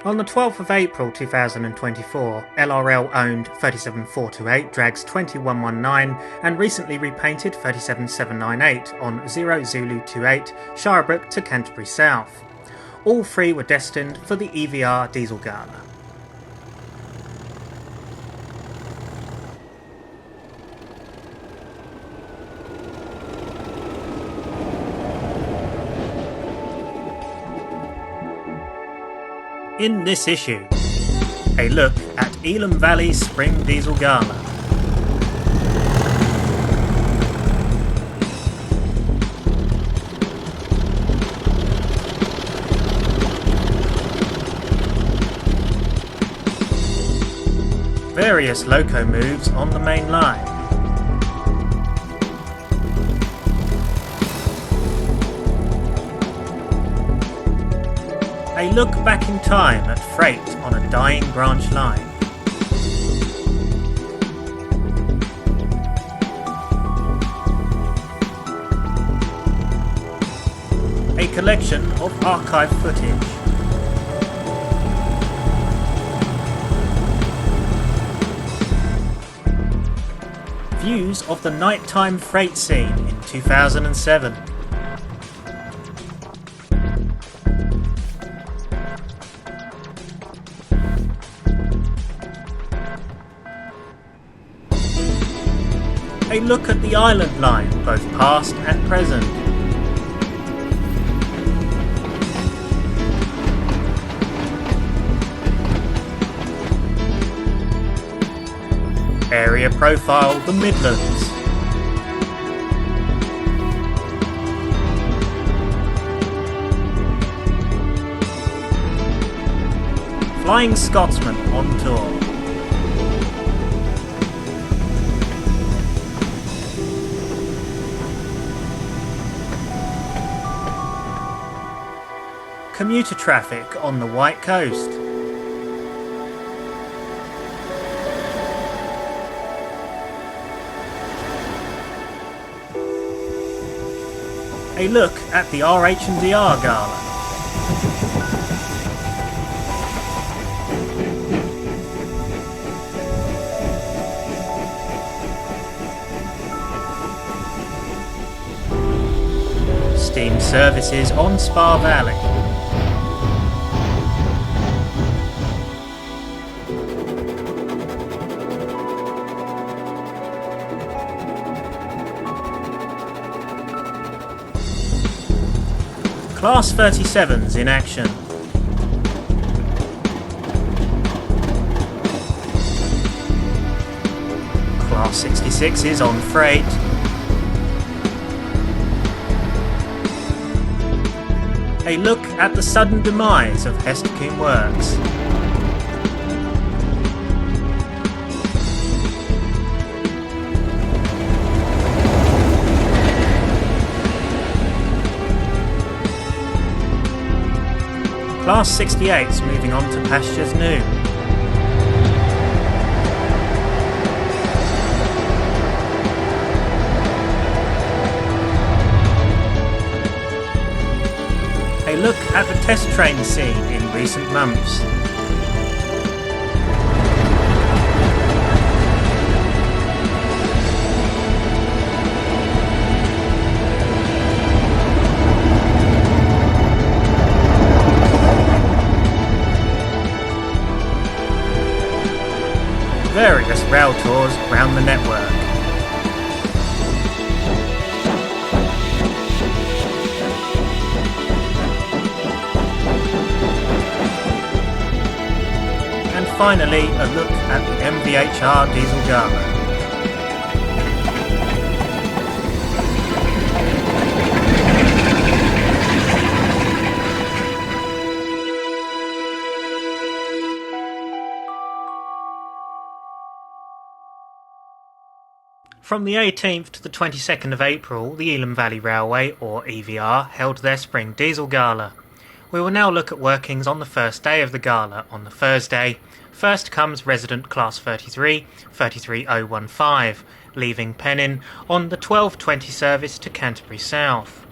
On the 12th of April 2024, LRL owned 37428 drags 2119 and recently repainted 37798 on 0 Zulu 28 Shirebrook to Canterbury South. All three were destined for the EVR Diesel Gala. In this issue, a look at Elm Valley Spring Diesel Gala. Various loco moves on the main line. A look back in time at freight on a dying branch line. A collection of archive footage. Views of the nighttime freight scene in 2007. A look at the island line, both past and present. Area profile, the Midlands. Flying Scotsman on tour. Commuter traffic on the White Coast. A look at the RH&DR Gala. Steam services on Spa Valley. Class 37s in action. Class 66s on freight. A look at the sudden demise of Hesticombe Works. Class 68s moving on to pastures new. A look at the test train scene in recent months. Various rail tours around the network. And finally, a look at the MVHR Diesel Gala. From the 18th to the 22nd of April, the Elm Valley Railway, or EVR, held their Spring Diesel Gala. We will now look at workings on the first day of the gala, on the Thursday. First comes resident Class 33, 33015, leaving Pennin on the 12:20 service to Canterbury South.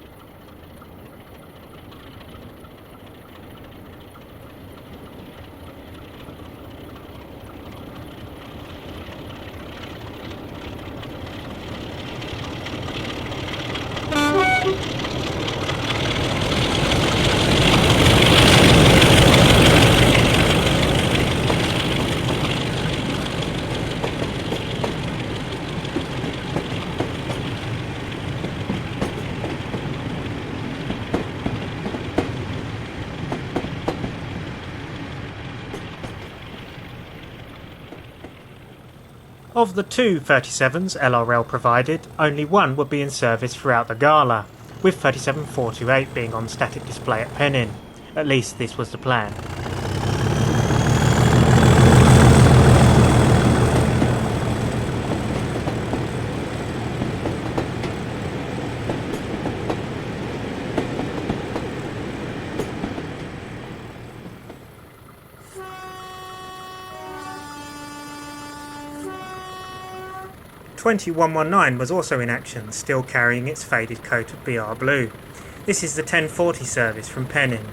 Of the two 37s LRL provided, only one would be in service throughout the gala, with 37428 being on static display at Pennin. At least this was the plan. '2119 was also in action, still carrying its faded coat of BR blue. This is the 1040 service from Pennin.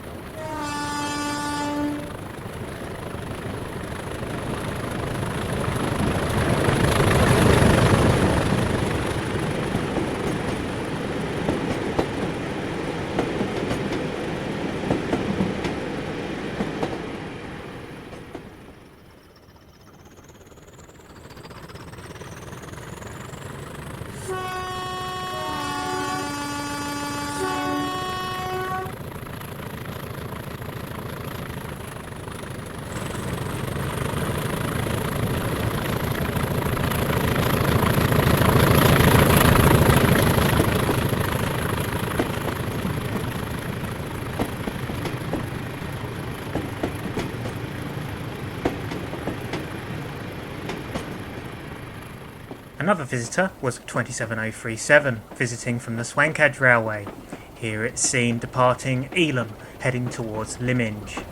Another visitor was 27037, visiting from the Swankadge Railway. Here it's seen departing Elam, heading towards Lyminge.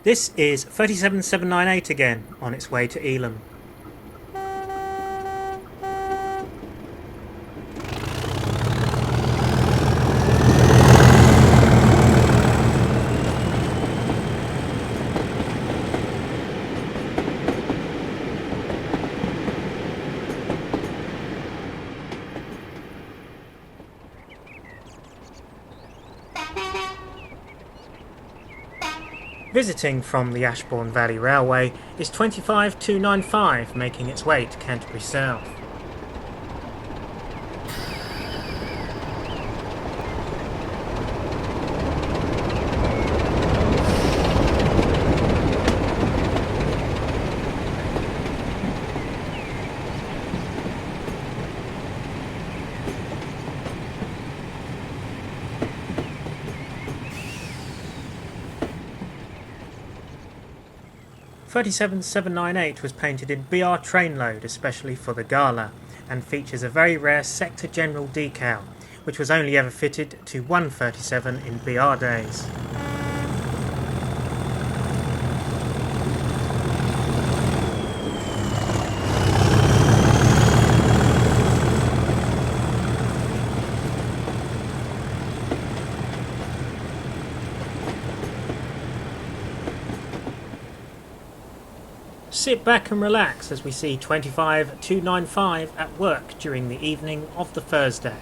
This is 37798 again, on its way to Elam. Visiting from the Ashbourne Valley Railway is 25295, making its way to Canterbury South. '37798 was painted in BR trainload especially for the gala, and features a very rare Sector General decal, which was only ever fitted to one 37 in BR days. Sit back and relax as we see 25295 at work during the evening of the Thursday.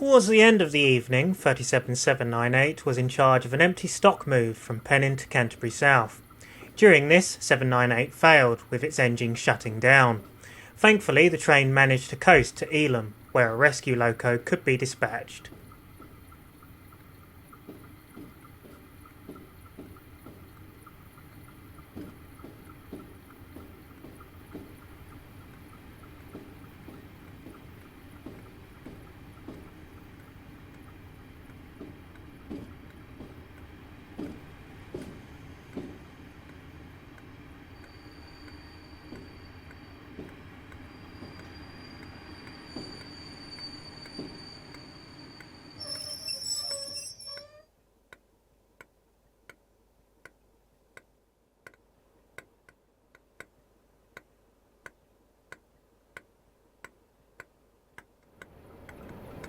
Towards the end of the evening, 37798 was in charge of an empty stock move from Pennin to Canterbury South. During this, 798 failed, with its engine shutting down. Thankfully, the train managed to coast to Elam, where a rescue loco could be dispatched.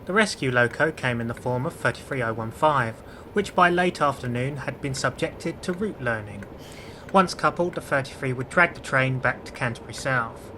The rescue loco came in the form of 33015, which by late afternoon had been subjected to route learning. Once coupled, the 33 would drag the train back to Canterbury South.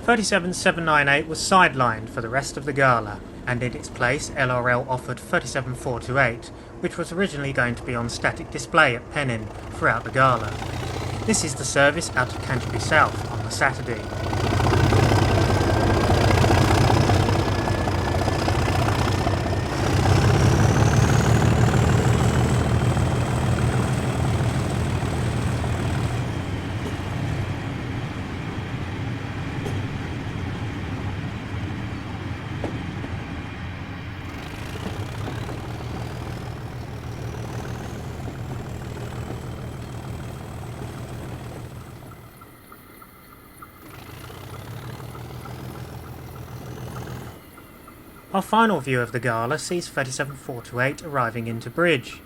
(37798) was sidelined for the rest of the gala, and in its place LRL offered 37428, which was originally going to be on static display at Pennin throughout the gala. This is the service out of Canterbury South on the Saturday. Our final view of the gala sees 37428 arriving into bridge.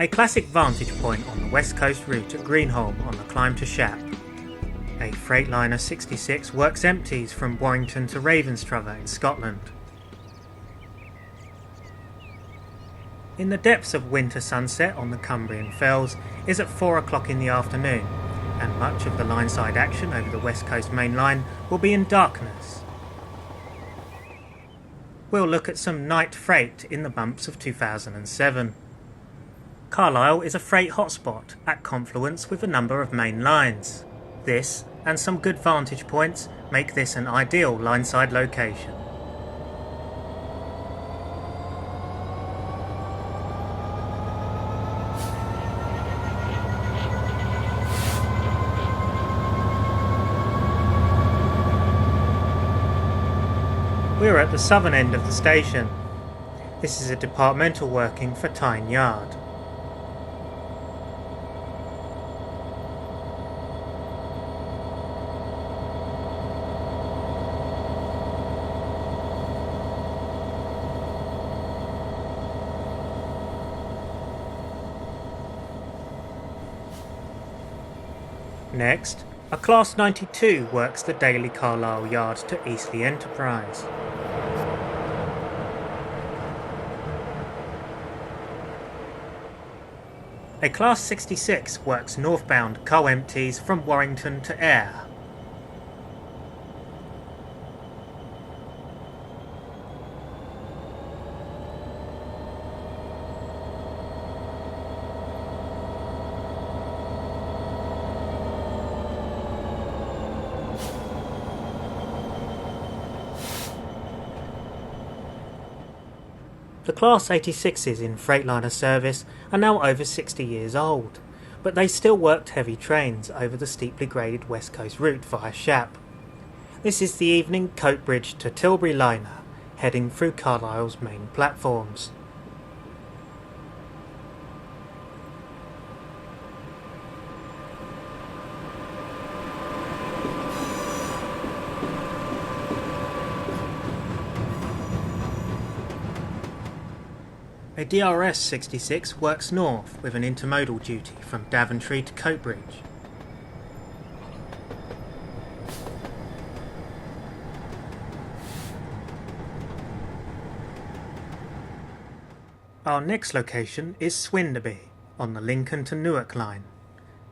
A classic vantage point on the west coast route at Greenholm on the climb to Shap. A Freightliner 66 works empties from Warrington to Ravenstrover in Scotland. In the depths of winter sunset on the Cumbrian Fells is at 4 o'clock in the afternoon, and much of the lineside action over the West Coast Mainline will be in darkness. We'll look at some night freight in the bumps of 2007. Carlisle is a freight hotspot at confluence with a number of main lines. This, and some good vantage points, make this an ideal lineside location. We're at the southern end of the station. This is a departmental working for Tyne Yard. Next, a Class 92 works the daily Carlisle yard to Eastleigh Enterprise. A Class 66 works northbound coal empties from Warrington to Ayr. The Class 86s in Freightliner service are now over 60 years old, but they still worked heavy trains over the steeply graded West Coast route via Shap. This is the evening Coatbridge to Tilbury liner, heading through Carlisle's main platforms. A DRS 66 works north with an intermodal duty from Daventry to Coatbridge. Our next location is Swinderby on the Lincoln to Newark line.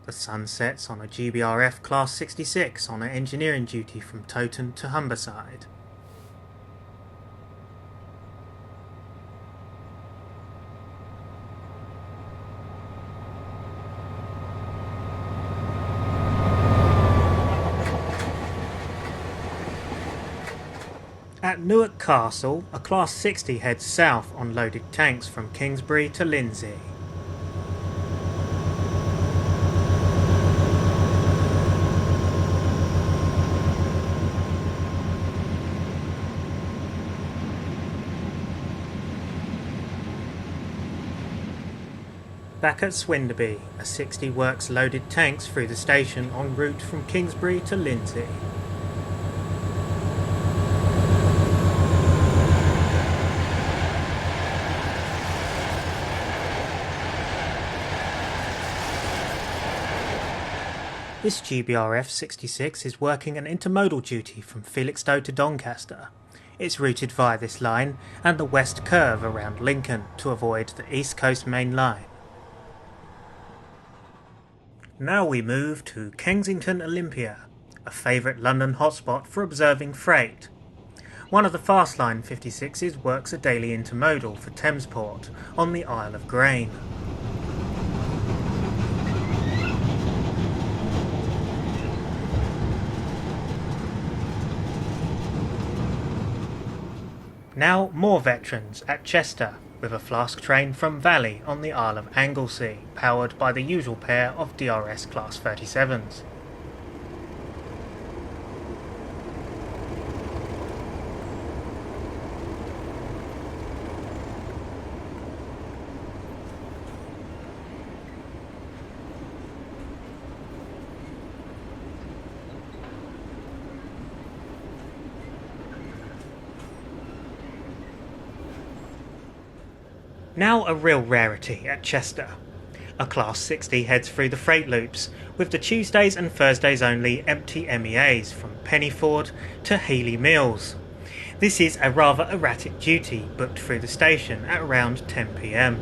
The sun sets on a GBRF Class 66 on an engineering duty from Towton to Humberside. At Newark Castle, a Class 60 heads south on loaded tanks from Kingsbury to Lindsey. Back at Swinderby, a 60 works loaded tanks through the station en route from Kingsbury to Lindsey. This GBRF 66 is working an intermodal duty from Felixstowe to Doncaster. It's routed via this line and the west curve around Lincoln to avoid the East Coast Mainline. Now we move to Kensington Olympia, a favourite London hotspot for observing freight. One of the Fastline 56s works a daily intermodal for Thamesport on the Isle of Grain. Now more veterans at Chester, with a flask train from Valley on the Isle of Anglesey, powered by the usual pair of DRS Class 37s. Now a real rarity at Chester. A Class 60 heads through the freight loops, with the Tuesdays and Thursdays only empty MEAs from Pennyford to Healy Mills. This is a rather erratic duty booked through the station at around 10 PM.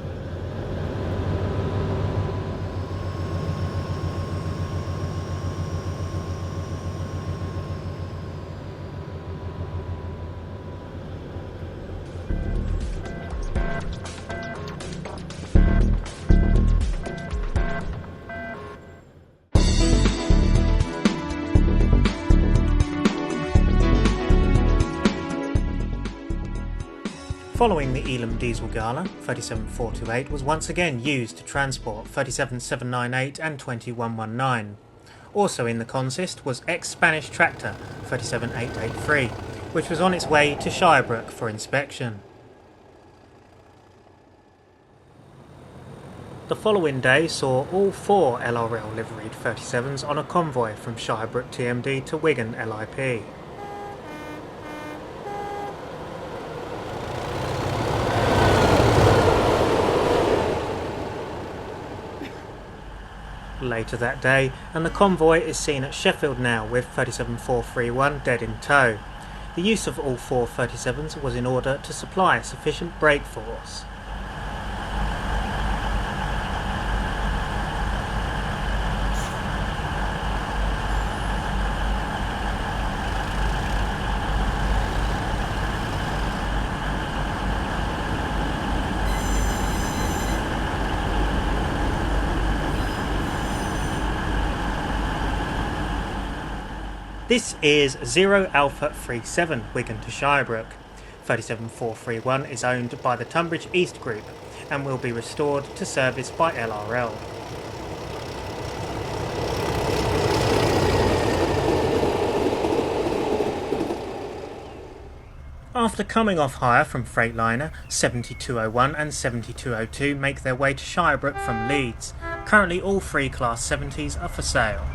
Following the Elam Diesel Gala, 37428 was once again used to transport 37798 and 2119. Also in the consist was ex-Spanish tractor 37883, which was on its way to Shirebrook for inspection. The following day saw all four LRL liveried 37s on a convoy from Shirebrook TMD to Wigan LIP. later that day, and the convoy is seen at Sheffield now with 37431 dead in tow. The use of all 4 37s was in order to supply sufficient brake force. This is 0 Alpha 37 Wigan to Shirebrook. 37431 is owned by the Tunbridge East Group and will be restored to service by LRL. After coming off hire from Freightliner, 7201 and 7202 make their way to Shirebrook from Leeds. Currently all 3 Class 70s are for sale.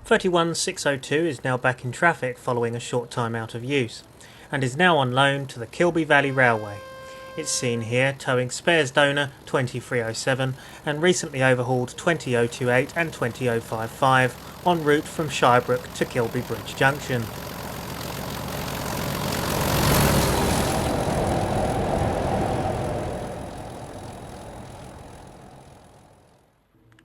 .31602 is now back in traffic following a short time out of use, and is now on loan to the Kilby Valley Railway. It's seen here towing spares donor 20307 and recently overhauled 20028 and 20055 en route from Shirebrook to Kilby Bridge Junction.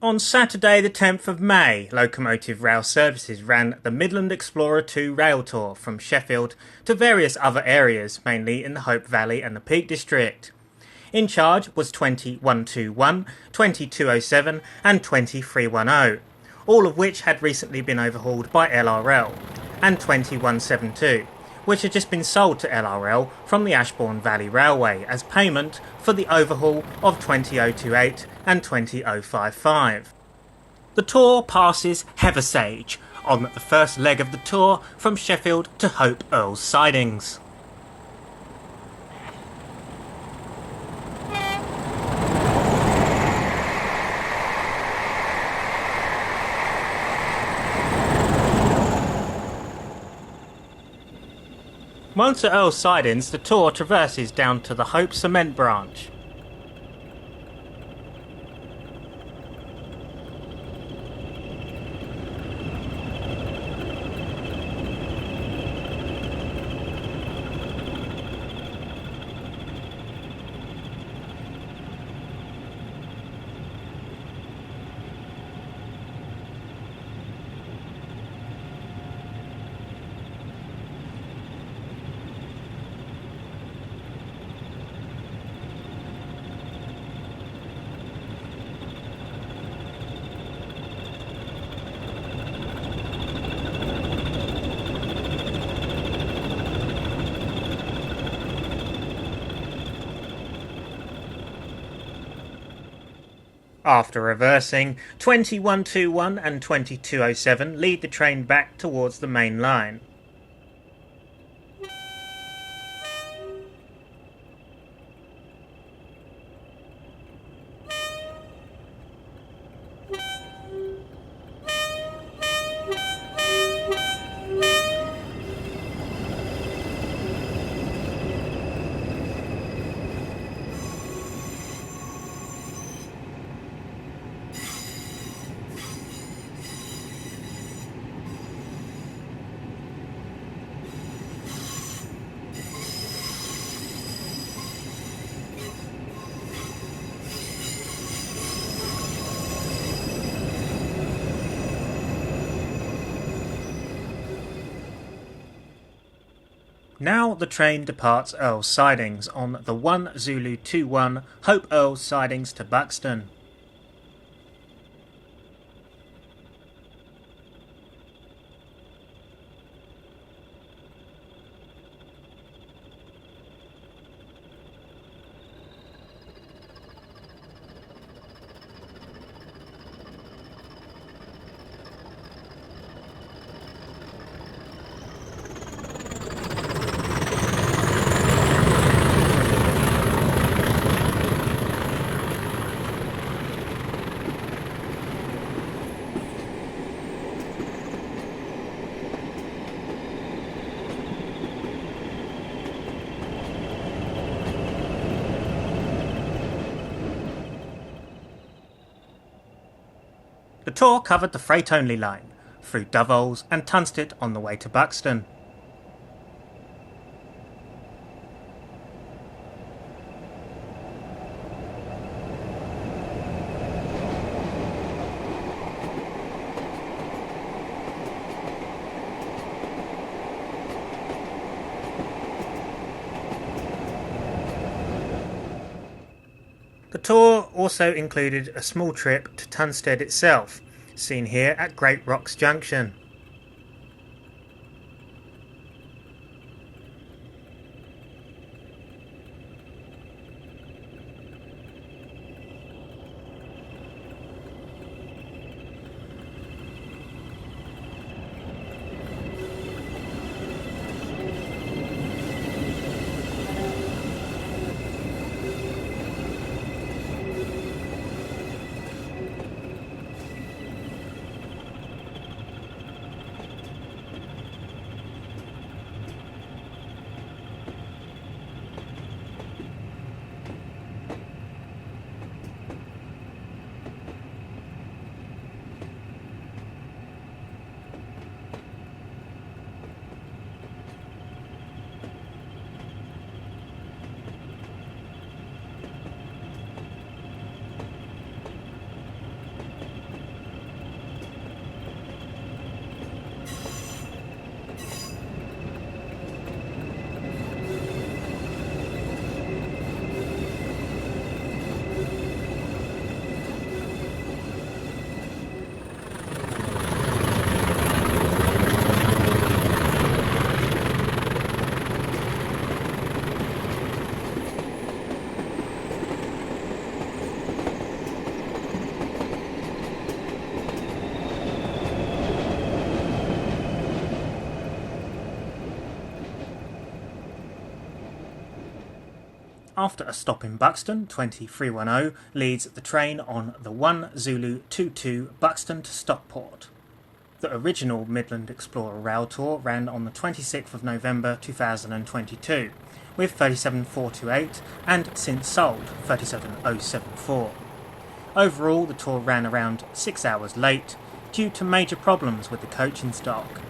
On Saturday the 10th of May, Locomotive Rail Services ran the Midland Explorer 2 rail tour from Sheffield to various other areas, mainly in the Hope Valley and the Peak District. In charge was 20121, 20207 and 20310, all of which had recently been overhauled by LRL, and 20172, which had just been sold to LRL from the Ashbourne Valley Railway as payment for the overhaul of 20028 and 20055. The tour passes Heathersage on the first leg of the tour from Sheffield to Hope Earls Sidings. Once at Earls Sidings, the tour traverses down to the Hope Cement branch. After reversing, 20121 and 20207 lead the train back towards the main line. Now the train departs Earls Sidings on the 1 Zulu 21 Hope Earls Sidings to Buxton. The tour covered the freight-only line, through Doveholes and Tunstead on the way to Buxton. The tour also included a small trip to Tunstead itself, seen here at Great Rocks Junction. After a stop in Buxton, 2310 leads the train on the 1 Zulu 22 Buxton to Stockport. The original Midland Explorer rail tour ran on the 26th of November 2022, with 37428 and since sold 37074. Overall, the tour ran around 6 hours late due to major problems with the coach in stock.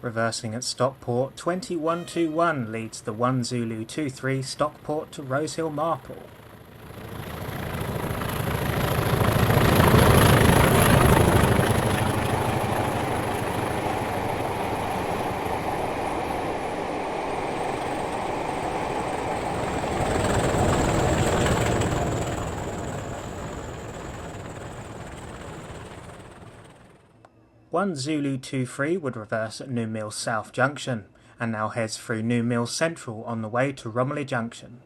Reversing at Stockport, 2121 leads the 1 Zulu 23 Stockport to Rosehill Marple. One Zulu 23 would reverse at New Mills South Junction, and now heads through New Mills Central on the way to Romney Junction.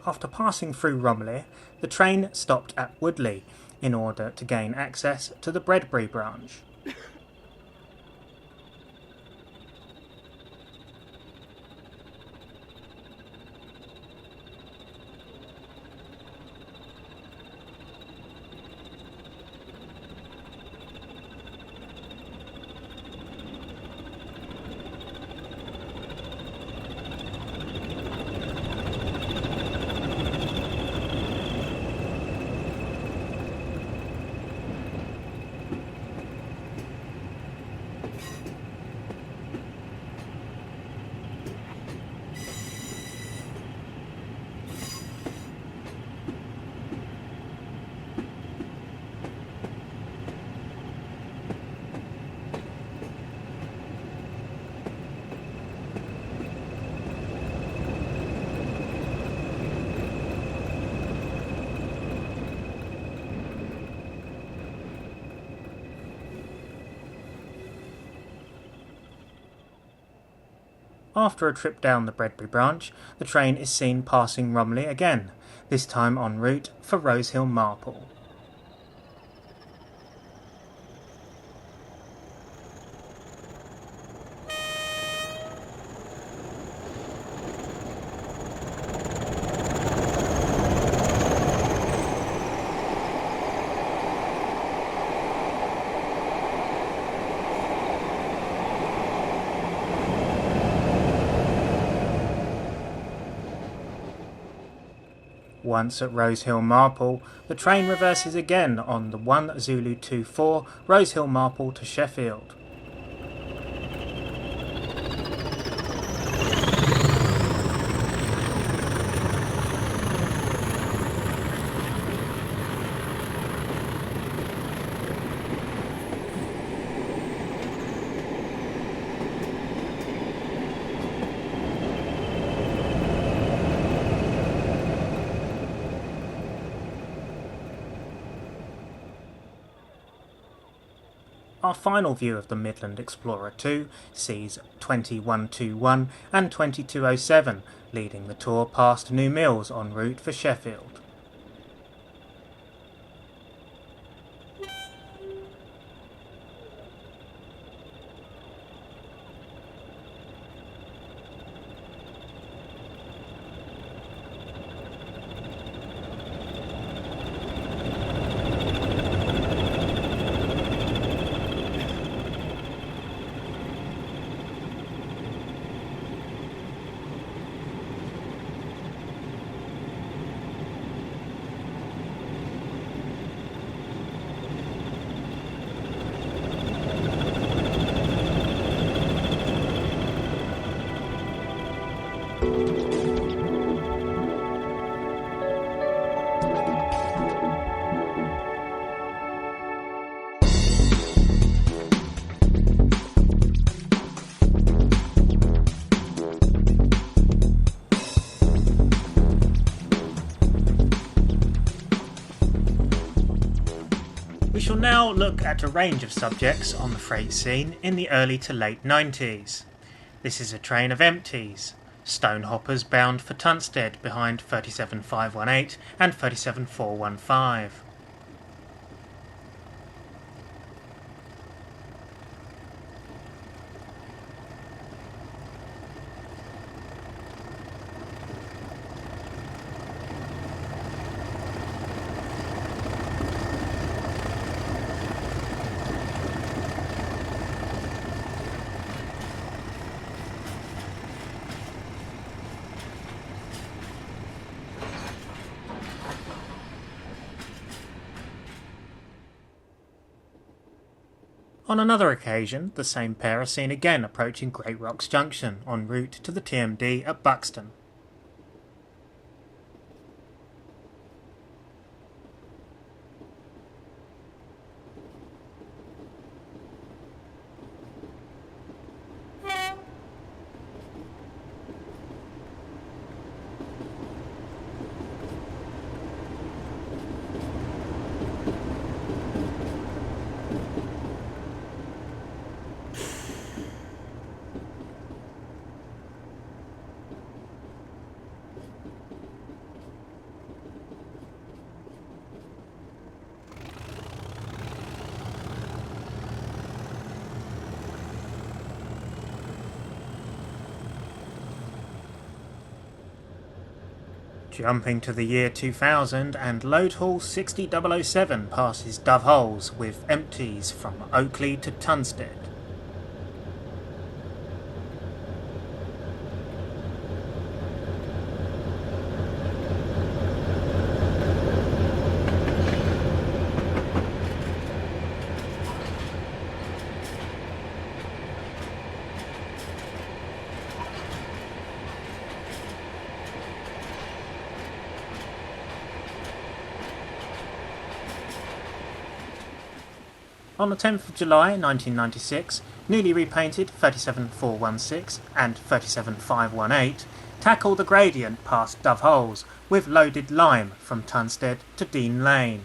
After passing through Romney, the train stopped at Woodley in order to gain access to the Bredbury branch. After a trip down the Bredbury branch, the train is seen passing Romney again, this time en route for Rosehill Marple. Once at Rosehill Marple, the train reverses again on the 1 Zulu 24 Rosehill Marple to Sheffield. Our final view of the Midland Explorer 2 sees 2121 and 2207 leading the tour past New Mills en route for Sheffield. We shall now look at a range of subjects on the freight scene in the early to late 90s. This is a train of empties, stone hoppers bound for Tunstead behind 37518 and 37415. On another occasion, the same pair are seen again approaching Great Rocks Junction en route to the TMD at Buxton. Jumping to the year 2000 and load hall 60007 passes Dove Holes with empties from Oakley to Tunstead. On the 10th of July 1996, newly repainted 37416 and 37518 tackle the gradient past Dove Holes with loaded lime from Tunstead to Dean Lane.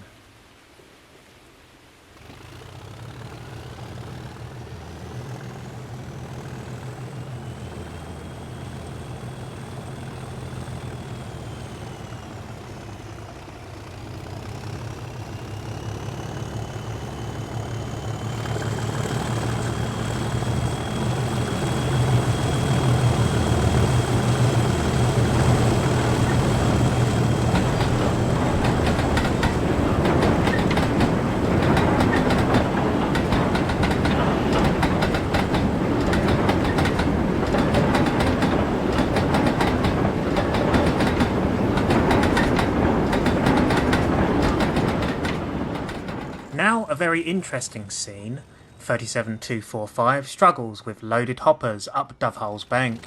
very interesting scene. 37245 struggles with loaded hoppers up Dovehole's Bank.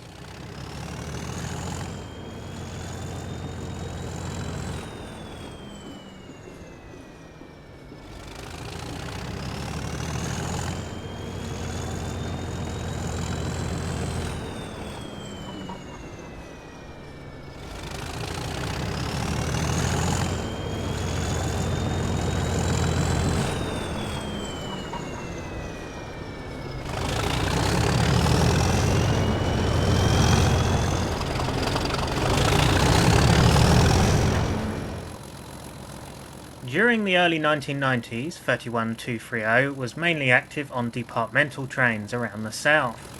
During the early 1990s, 31230 was mainly active on departmental trains around the south.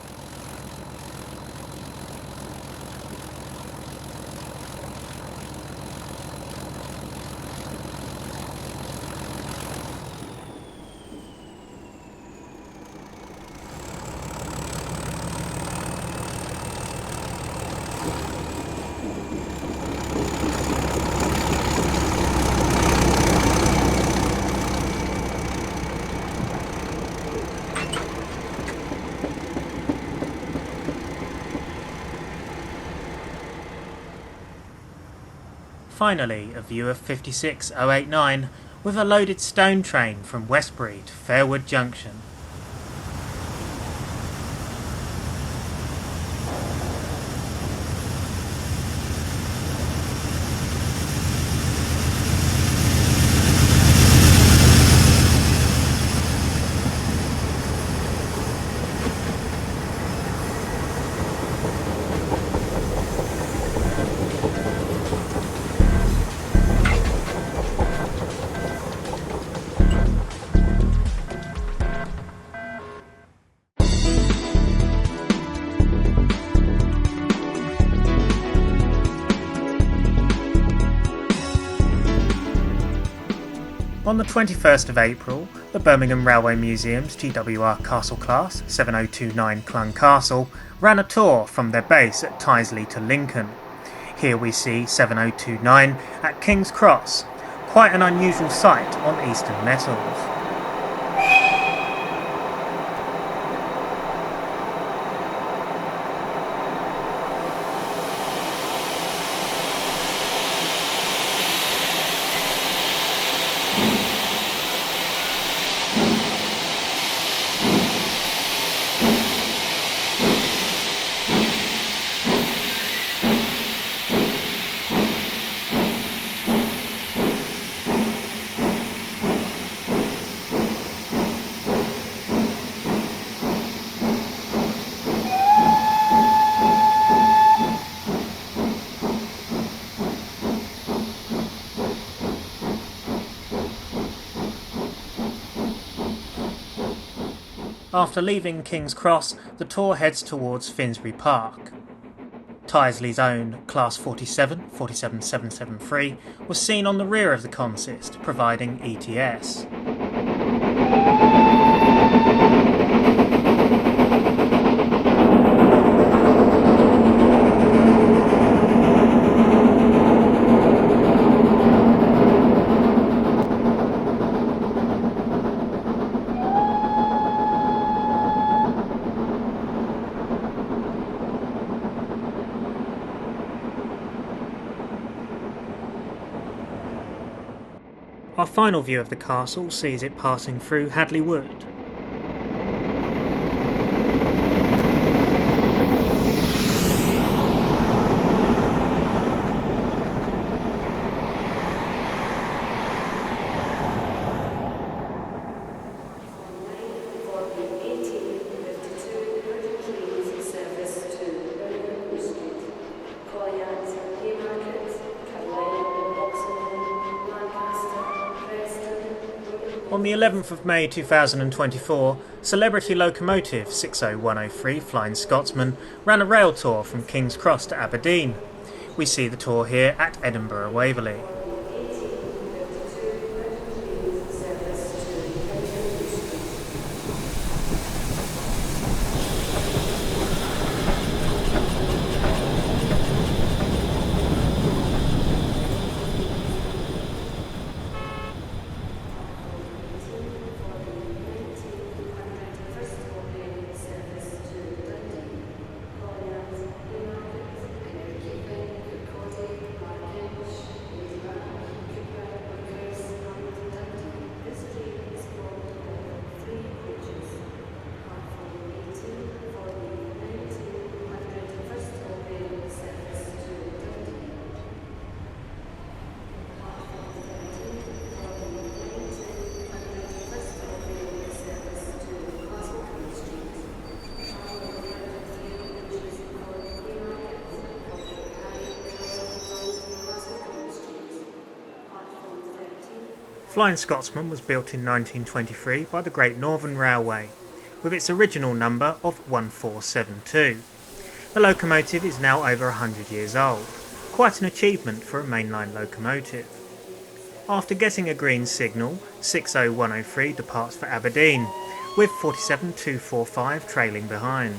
Finally, a view of 56089 with a loaded stone train from Westbury to Fairwood Junction. On the 21st of April, the Birmingham Railway Museum's TWW Castle Class 7029 Clun Castle ran a tour from their base at Tyseley to Lincoln. Here we see 7029 at King's Cross, quite an unusual sight on Eastern metals. After leaving King's Cross, the tour heads towards Finsbury Park. Tyseley's own Class 47773 was seen on the rear of the consist, providing ETS. Our final view of the castle sees it passing through Hadley Wood. On the 11th of May 2024, celebrity locomotive 60103 Flying Scotsman ran a rail tour from King's Cross to Aberdeen. We see the tour here at Edinburgh Waverley. Flying Scotsman was built in 1923 by the Great Northern Railway, with its original number of 1472. The locomotive is now over 100 years old, quite an achievement for a mainline locomotive. After getting a green signal, 60103 departs for Aberdeen, with 47245 trailing behind.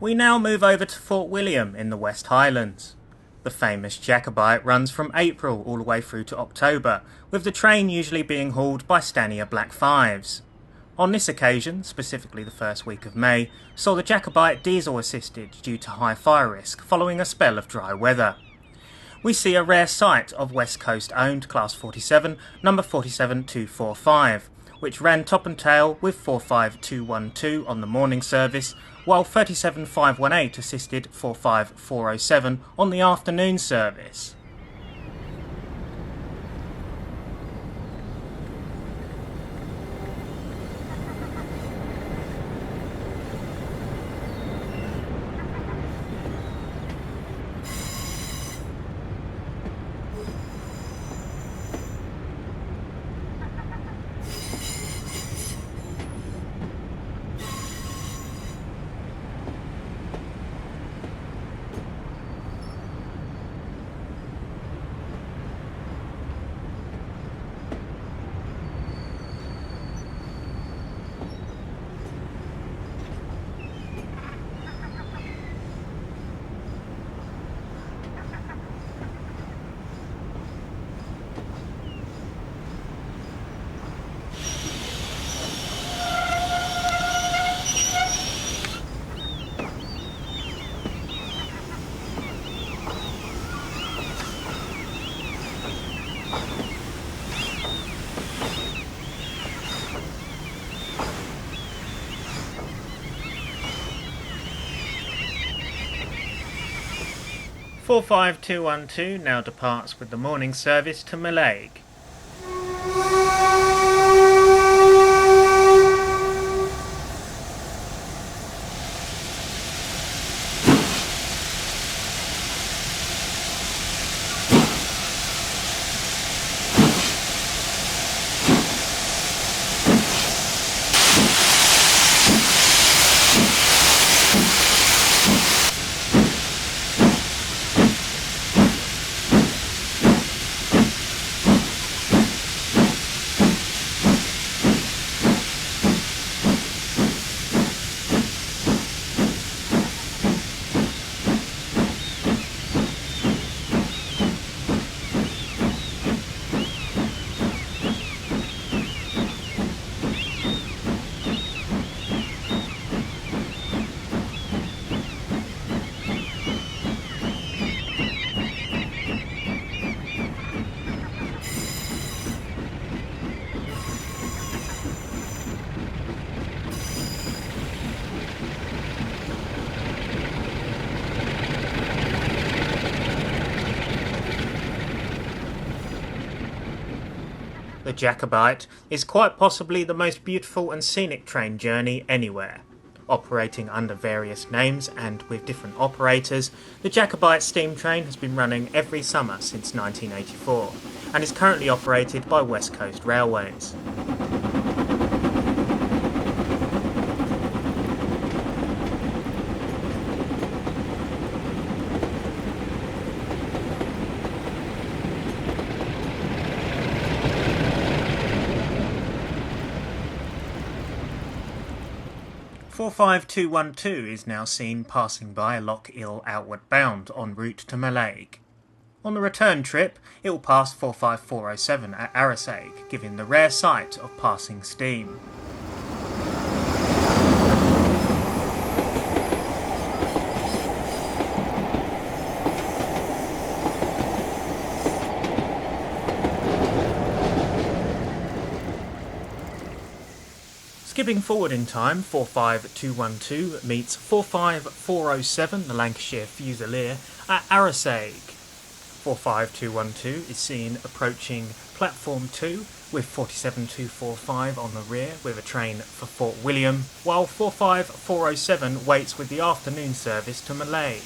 We now move over to Fort William in the West Highlands. The famous Jacobite runs from April all the way through to October, with the train usually being hauled by Stanier Black 5s. On this occasion, specifically the first week of May, saw the Jacobite diesel assisted due to high fire risk following a spell of dry weather. We see a rare sight of West Coast owned Class 47, number 47245, which ran top and tail with 45212 on the morning service, while 37518 assisted 45407 on the afternoon service. Four 45212 now departs with the morning service to Mallaig. The Jacobite is quite possibly the most beautiful and scenic train journey anywhere. Operating under various names and with different operators, the Jacobite steam train has been running every summer since 1984 and is currently operated by West Coast Railways. "45212 is now seen passing by Loch Ill outward bound en route to Mallaig. On the return trip, it will pass 45407 at Arisaig, giving the rare sight of passing steam. Skipping forward in time, 45212 meets 45407, the Lancashire Fusilier, at Arisaig. 45212 is seen approaching platform 2 with 47245 on the rear with a train for Fort William, while 45407 waits with the afternoon service to Mallaig.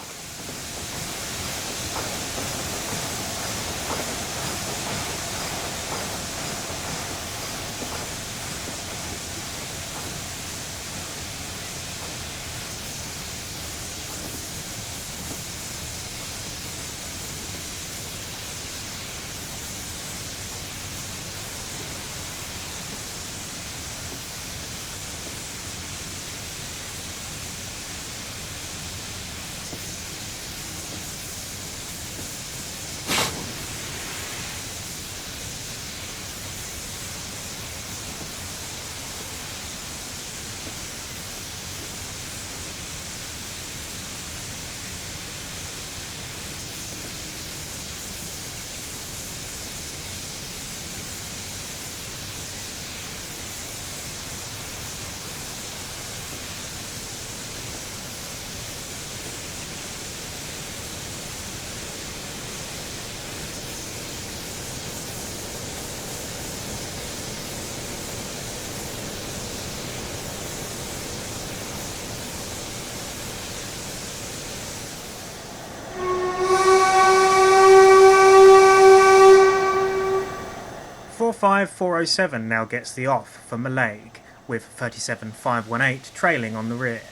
"45407 now gets the off for Mallaig, with 37518 trailing on the rear.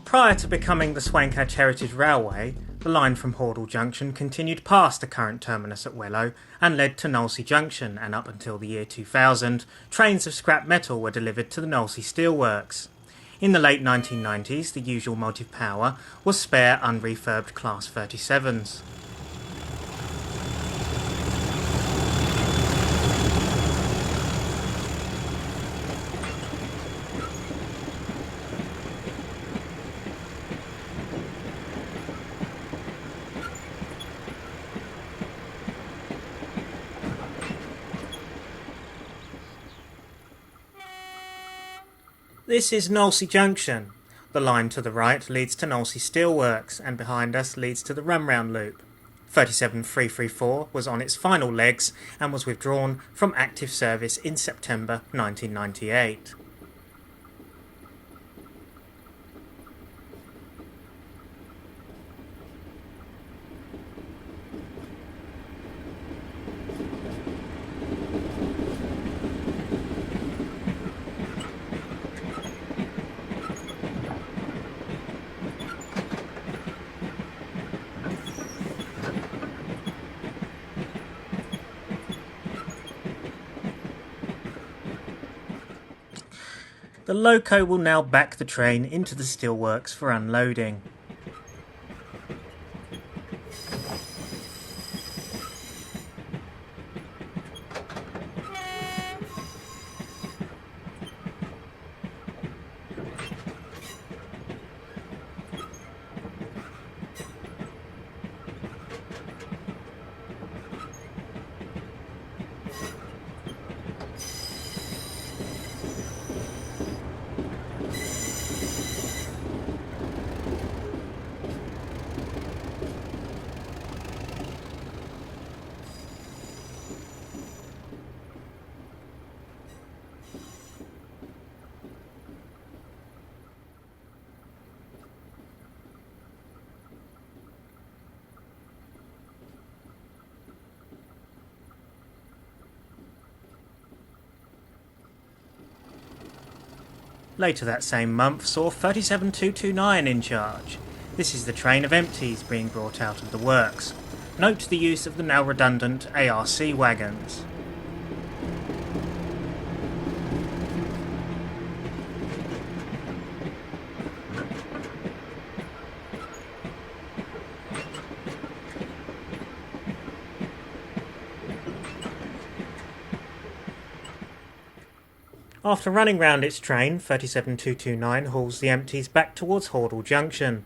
Prior to becoming the Swancatch Heritage Railway, the line from Hordle Junction continued past the current terminus at Wellow and led to Knowlesey Junction, and up until the year 2000, trains of scrap metal were delivered to the Knowlesey Steelworks. In the late 1990s, the usual motive power was spare unrefurbed Class 37s. This is Knowlesey Junction. The line to the right leads to Knowlesey Steelworks and behind us leads to the Rumround Loop. 37334 was on its final legs and was withdrawn from active service in September 1998. The loco will now back the train into the steelworks for unloading. Later that same month saw 37229 in charge. This is the train of empties being brought out of the works. Note the use of the now redundant ARC wagons. After running round its train, 37229 hauls the empties back towards Hordle Junction.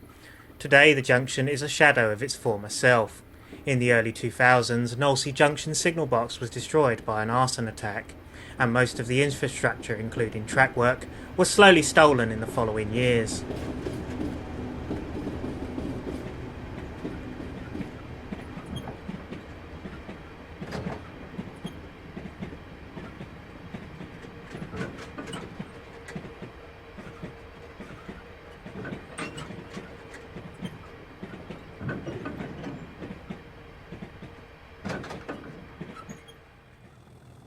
Today the junction is a shadow of its former self. In the early 2000s, Knowlesey Junction signal box was destroyed by an arson attack, and most of the infrastructure, including track work, was slowly stolen in the following years.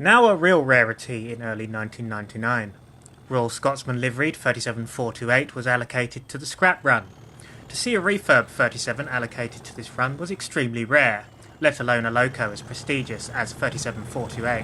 Now a real rarity in early 1999. Royal Scotsman liveried 37428 was allocated to the scrap run. To see a refurb 37 allocated to this run was extremely rare, let alone a loco as prestigious as 37428.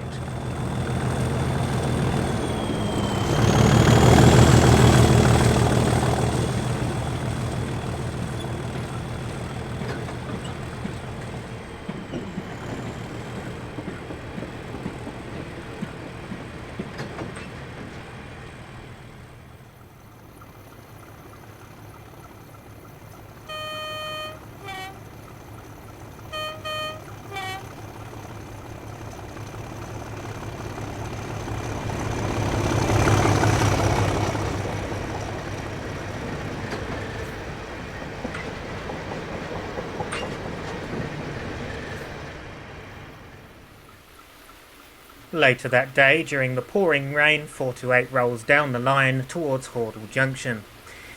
Later that day, during the pouring rain, 428 rolls down the line towards Hordle Junction.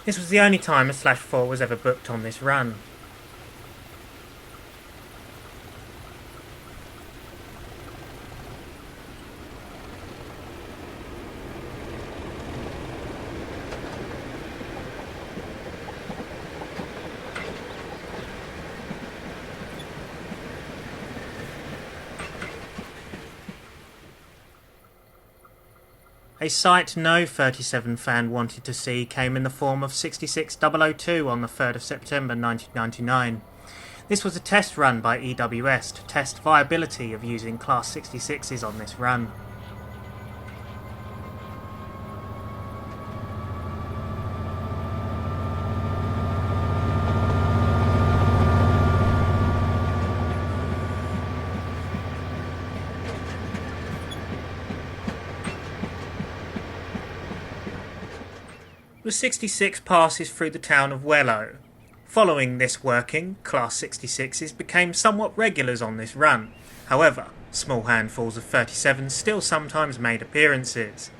This was the only time a /4 was ever booked on this run. A sight no 37 fan wanted to see came in the form of 66002 on the 3rd of September 1999. This was a test run by EWS to test viability of using Class 66s on this run. The 66 passes through the town of Wellow. Following this working, Class 66s became somewhat regulars on this run. However, small handfuls of 37s still sometimes made appearances.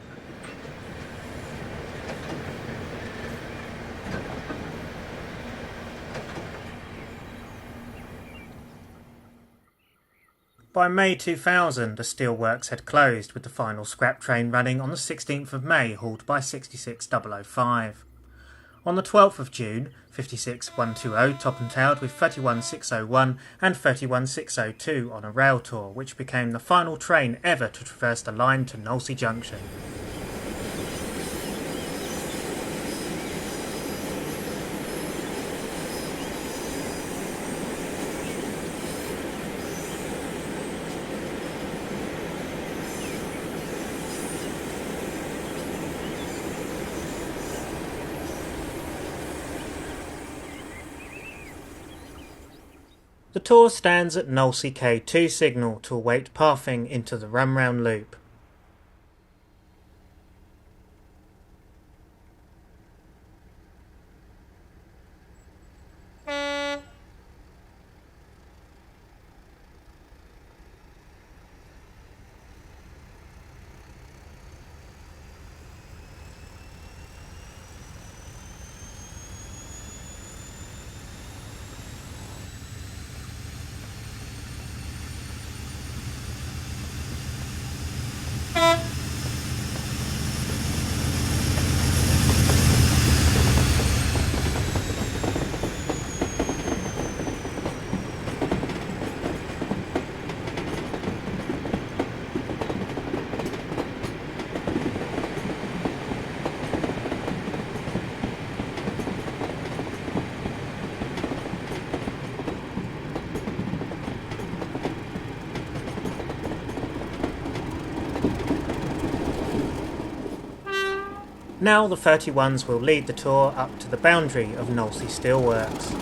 By May 2000, the steelworks had closed, with the final scrap train running on the 16th of May, hauled by 66005. On the 12th of June, 56120 top-and-tailed with 31601 and 31602 on a rail tour, which became the final train ever to traverse the line to Knowlesey Junction. The tour stands at Knowlesey K2 signal to await pathing into the run-round loop. Now the 31s will lead the tour up to the boundary of Knowlesey Steelworks.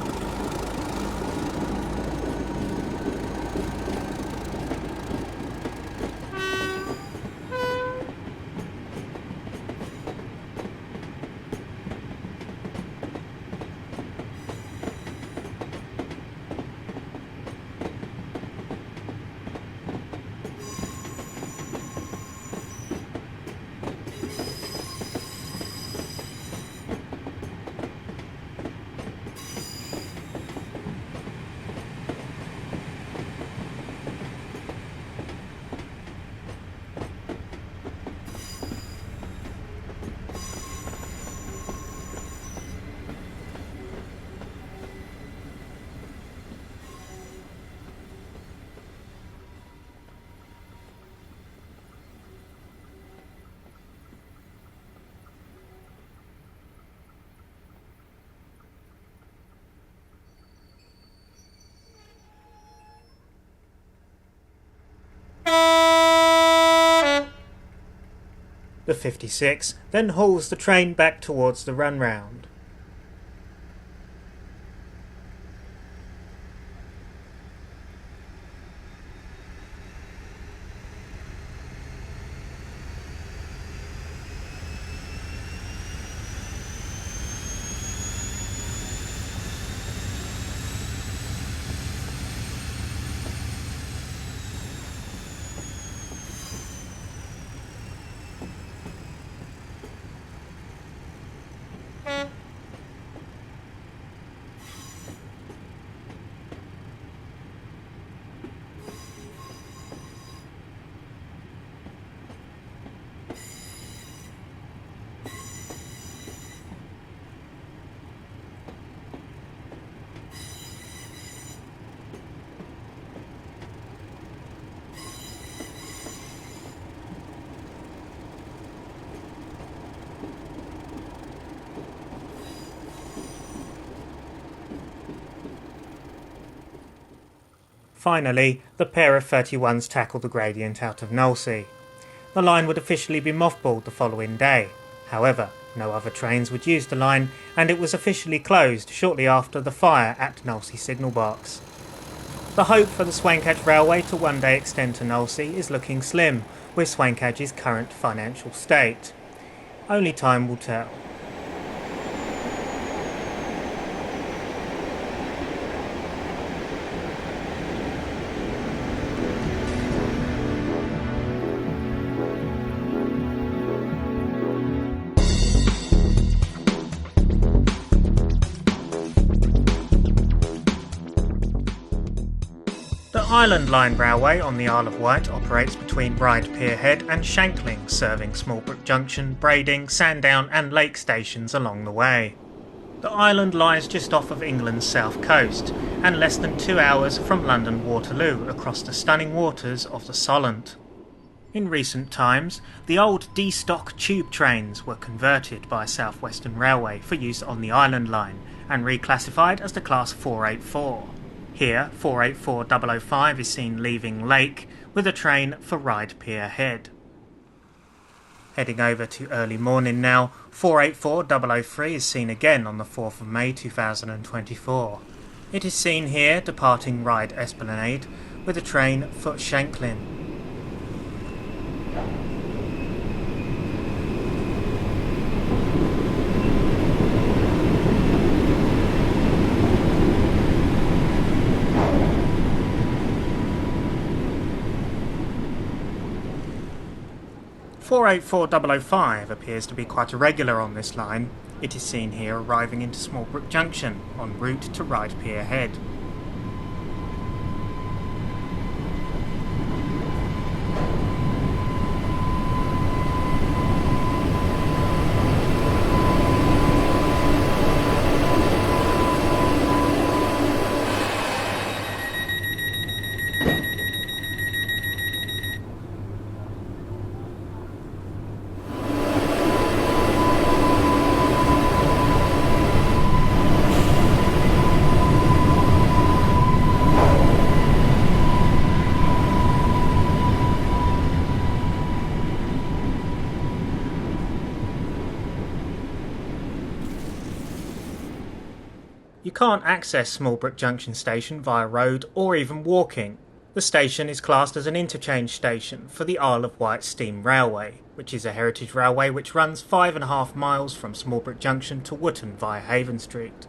The 56 then hauls the train back towards the run round. Finally, the pair of 31s tackle the gradient out of Knowlesey. The line would officially be mothballed the following day. However, no other trains would use the line, and it was officially closed shortly after the fire at Knowlesey Signal Box. The hope for the Swankage Railway to one day extend to Knowlesey is looking slim, with Swankage's current financial state. Only time will tell. Island Line Railway on the Isle of Wight operates between Ryde Pier Head and Shankling, serving Smallbrook Junction, Brading, Sandown and Lake stations along the way. The island lies just off of England's south coast, and less than 2 hours from London Waterloo across the stunning waters of the Solent. In recent times, the old D-stock tube trains were converted by South Western Railway for use on the Island Line and reclassified as the Class 484. Here, 484005 is seen leaving Lake with a train for Ryde Pier Head. Heading over to early morning now, 484003 is seen again on the 4th of May 2024. It is seen here departing Ryde Esplanade with a train for Shanklin. 484005 appears to be quite irregular on this line. It is seen here arriving into Smallbrook Junction, en route to Ryde Pier Head. You can't access Smallbrook Junction Station via road or even walking. The station is classed as an interchange station for the Isle of Wight Steam Railway, which is a heritage railway which runs 5.5 miles from Smallbrook Junction to Wootton via Haven Street.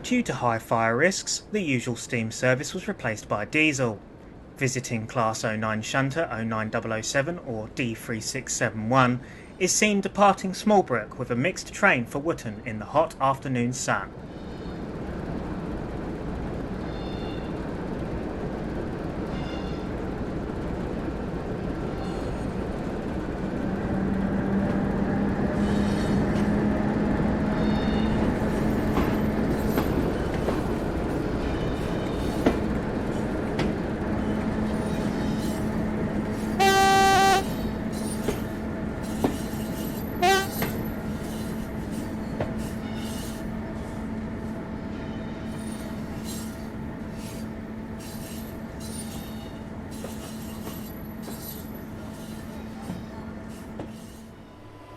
Due to high fire risks, the usual steam service was replaced by diesel. Visiting Class 09 Shunter 09007 or D3671 is seen departing Smallbrook with a mixed train for Wootton in the hot afternoon sun.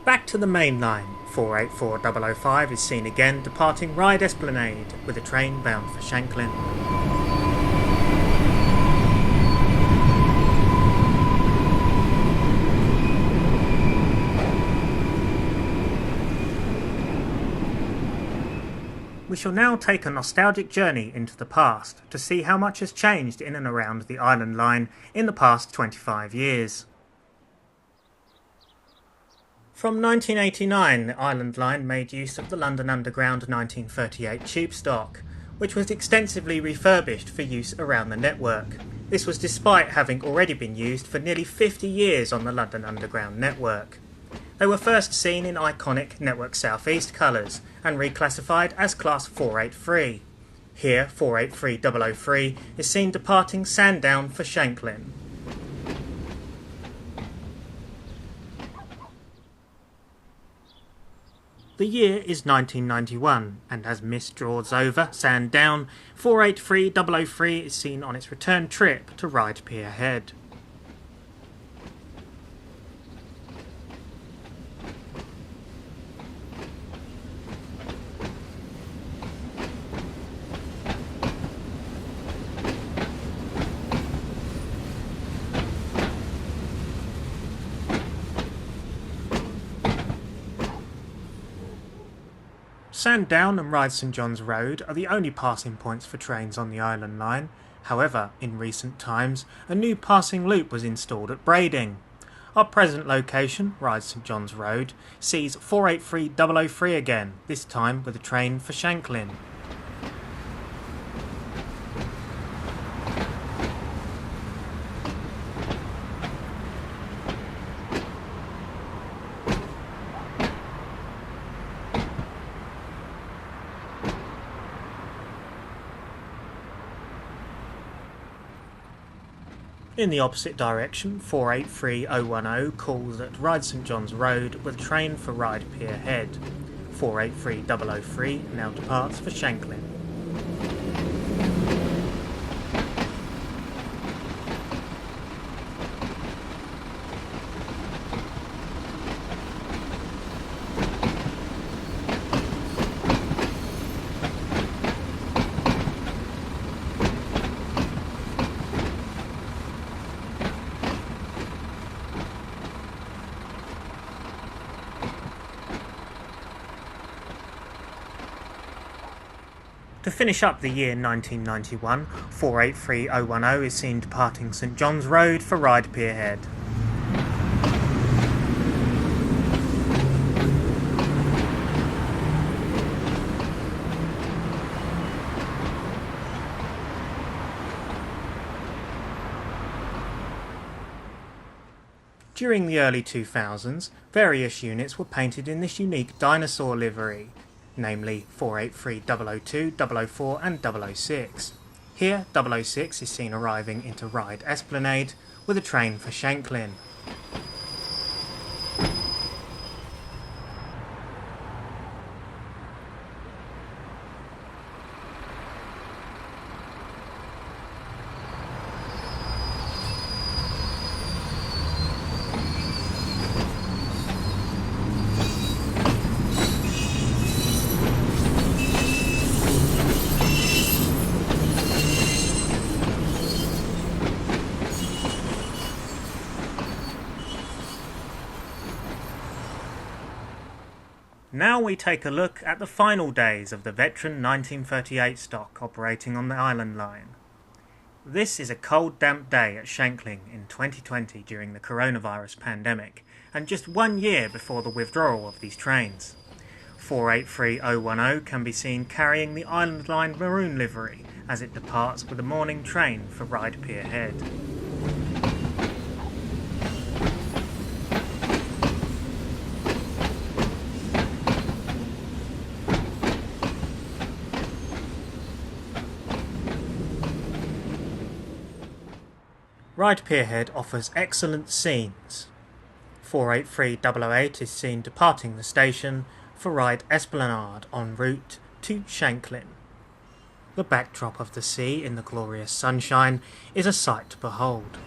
Back to the main line, 484005 is seen again departing Ryde Esplanade with a train bound for Shanklin. We shall now take a nostalgic journey into the past to see how much has changed in and around the Island Line in the past 25 years. From 1989, the Island Line made use of the London Underground 1938 tube stock, which was extensively refurbished for use around the network. This was despite having already been used for nearly 50 years on the London Underground network. They were first seen in iconic Network South East colours and reclassified as Class 483. Here, 483003 is seen departing Sandown for Shanklin. The year is 1991, and as mist draws over Sandown, 483003 is seen on its return trip to Ryde Pier Head. Sandown and Ryde St John's Road are the only passing points for trains on the Island Line. However, in recent times, a new passing loop was installed at Brading. Our present location, Ryde St John's Road, sees 483003 again, this time with a train for Shanklin. In the opposite direction, 483010 calls at Ryde St John's Road with a train for Ryde Pier Head. 483003 now departs for Shanklin. To finish up the year 1991, 483010 is seen departing St John's Road for Ryde Pier Head. During the early 2000s, various units were painted in this unique dinosaur livery, namely 483002, 004 and 006. Here 006 is seen arriving into Ryde Esplanade with a train for Shanklin. Now we take a look at the final days of the veteran 1938 stock operating on the Island Line. This is a cold, damp day at Shanklin in 2020 during the coronavirus pandemic, and just 1 year before the withdrawal of these trains. 483010 can be seen carrying the Island Line maroon livery as it departs with a morning train for Ryde Pier Head. Ryde Pier Head offers excellent scenes. 483008 is seen departing the station for Ryde Esplanade en route to Shanklin. The backdrop of the sea in the glorious sunshine is a sight to behold.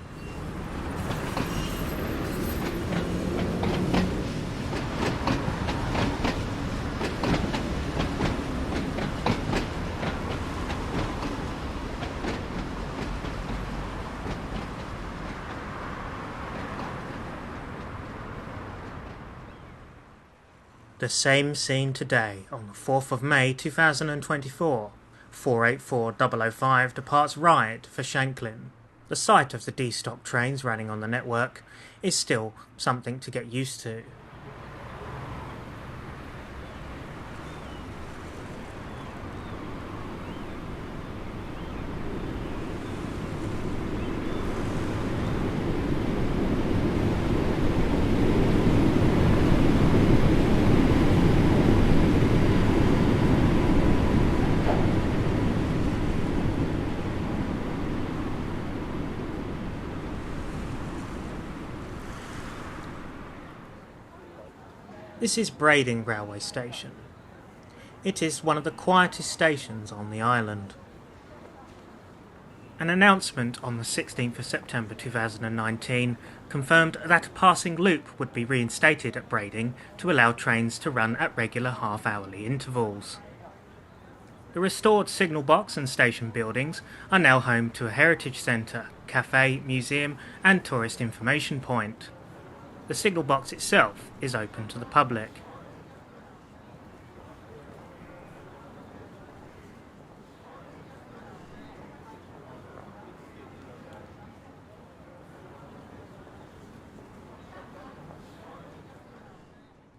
The same scene today on the 4th of May 2024. 484005 departs Ryde for Shanklin. The sight of the D-stock trains running on the network is still something to get used to. This is Brading railway station. It is one of the quietest stations on the island. An announcement on the 16th of September 2019 confirmed that a passing loop would be reinstated at Brading to allow trains to run at regular half-hourly intervals. The restored signal box and station buildings are now home to a heritage centre, cafe, museum and tourist information point. The signal box itself is open to the public.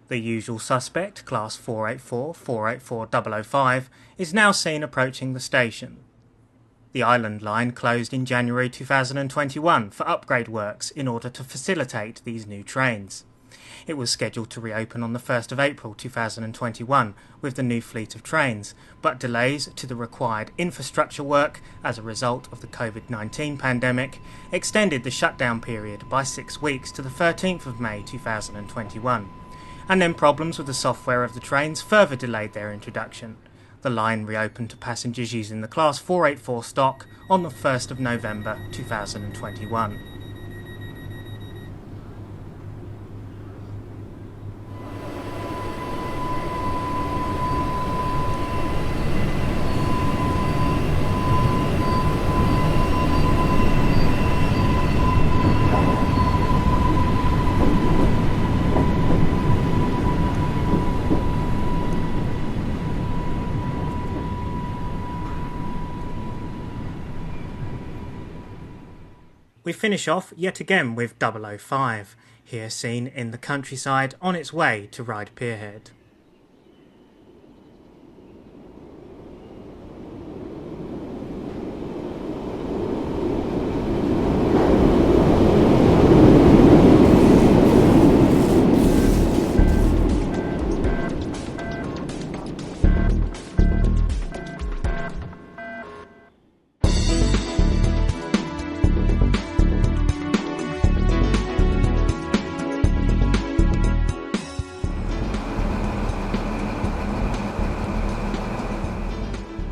The usual suspect, Class 484, 484 005, is now seen approaching the station. The Island Line closed in January 2021 for upgrade works in order to facilitate these new trains. It was scheduled to reopen on the 1st of April 2021 with the new fleet of trains, but delays to the required infrastructure work as a result of the COVID-19 pandemic extended the shutdown period by 6 weeks to the 13th of May 2021. And then problems with the software of the trains further delayed their introduction. The line reopened to passengers using the Class 484 stock on the 1st of November 2021. We finish off yet again with 005, here seen in the countryside on its way to Ryde Pierhead.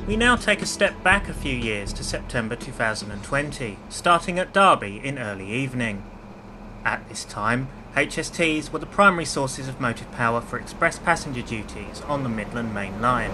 We now take a step back a few years to September 2020, starting at Derby in early evening. At this time, HSTs were the primary sources of motive power for express passenger duties on the Midland Mainline.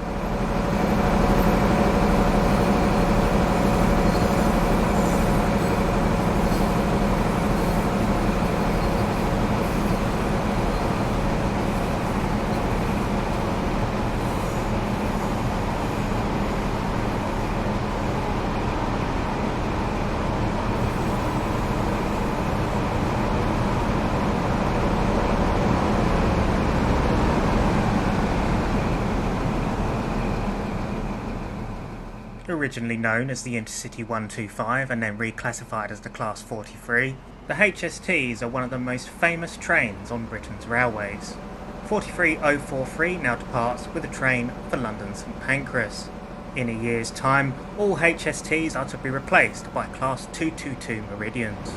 Originally known as the Intercity 125 and then reclassified as the Class 43, the HSTs are one of the most famous trains on Britain's railways. 43043 now departs with a train for London St Pancras. In a year's time, all HSTs are to be replaced by Class 222 Meridians.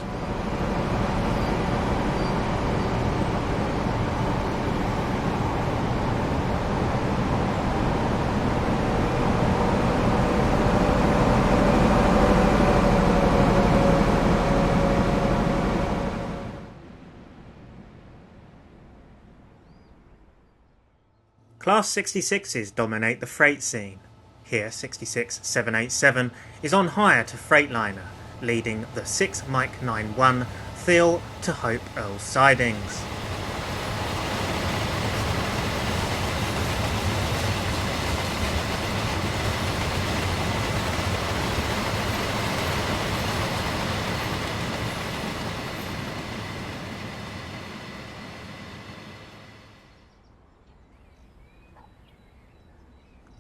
Class 66s dominate the freight scene. Here 66787 is on hire to Freightliner, leading the 6 Mike 91 Theal to Hope Earl sidings.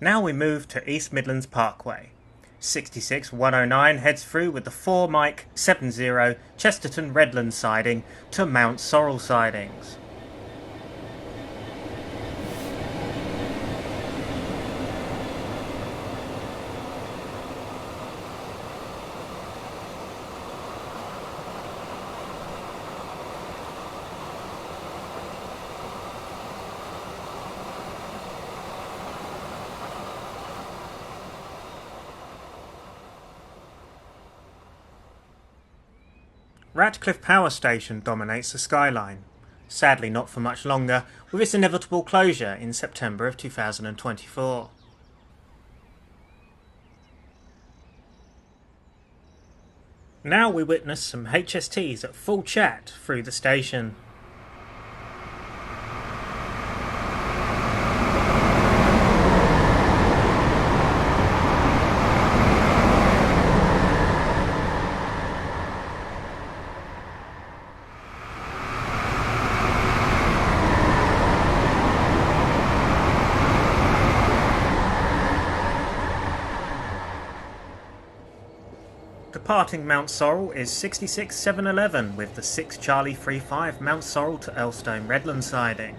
Now we move to East Midlands Parkway. 66109 heads through with the 4 Mike 70 Chesterton Redland siding to Mount Sorrel sidings. Ratcliffe Power Station dominates the skyline, sadly not for much longer, with its inevitable closure in September of 2024. Now we witness some HSTs at full chat through the station. Departing Mount Sorrel is 66711 with the 6 Charlie 35 Mount Sorrel to Elstone Redland siding.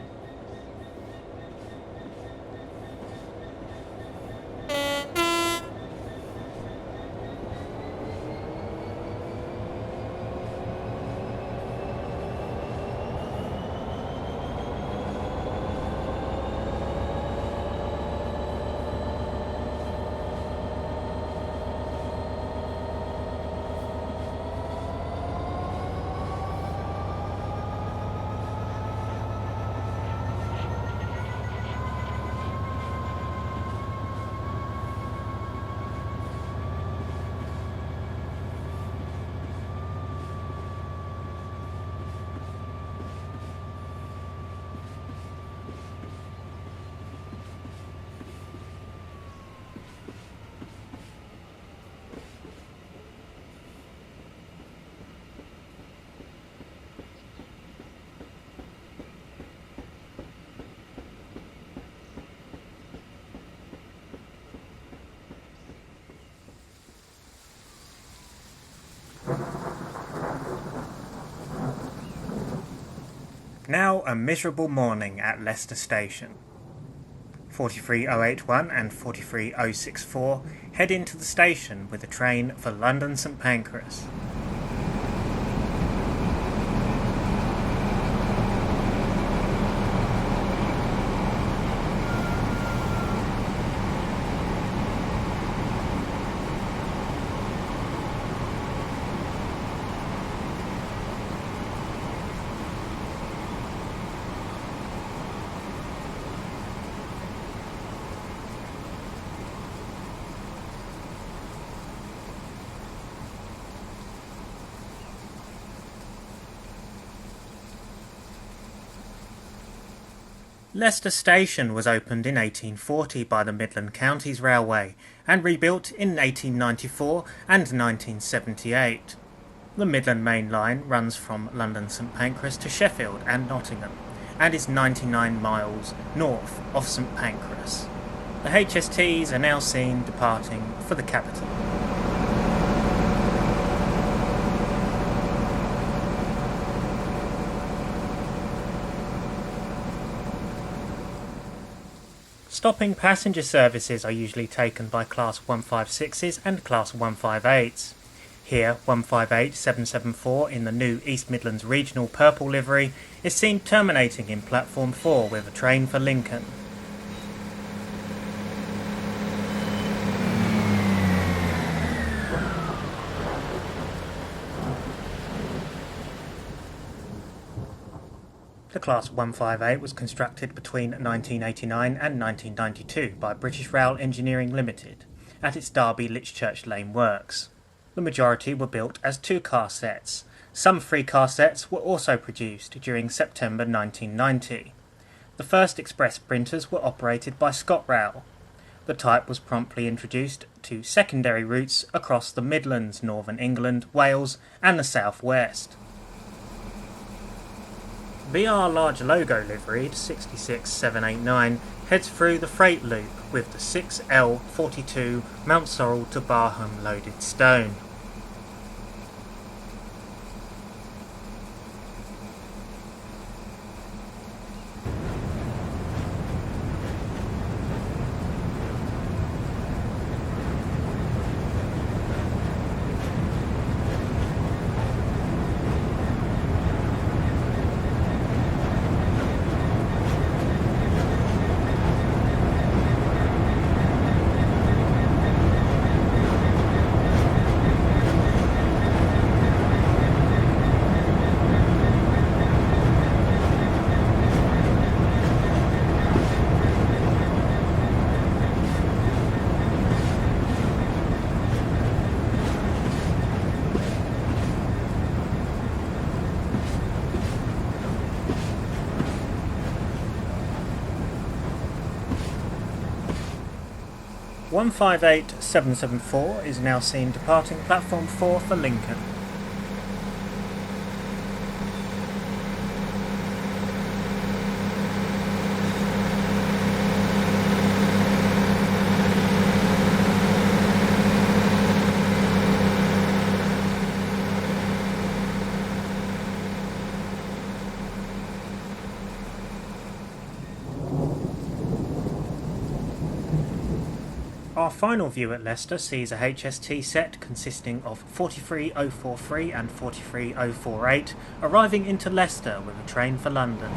Now a miserable morning at Leicester Station. 43081 and 43064 head into the station with a train for London St Pancras. Leicester Station was opened in 1840 by the Midland Counties Railway and rebuilt in 1894 and 1978. The Midland Mainline runs from London St Pancras to Sheffield and Nottingham and is 99 miles north of St Pancras. The HSTs are now seen departing for the capital. Stopping passenger services are usually taken by Class 156s and Class 158s. Here, 158774 in the new East Midlands Regional Purple livery is seen terminating in Platform 4 with a train for Lincoln. The Class 158 was constructed between 1989 and 1992 by British Rail Engineering Limited at its Derby Lichchurch Lane works. The majority were built as 2-car sets. Some 3-car sets were also produced during September 1990. The first express printers were operated by ScotRail. The type was promptly introduced to secondary routes across the Midlands, Northern England, Wales and the South West. BR Large Logo liveried 66789 heads through the freight loop with the 6L42 Mount Sorrel to Barham loaded stone. One 158774 is now seen departing Platform 4 for Lincoln. Our final view at Leicester sees a HST set consisting of 43043 and 43048 arriving into Leicester with a train for London.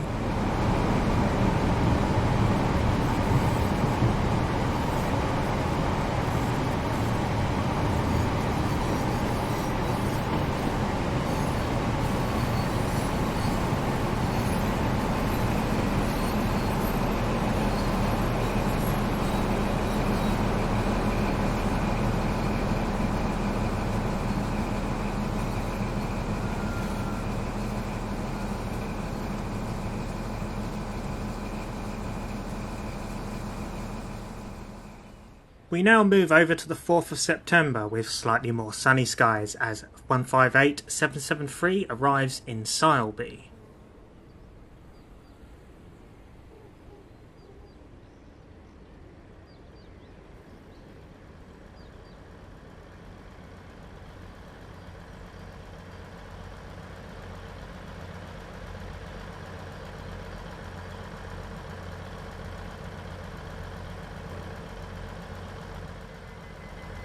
We now move over to the 4th of September with slightly more sunny skies as 158773 arrives in Sileby.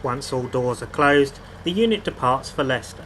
Once all doors are closed, the unit departs for Leicester.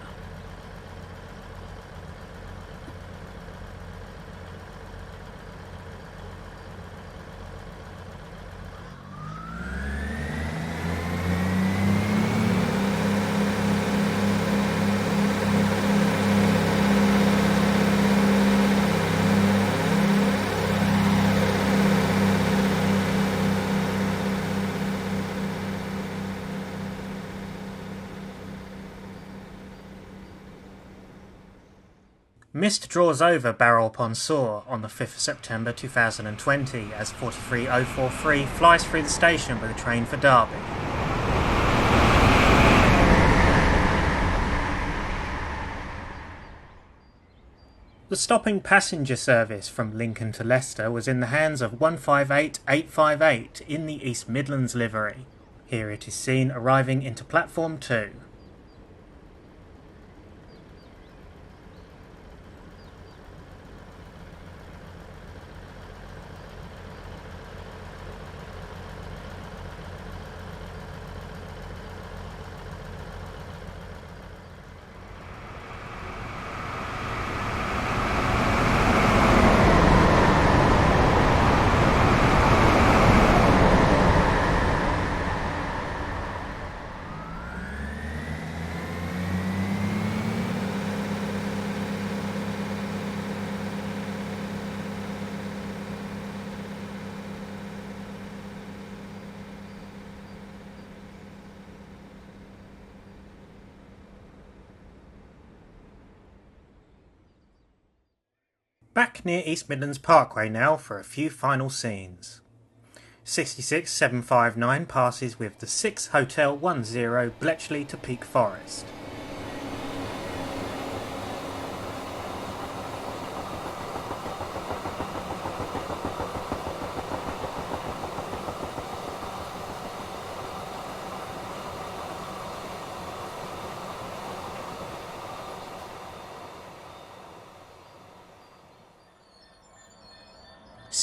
Mist draws over Barrow upon Soar on the 5th of September 2020 as 43043 flies through the station with a train for Derby. The stopping passenger service from Lincoln to Leicester was in the hands of 158858 in the East Midlands livery. Here it is seen arriving into platform 2. Back near East Midlands Parkway now for a few final scenes. 66759 passes with the 6 Hotel 10 Bletchley to Peak Forest.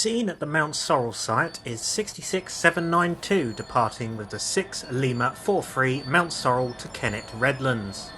Seen at the Mount Sorrel site is 66792 departing with the 6 Lima 43 Mount Sorrel to Kennet Redlands.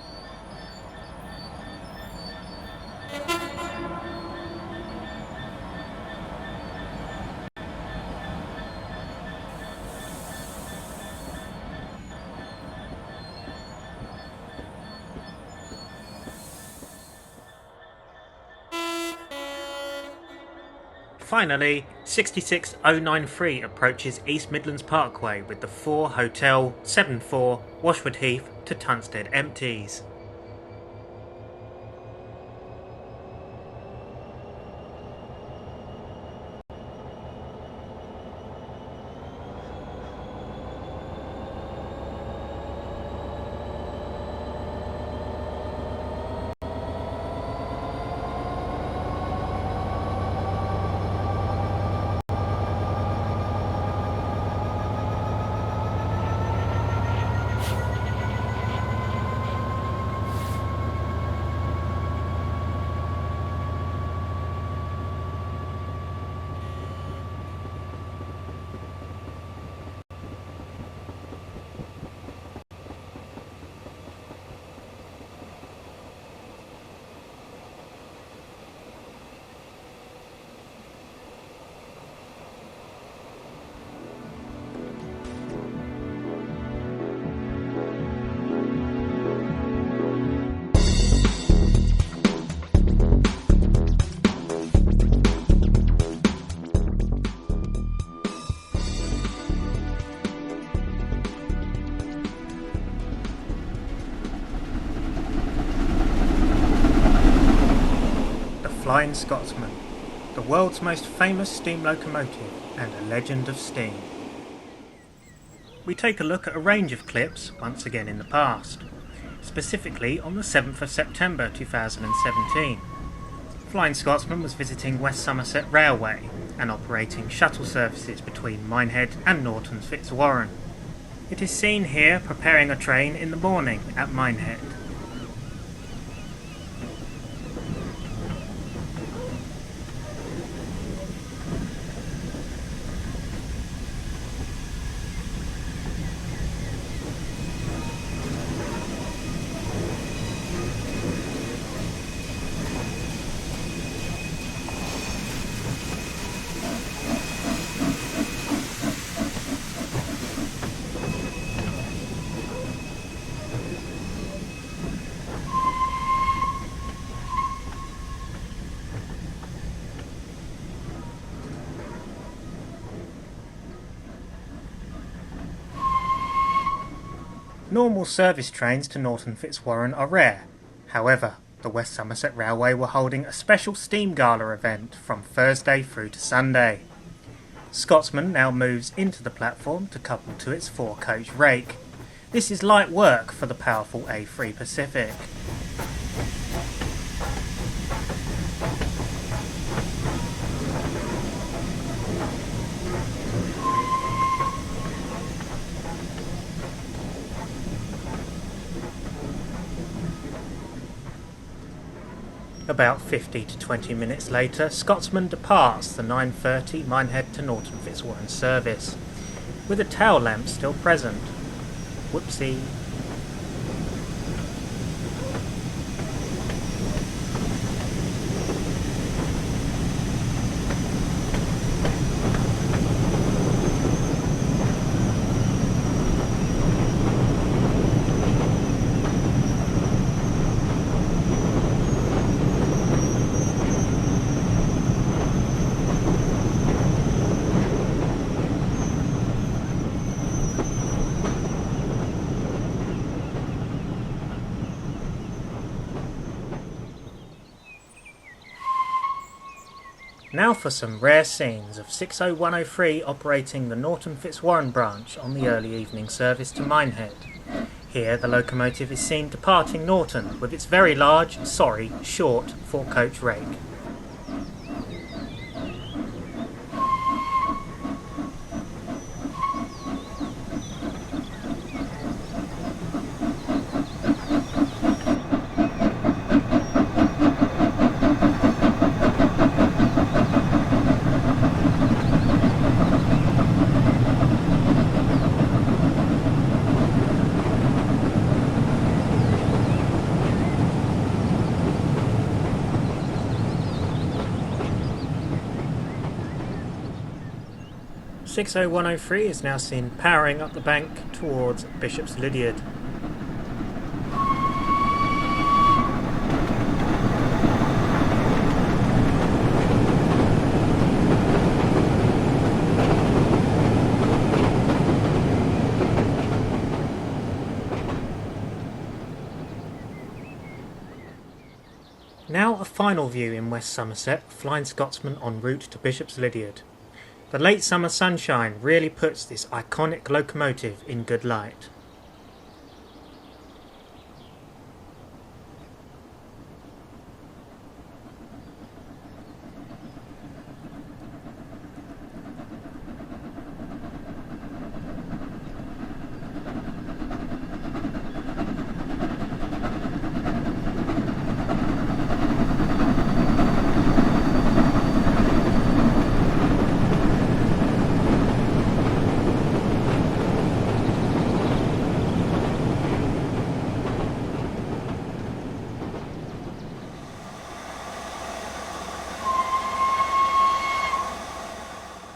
Finally, 66093 approaches East Midlands Parkway with the 4 Hotel 74 Washwood Heath to Tunstead empties. Flying Scotsman, the world's most famous steam locomotive and a legend of steam. We take a look at a range of clips once again in the past, specifically on the 7th of September 2017. Flying Scotsman was visiting West Somerset Railway and operating shuttle services between Minehead and Norton Fitzwarren. It is seen here preparing a train in the morning at Minehead. Normal service trains to Norton Fitzwarren are rare. However, the West Somerset Railway were holding a special steam gala event from Thursday through to Sunday. Scotsman now moves into the platform to couple to its 4-coach rake. This is light work for the powerful A3 Pacific. About 50 to 20 minutes later, Scotsman departs the 9:30 Minehead to Norton Fitzwarren service, with a tail lamp still present. Whoopsie. Now for some rare scenes of 60103 operating the Norton Fitzwarren branch on the early evening service to Minehead. Here the locomotive is seen departing Norton with its very large, short 4-coach rake. .60103 is now seen powering up the bank towards Bishop's Lydeard. Now a final view in West Somerset, Flying Scotsman en route to Bishop's Lydeard. The late summer sunshine really puts this iconic locomotive in good light.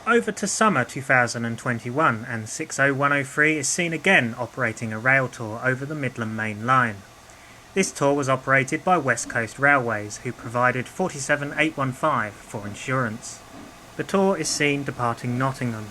Over to summer 2021 and 60103 is seen again operating a rail tour over the Midland Mainline. This tour was operated by West Coast Railways, who provided 47815 for insurance. The tour is seen departing Nottingham.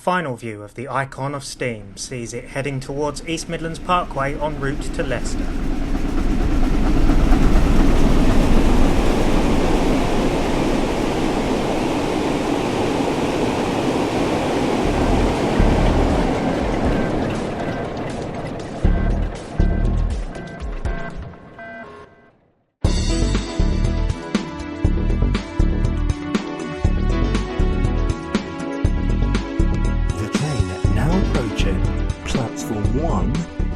final view of the Icon of Steam sees it heading towards East Midlands Parkway en route to Leicester.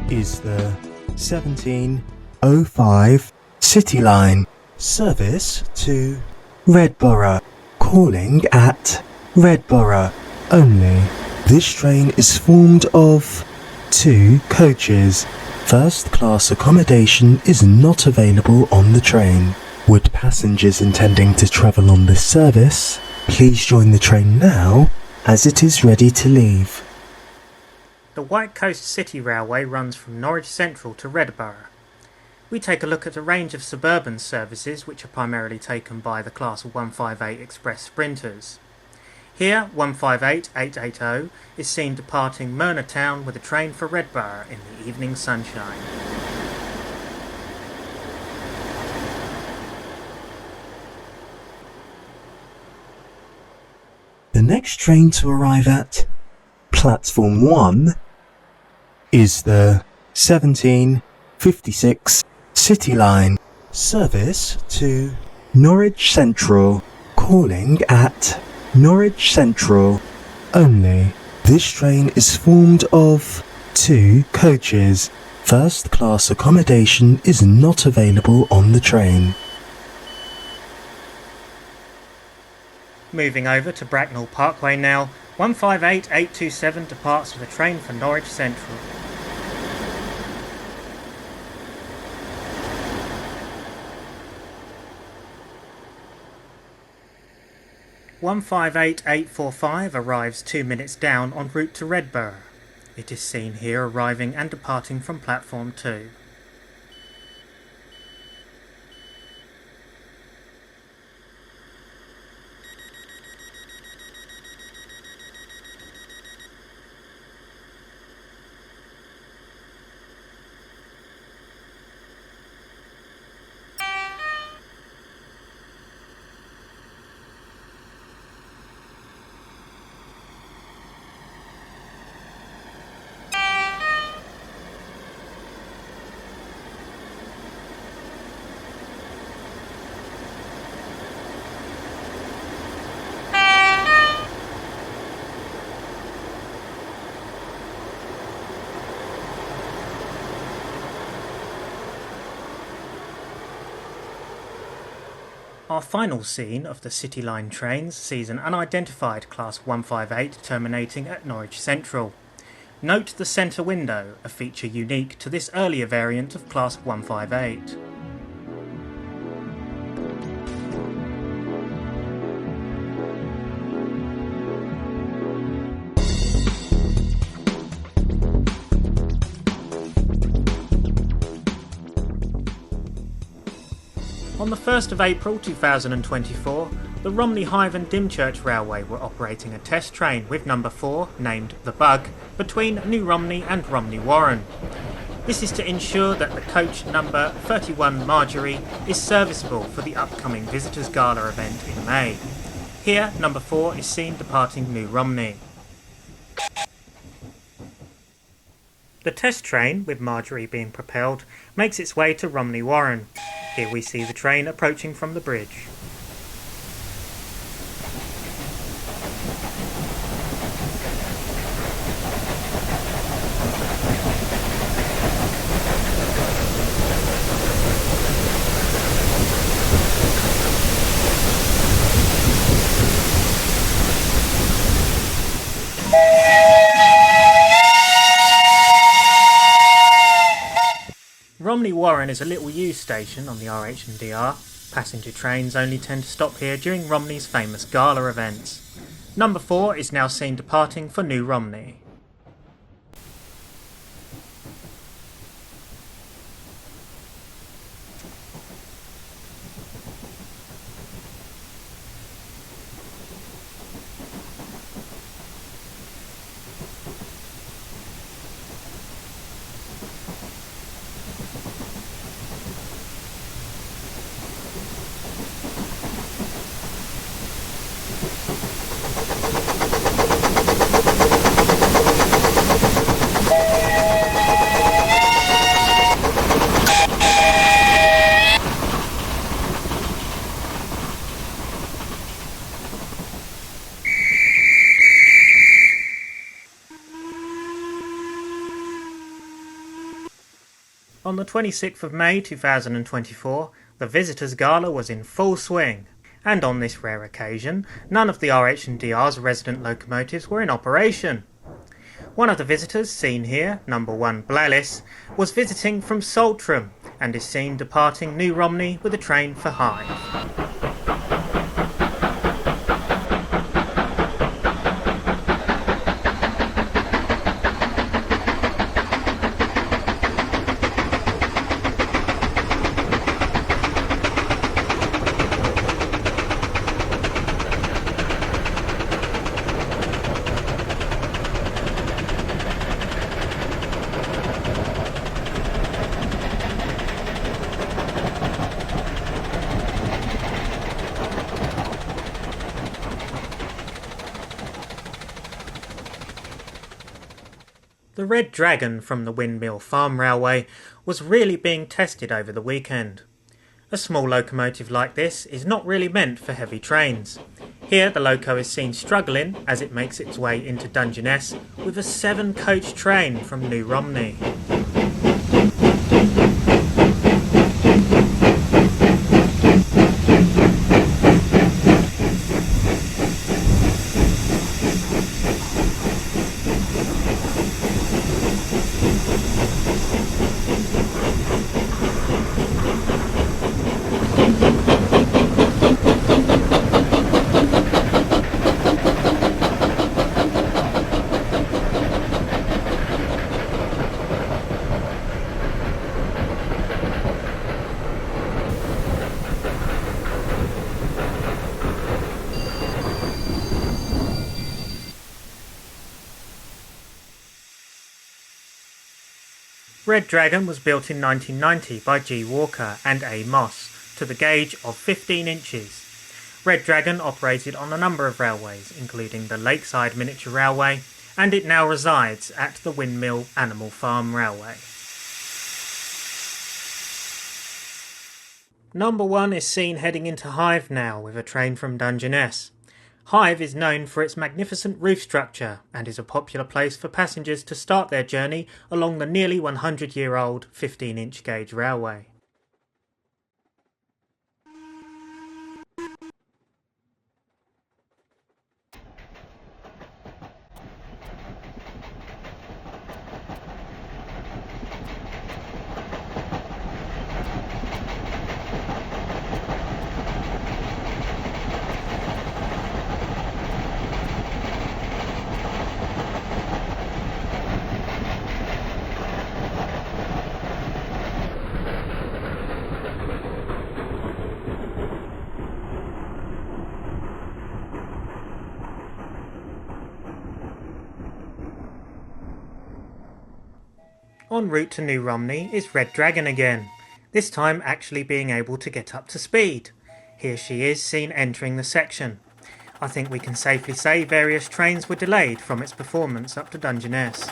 Is the 1705 City Line service to Redborough, calling at Redborough only. This train is formed of 2 coaches. First class accommodation is not available on the train. Would passengers intending to travel on this service please join the train now, as it is ready to leave. The White Coast City Railway runs from Norwich Central to Redborough. We take a look at a range of suburban services which are primarily taken by the Class 158 Express Sprinters. Here, 158880 is seen departing Myrna Town with a train for Redborough in the evening sunshine. The next train to arrive at Platform 1 is the 1756 City Line service to Norwich Central, calling at Norwich Central only. This train is formed of 2 coaches. First class accommodation is not available on the train. Moving over to Bracknell Parkway now, 158827 departs with a train for Norwich Central. One 158845 arrives 2 minutes down en route to Redborough. It is seen here arriving and departing from platform 2. Our final scene of the City Line trains sees an unidentified Class 158 terminating at Norwich Central. Note the centre window, a feature unique to this earlier variant of Class 158. On the 1st of April 2024, the Romney, Hythe and Dymchurch Railway were operating a test train with number 4, named The Bug, between New Romney and Romney Warren. This is to ensure that the coach number 31 Marjorie is serviceable for the upcoming Visitors Gala event in May. Here, number 4 is seen departing New Romney. The test train, with Marjorie being propelled, makes its way to Romney Warren. Here we see the train approaching from the bridge. Romney Warren is a little used station on the RH&DR. Passenger trains only tend to stop here during Romney's famous gala events. Number 4 is now seen departing for New Romney. On the 26th of May 2024, the Visitors' Gala was in full swing, and on this rare occasion, none of the RH&DR's resident locomotives were in operation. One of the visitors seen here, number 1 Blalis, was visiting from Saltram and is seen departing New Romney with a train for Hythe. The Red Dragon from the Windmill Farm Railway was really being tested over the weekend. A small locomotive like this is not really meant for heavy trains. Here the loco is seen struggling as it makes its way into Dungeness with a 7-coach train from New Romney. Red Dragon was built in 1990 by G. Walker and A. Moss to the gauge of 15 inches. Red Dragon operated on a number of railways, including the Lakeside Miniature Railway, and it now resides at the Windmill Animal Farm Railway. Number 1 is seen heading into Hythe now with a train from Dungeness. Hythe is known for its magnificent roof structure and is a popular place for passengers to start their journey along the nearly 100-year-old 15-inch gauge railway. En route to New Romney is Red Dragon again, this time actually being able to get up to speed. Here she is seen entering the section. I think we can safely say various trains were delayed from its performance up to Dungeness.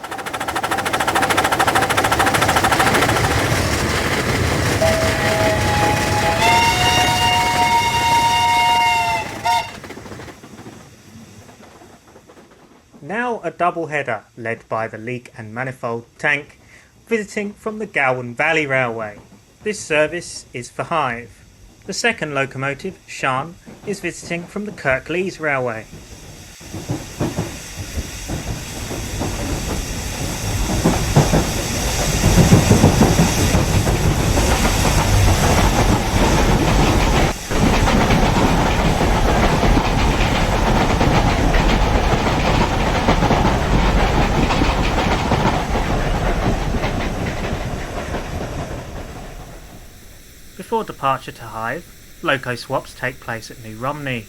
Now a double header led by the Leak and Manifold tank, visiting from the Elm Valley Railway. This service is for Hythe. The second locomotive, Shan, is visiting from the Kirklees Railway. Before departure to Hythe, loco swaps take place at New Romney.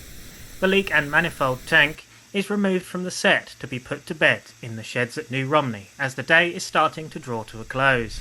The Leak and Manifold tank is removed from the set to be put to bed in the sheds at New Romney as the day is starting to draw to a close.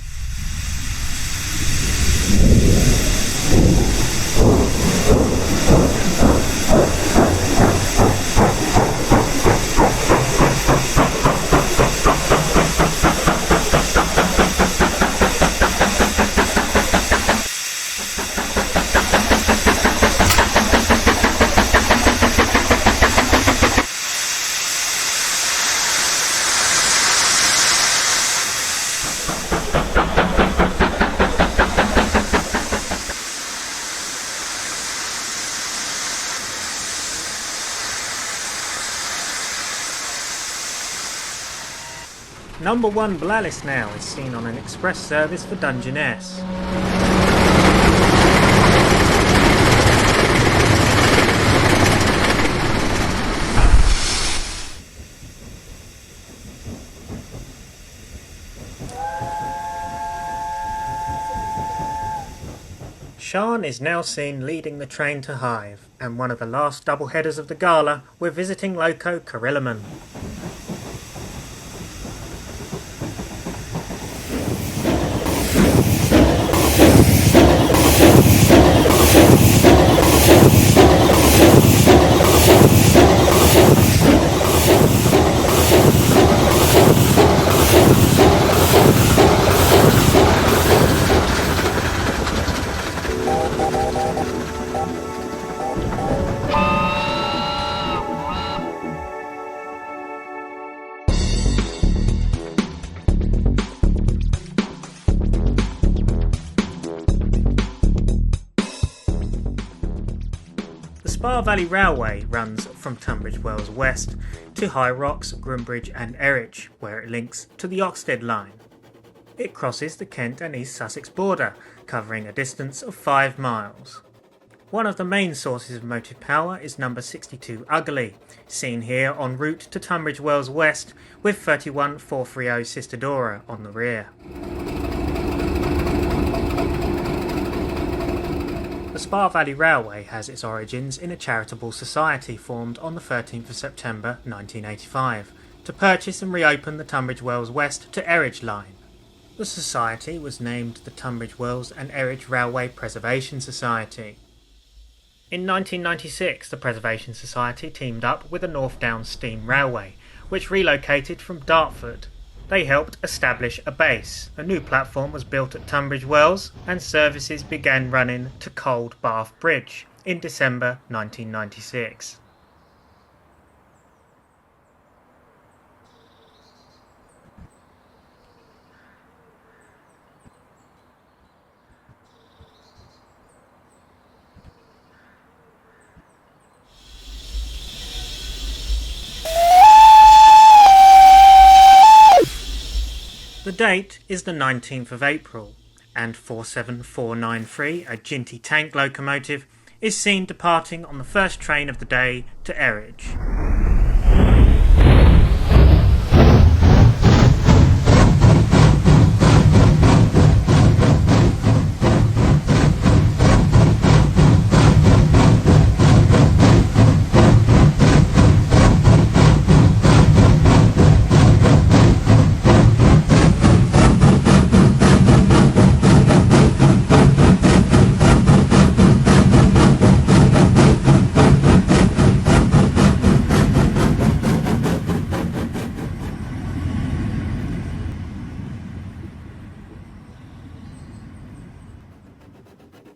Number 1 Blalis now is seen on an express service for Dungeness. Sean is now seen leading the train to Hythe, and one of the last double headers of the gala, we're visiting Loco Carrillaman. Spa Valley Railway runs from Tunbridge Wells West to High Rocks, Grumbridge and Erich, where it links to the Oxted line. It crosses the Kent and East Sussex border, covering a distance of 5 miles. One of the main sources of motive power is number 62 Ugly, seen here en route to Tunbridge Wells West with 31430 Sister Dora on the rear. The Spa Valley Railway has its origins in a charitable society formed on the 13th of September 1985 to purchase and reopen the Tunbridge Wells West to Erich line. The society was named the Tunbridge Wells and Erich Railway Preservation Society. In 1996, the Preservation Society teamed up with the North Downs Steam Railway, which relocated from Dartford. They helped establish a base. A new platform was built at Tunbridge Wells and services began running to Cold Bath Bridge in December 1996. The date is the 19th of April, and 47493, a Ginty tank locomotive, is seen departing on the first train of the day to Erich.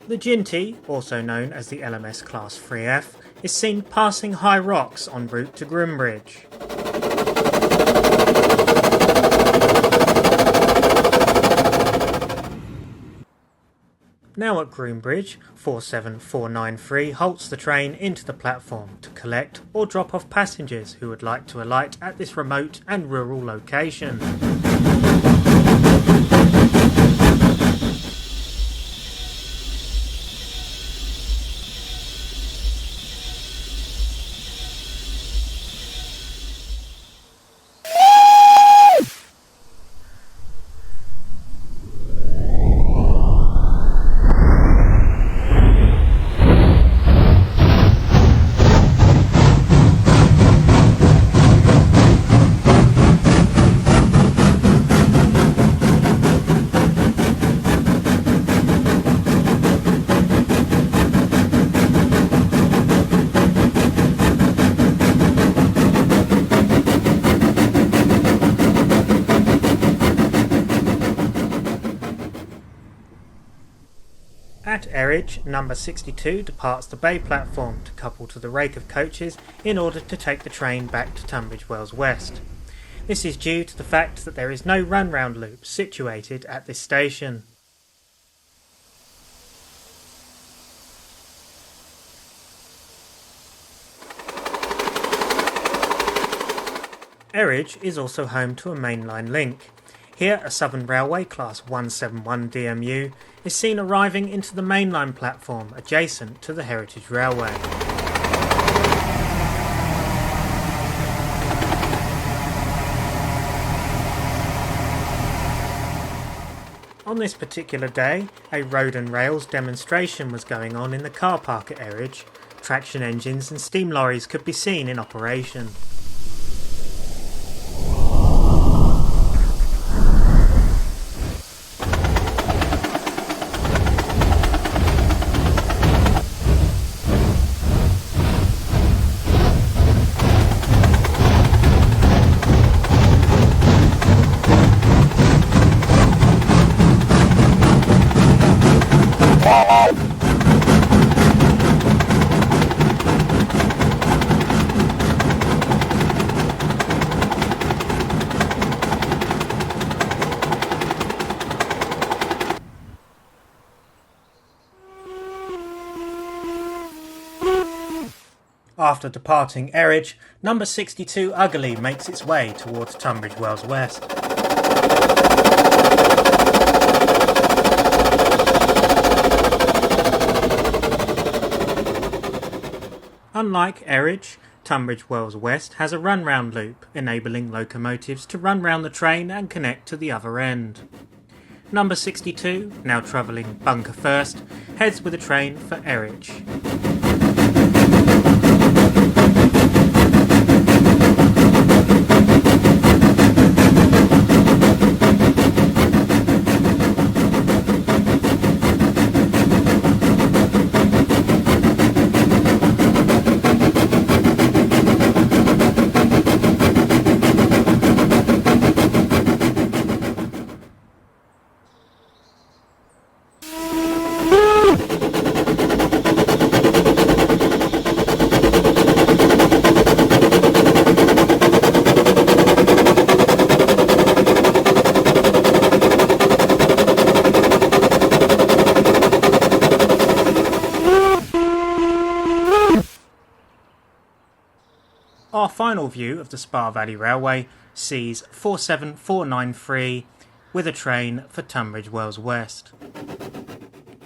The Ginty, also known as the LMS Class 3F, is seen passing High Rocks en route to Grumbridge. Now at Grumbridge, 47493 halts the train into the platform to collect or drop off passengers who would like to alight at this remote and rural location. At Erich, number 62 departs the bay platform to couple to the rake of coaches in order to take the train back to Tunbridge Wells West. This is due to the fact that there is no run-round loop situated at this station. Erridge is also home to a mainline link. Here, a Southern Railway Class 171 DMU is seen arriving into the mainline platform adjacent to the Heritage Railway. On this particular day, a road and rails demonstration was going on in the car park at Erridge. Traction engines and steam lorries could be seen in operation. After departing Erridge, number 62 Ugly makes its way towards Tunbridge Wells West. Unlike Erridge, Tunbridge Wells West has a run-round loop, enabling locomotives to run round the train and connect to the other end. Number 62, now travelling Bunker First, heads with a train for Erridge. Our final view of the Spa Valley Railway sees 47493 with a train for Tunbridge Wells West.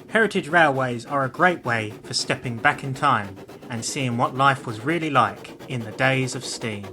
Heritage railways are a great way for stepping back in time and seeing what life was really like in the days of steam.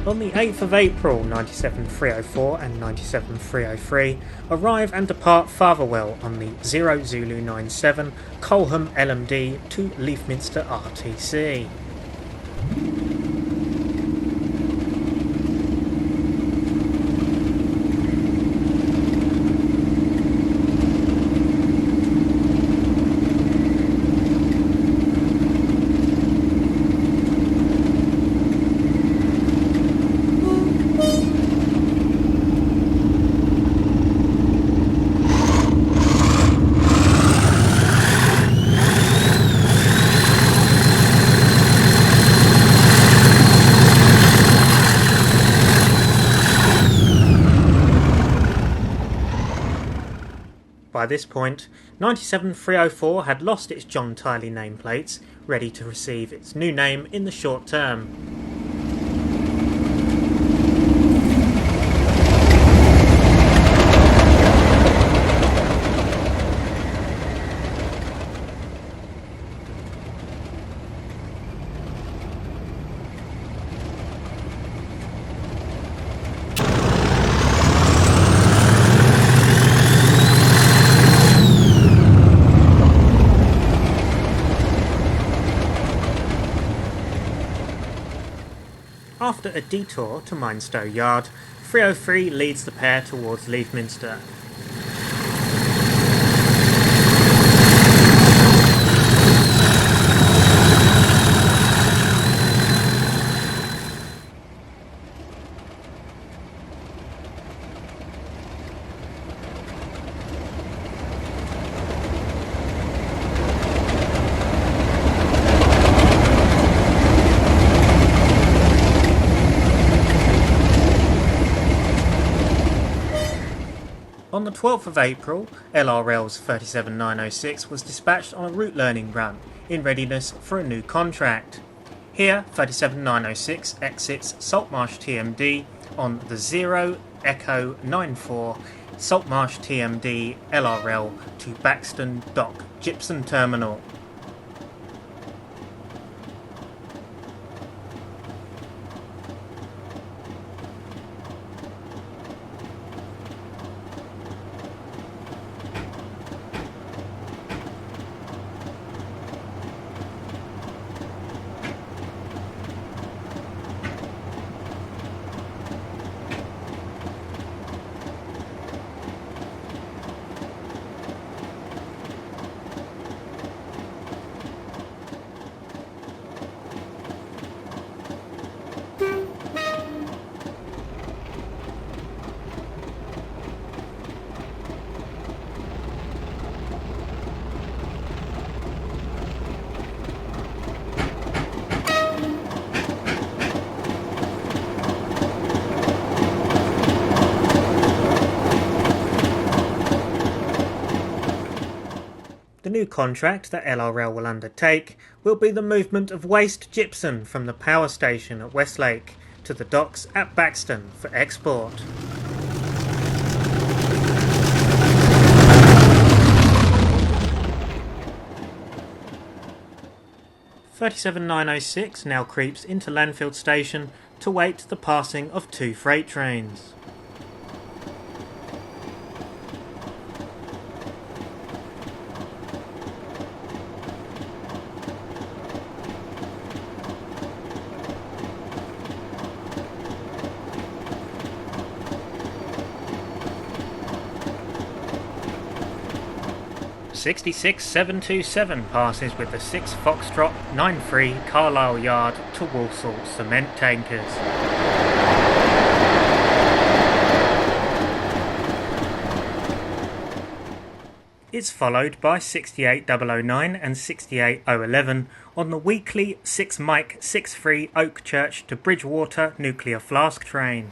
On the 8th of April 97304 and 97303, arrive and depart Fatherwell on the 0 Zulu 97 Colham LMD to Leafminster RTC. By this point, 97304 had lost its John Tiley nameplates, ready to receive its new name in the short term. After a detour to Minestow Yard, 303 leads the pair towards Leafminster. the 12th of April, LRL's 37906 was dispatched on a route learning run in readiness for a new contract. Here, 37906 exits Saltmarsh TMD on the 0 Echo 94 Saltmarsh TMD LRL to Buxton Dock Gypsum Terminal. The new contract that LRL will undertake will be the movement of waste gypsum from the power station at Westlake to the docks at Buxton for export. "37906 now creeps into Lanfield Station to wait the passing of two freight trains. "66727 passes with the 6 Foxtrot 93 Carlisle Yard to Walsall cement tankers. It's followed by 68009 and 68011 on the weekly 6 Mike 63 Oakchurch to Bridgewater nuclear flask train.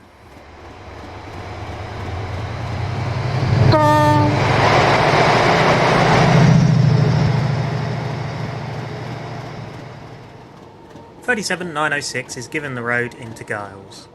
"37906 is given the road into Giles.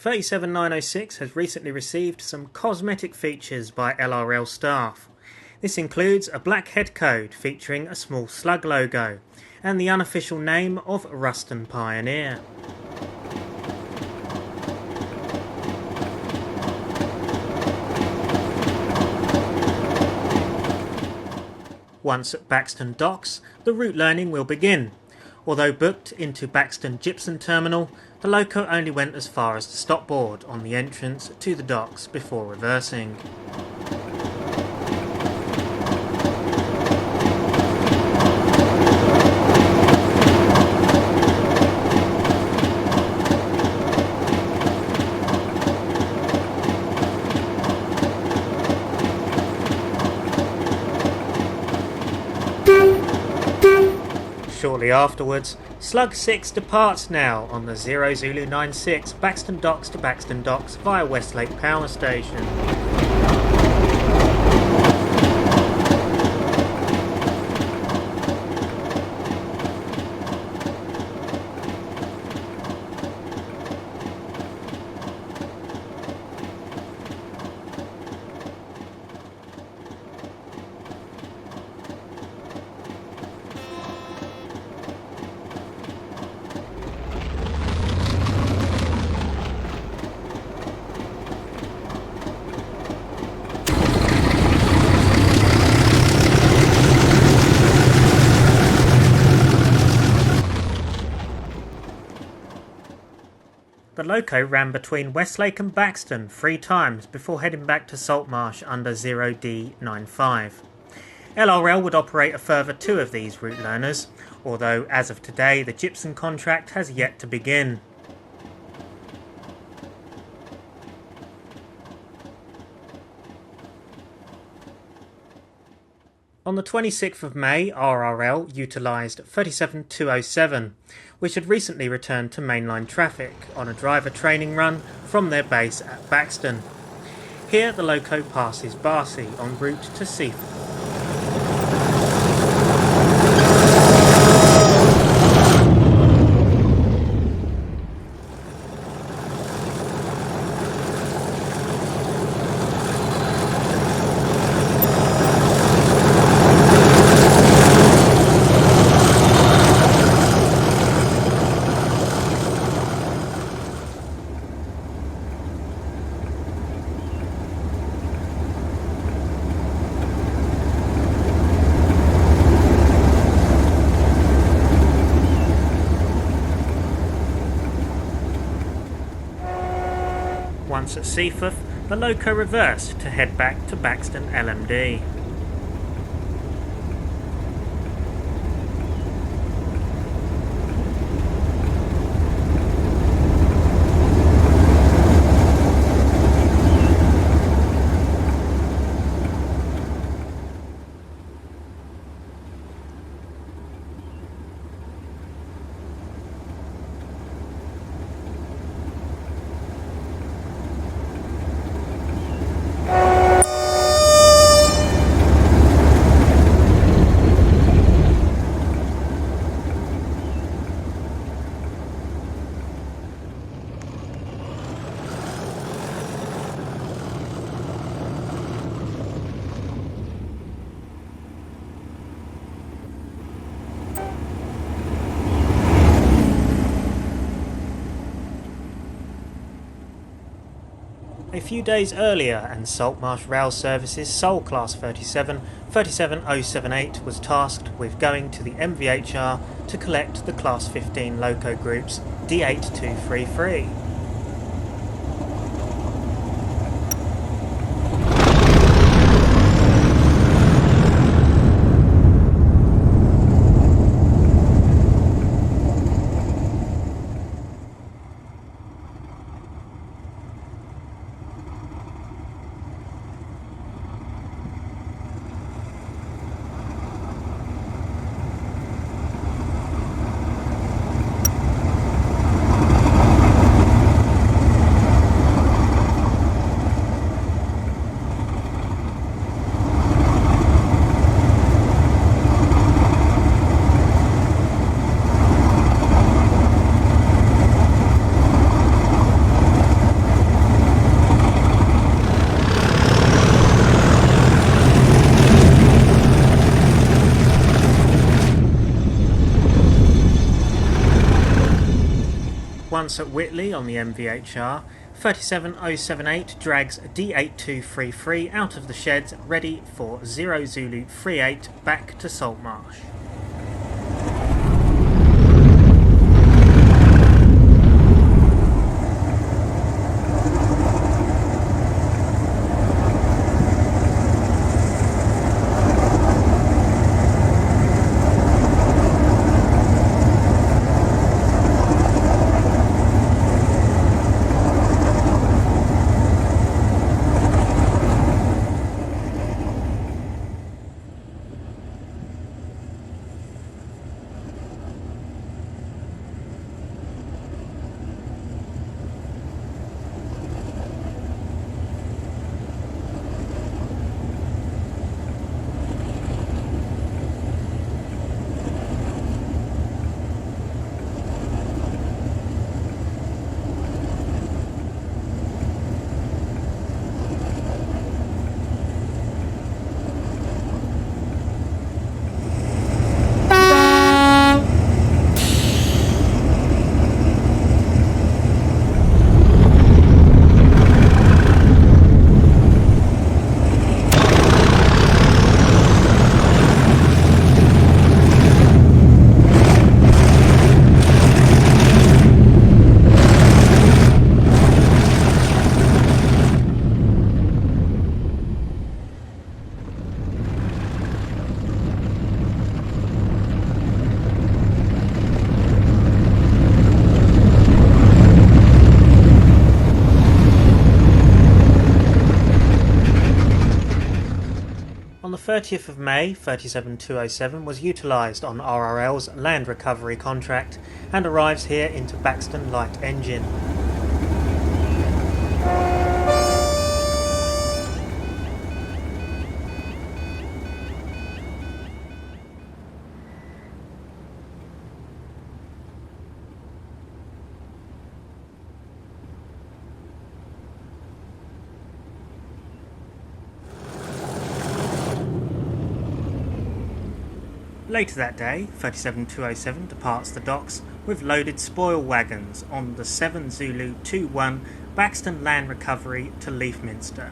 "37906 has recently received some cosmetic features by LRL staff. This includes a black head code featuring a small slug logo and the unofficial name of Ruston Pioneer. Once at Buxton Docks, the route learning will begin. Although booked into Buxton Gypsum Terminal, the loco only went as far as the stopboard on the entrance to the docks before reversing. Shortly afterwards, Slug 6 departs now on the 0 Zulu 96 Buxton Docks to Buxton Docks via Westlake Power Station. The loco ran between Westlake and Buxton 3 times before heading back to Saltmarsh under 0D95. LRL would operate a further 2 of these route learners, although as of today the gypsum contract has yet to begin. On the 26th of May, RRL utilised 37207, which had recently returned to mainline traffic on a driver training run from their base at Buxton. Here the loco passes Barcy en route to Seaford. Once at Seaford, the loco reversed to head back to Buxton LMD. A few days earlier, and Saltmarsh Rail Services Sole Class 37078 was tasked with going to the MVHR to collect the Class 15 loco groups D8233. Once at Whitley on the MVHR, 37078 drags D8233 out of the sheds ready for 0 Zulu 38 back to Saltmarsh. 30th of May 37207 was utilised on RRL's land recovery contract and arrives here into Buxton Light Engine. Later that day, 37207 departs the docks with loaded spoil wagons on the 7 Zulu 21 Buxton Land Recovery to Leafminster.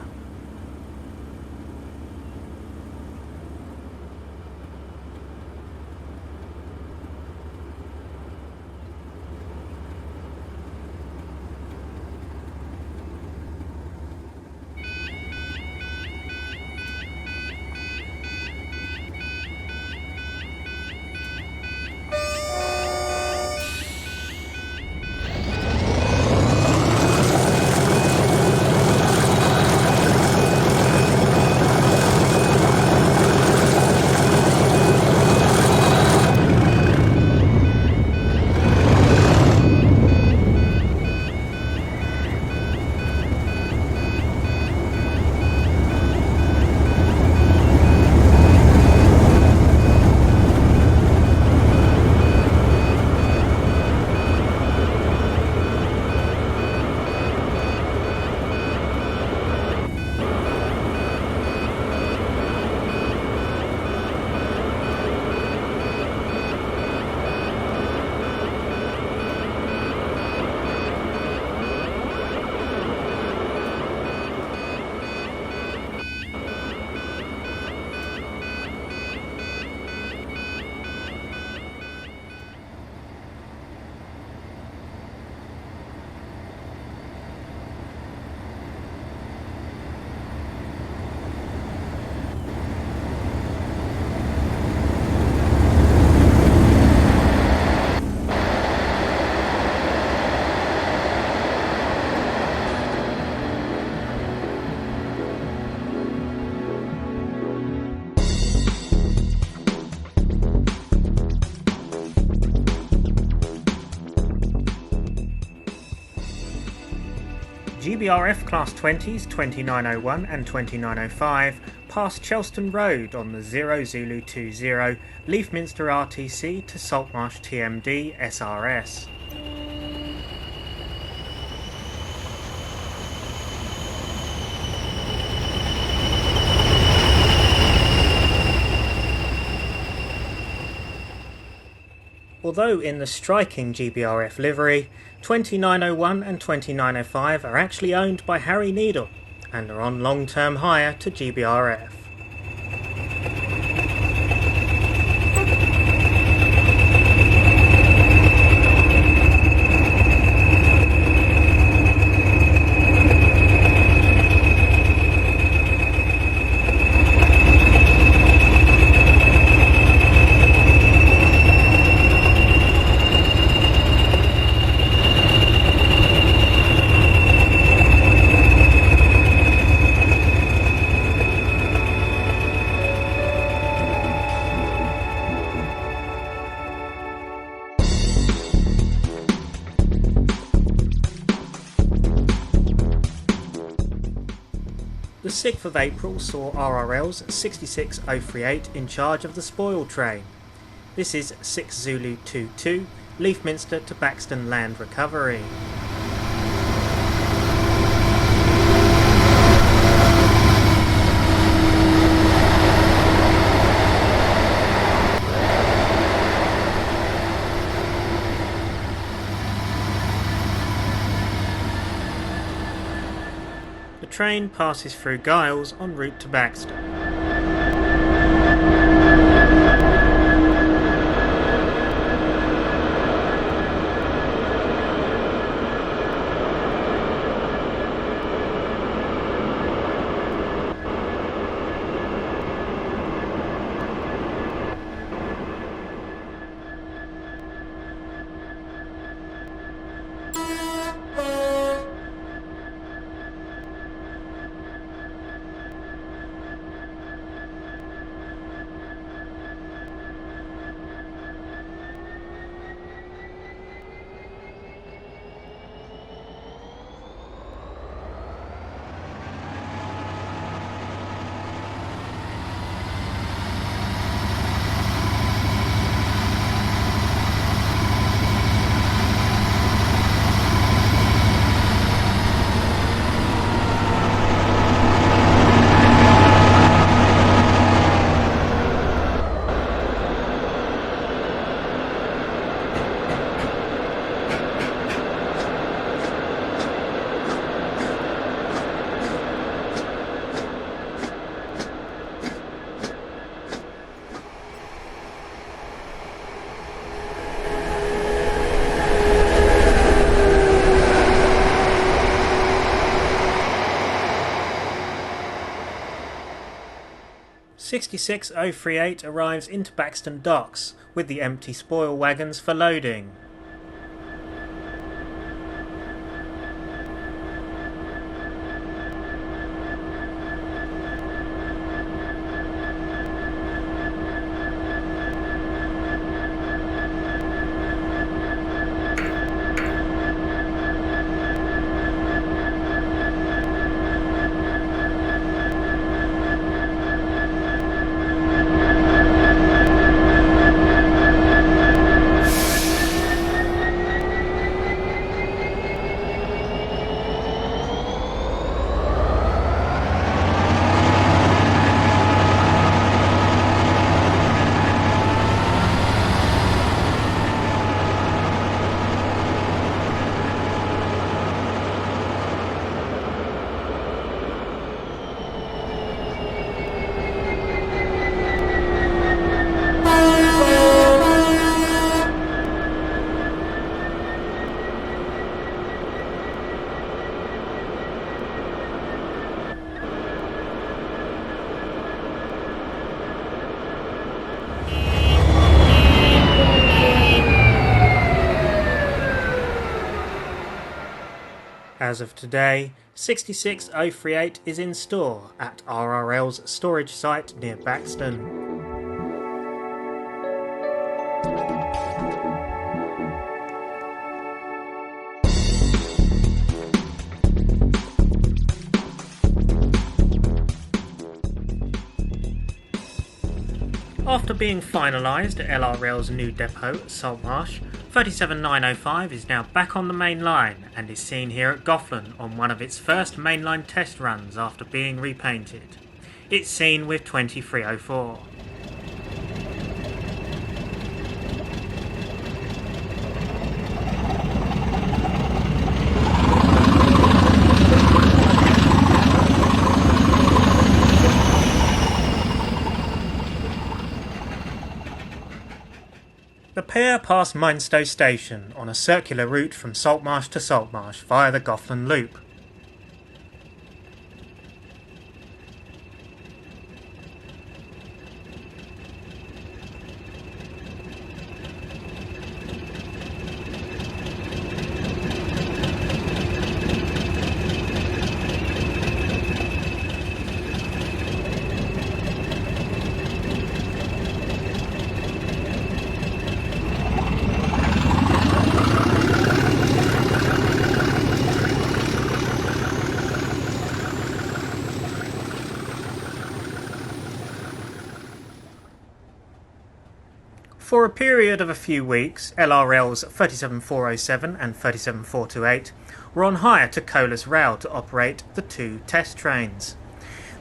GBRF Class 20s 2901 and 2905 passed Chelston Road on the 0 Zulu 20 Leafminster RTC to Saltmarsh TMD SRS. Although in the striking GBRF livery, 2901 and 2905 are actually owned by Harry Needle and are on long-term hire to GBRF. The 6th of April saw RRL's 66038 in charge of the spoil train. This is 6 Zulu 22, Leafminster to Buxton Land Recovery. The train passes through Giles en route to Buxton. 66038 arrives into Buxton docks with the empty spoil wagons for loading. As of today, 66038 is in store at RRL's storage site near Buxton. After being finalised at LRL's new depot at Saltmarsh, 37905 is now back on the main line and is seen here at Goughlin on one of its first mainline test runs after being repainted. It's seen with 2304. The pair pass Mainstow Station on a circular route from Saltmarsh to Saltmarsh via the Goughlin Loop. For a period of a few weeks, LRL's 37407 and 37428 were on hire to Colas Rail to operate the two test trains.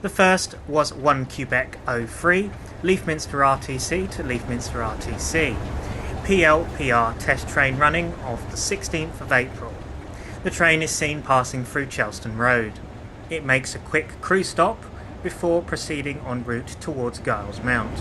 The first was 1 Quebec 03, Leafminster RTC to Leafminster RTC, PLPR test train running of the 16th of April. The train is seen passing through Chelston Road. It makes a quick crew stop before proceeding en route towards Giles Mount.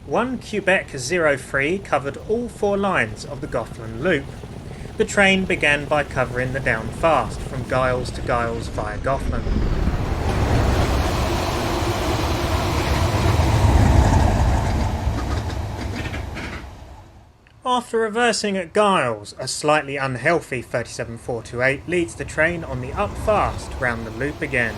One Quebec 03 covered all four lines of the Goughlin Loop. The train began by covering the down fast from Giles to Giles via Goughlin. After reversing at Giles, a slightly unhealthy 37428 leads the train on the up fast round the loop again.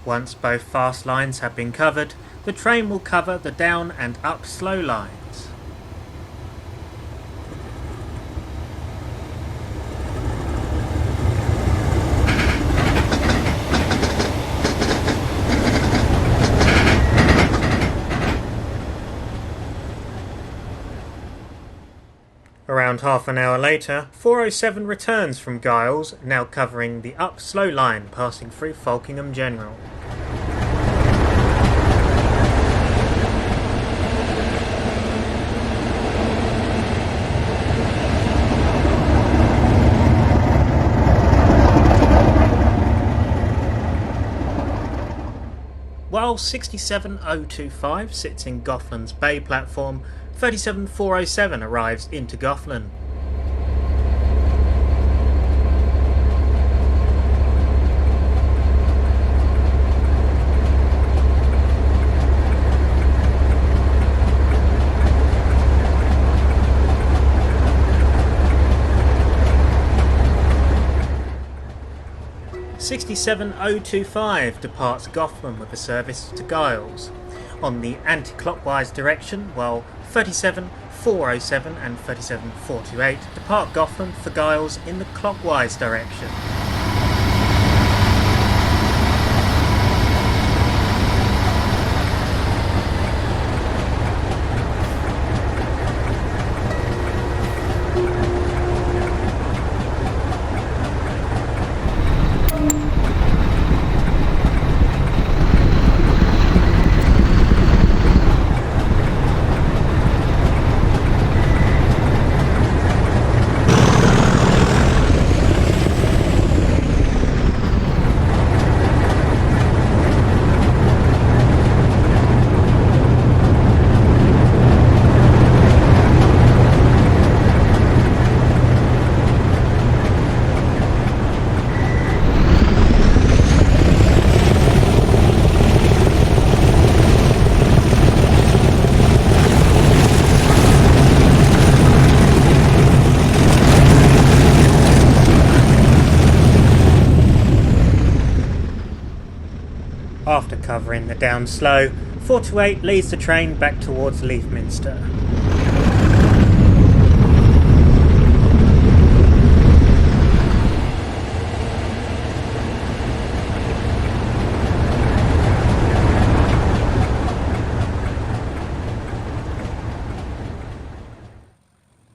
Once both fast lines have been covered, the train will cover the down and up slow lines. Around half an hour later, 407 returns from Giles, now covering the up slow line passing through Falkingham General. While 67025 sits in Goughlin's Bay platform, 37407 arrives into Goughlin. .67025 departs Goughlin with a service to Giles on the anti-clockwise direction, while 37407 and 37428 depart Goughlin for Giles in the clockwise direction. After covering the down slow, 428 leads the train back towards Leafminster.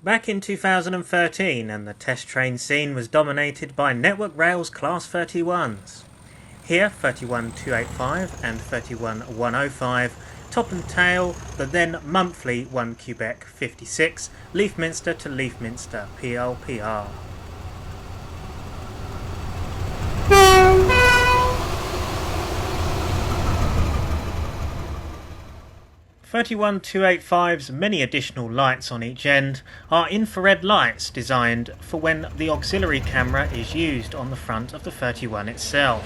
Back in 2013, and the test train scene was dominated by Network Rail's Class 31s. Here, 31285 and 31105 top and tail the then monthly 1 Quebec 56 Leafminster to Leafminster PLPR. .31285's many additional lights on each end are infrared lights designed for when the auxiliary camera is used on the front of the 31 itself.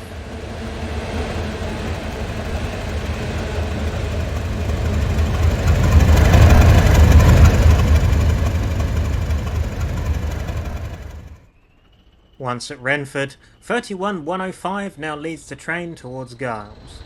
Once at Renford, 31105 now leads the train towards Giles.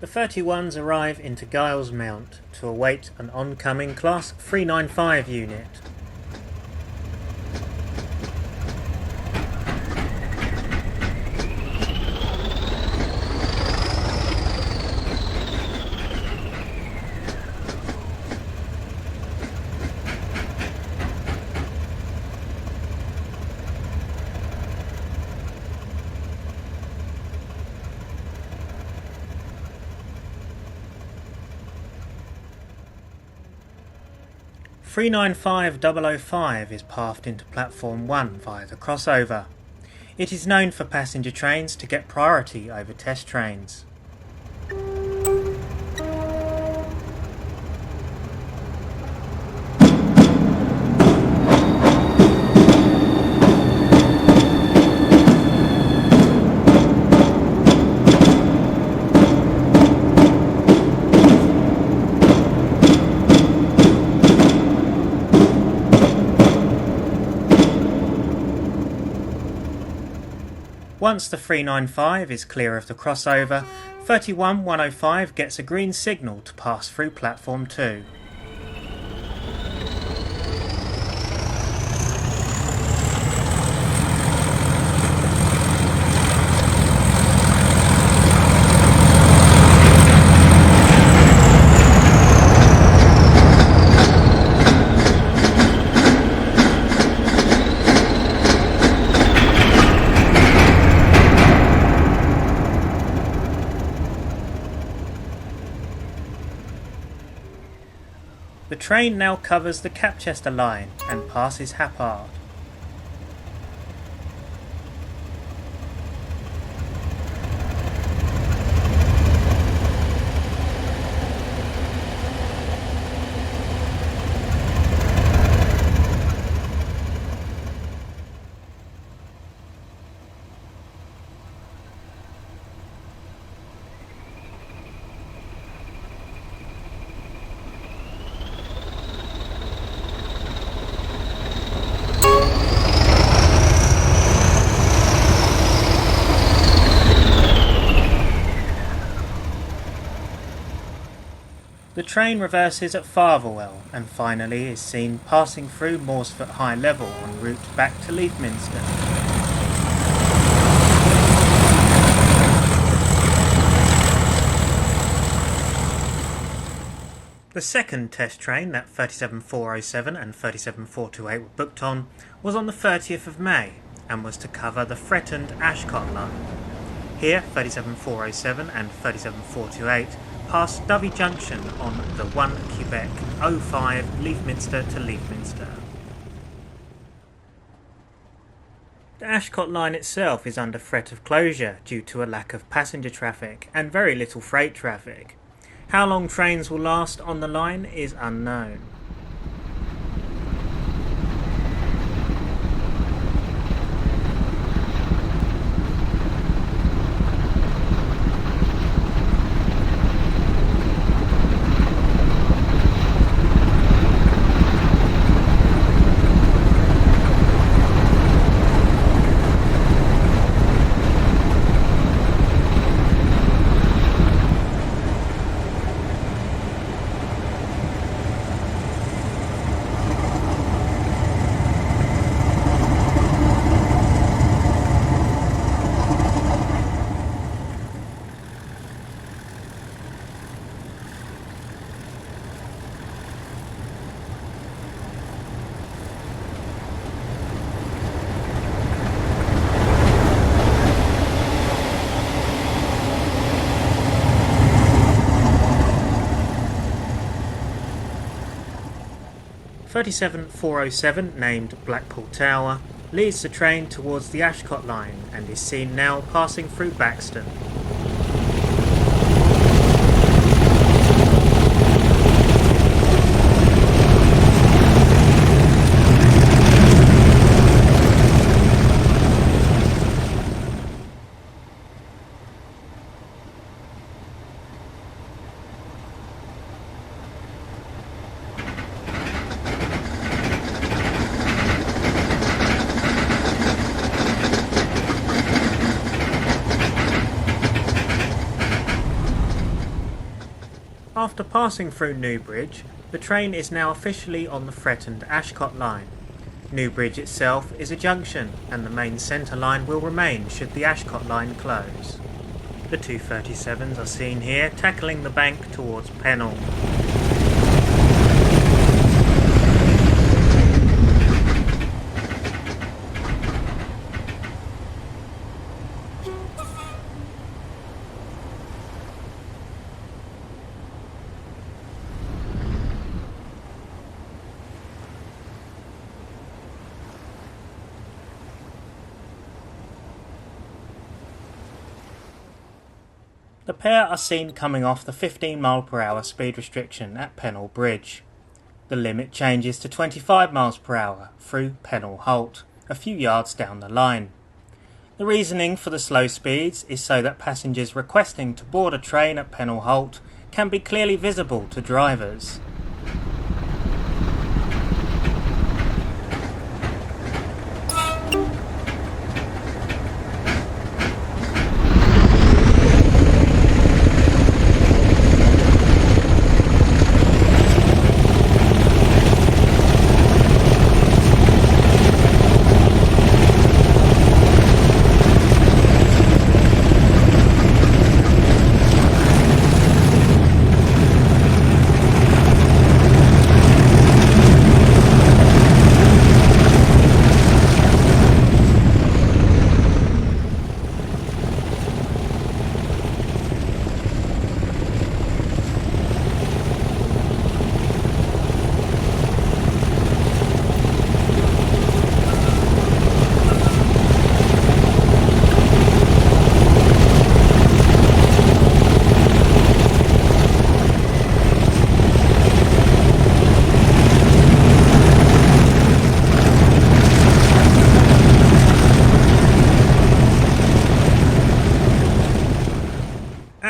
The 31s arrive into Giles Mount to await an oncoming Class 395 unit. .395.005 is pathed into Platform 1 via the crossover. It is known for passenger trains to get priority over test trains. Once the 395 is clear of the crossover, 31105 gets a green signal to pass through platform 2. The train now covers the Capchester line and passes Happard. The train reverses at Fartherwell and finally is seen passing through Morsfoot High Level en route back to Leithminster. The second test train that 37407 and 37428 were booked on was on the 30th of May and was to cover the threatened Ashcott line. Here 37407 and 37428 past Dovey Junction on the 1 Quebec 05 Leithminster to Leithminster. The Ashcott line itself is under threat of closure due to a lack of passenger traffic and very little freight traffic. How long trains will last on the line is unknown. (37407), named Blackpool Tower, leads the train towards the Ashcott line and is seen now passing through Buxton. After passing through Newbridge, the train is now officially on the threatened Ashcott line. Newbridge itself is a junction and the main centre line will remain should the Ashcott line close. The 237s are seen here tackling the bank towards Pennell. The pair are seen coming off the 15 mph speed restriction at Pennell Bridge. The limit changes to 25 mph through Pennell Halt, a few yards down the line. The reasoning for the slow speeds is so that passengers requesting to board a train at Pennell Halt can be clearly visible to drivers.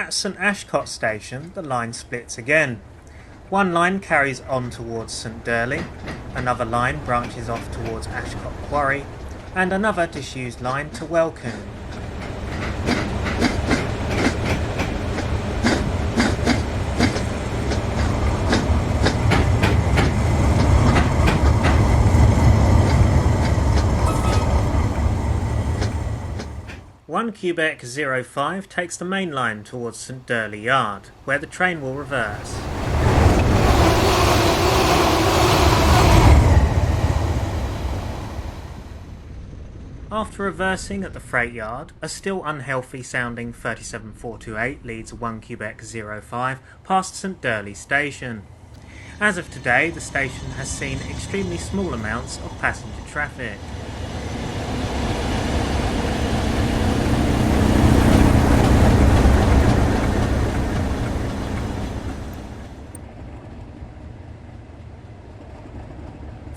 At St Ashcott station, the line splits again. One line carries on towards St Durley, another line branches off towards Ashcott Quarry, and another disused line to Welcombe. One Quebec 05 takes the main line towards St Durley Yard, where the train will reverse. After reversing at the freight yard, a still unhealthy sounding 37428 leads 1 Quebec 05 past St Durley station. As of today, the station has seen extremely small amounts of passenger traffic.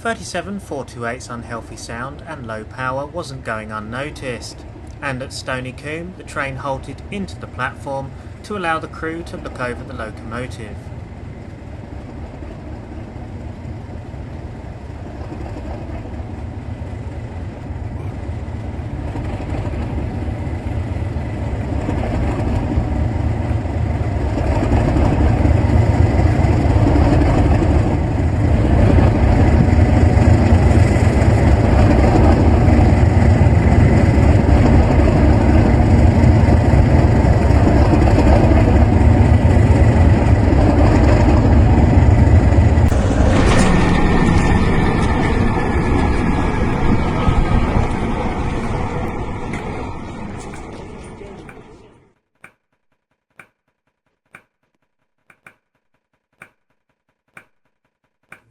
(37428's unhealthy sound and low power wasn't going unnoticed, and at Stony Combe the train halted into the platform to allow the crew to look over the locomotive.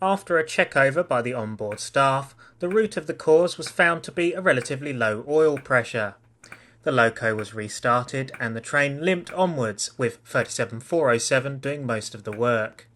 After a check-over by the onboard staff, the root of the cause was found to be a relatively low oil pressure. The loco was restarted and the train limped onwards, with 37407 doing most of the work.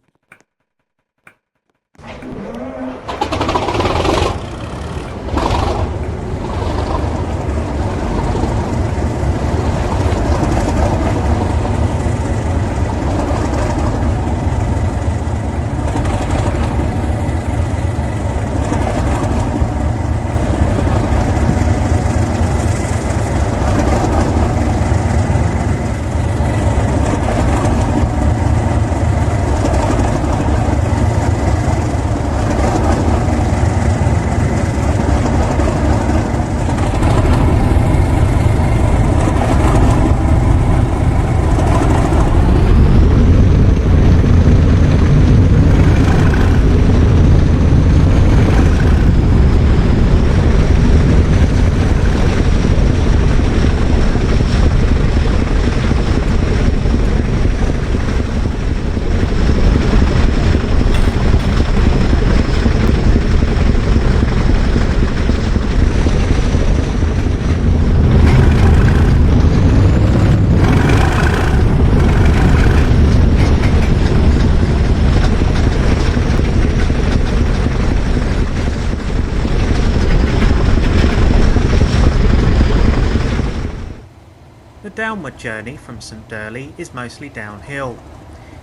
The downward journey from St Durley is mostly downhill.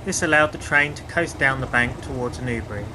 This allowed the train to coast down the bank towards Newbridge.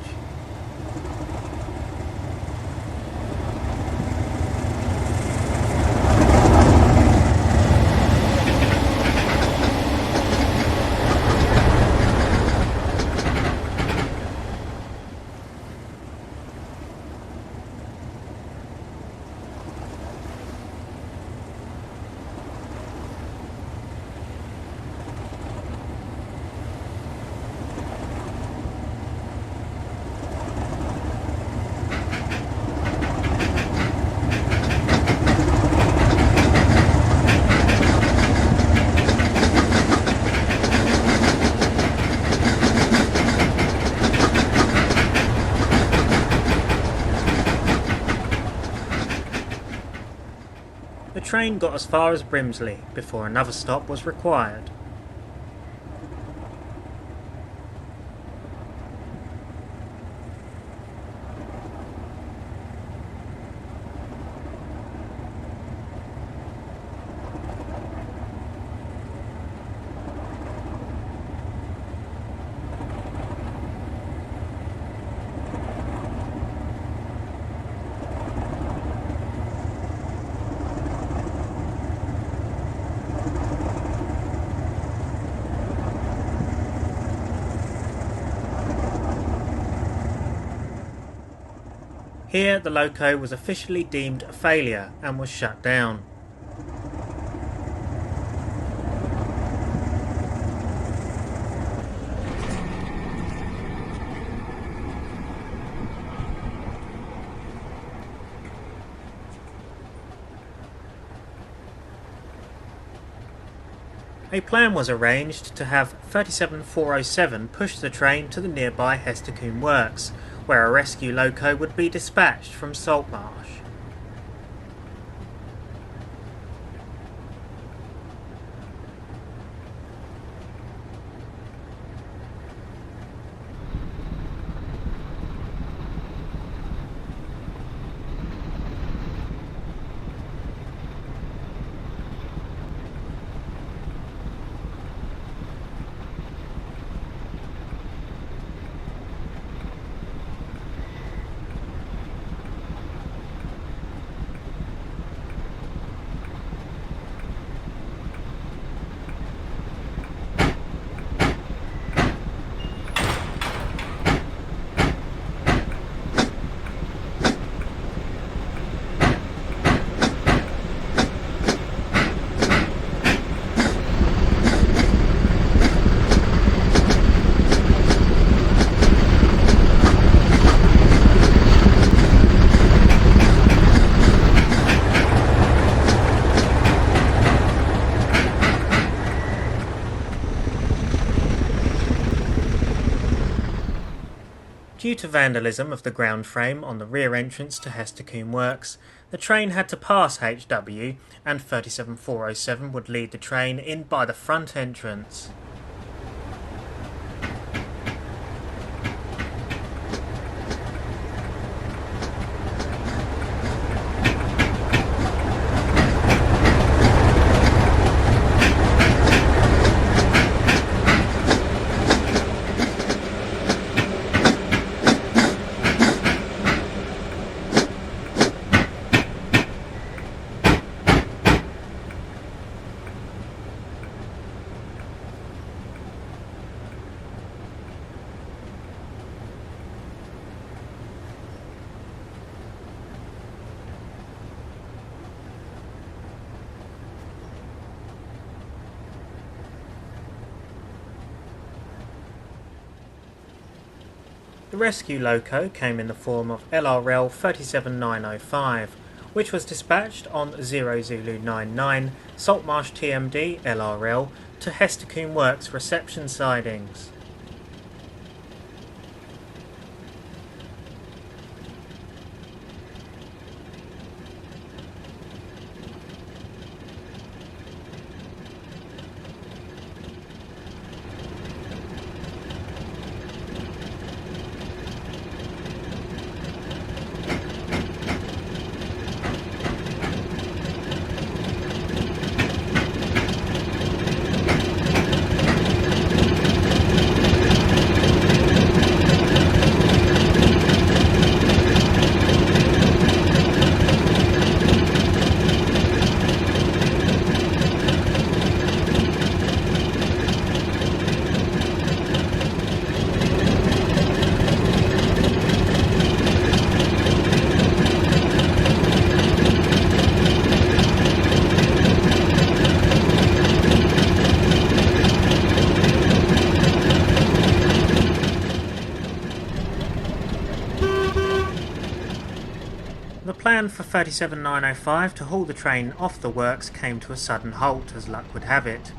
The train got as far as Brimsley before another stop was required. Here the loco was officially deemed a failure and was shut down. A plan was arranged to have 37407 push the train to the nearby Hesticombe Works, where a rescue loco would be dispatched from Saltmarsh. Due to vandalism of the ground frame on the rear entrance to Hesticombe Works, the train had to pass HW and 37407 would lead the train in by the front entrance. The rescue loco came in the form of LRL 37905, which was dispatched on 0 Zulu 99 Saltmarsh TMD LRL to Hesticombe Works reception sidings. The plan for 37905 to haul the train off the works came to a sudden halt, as luck would have it.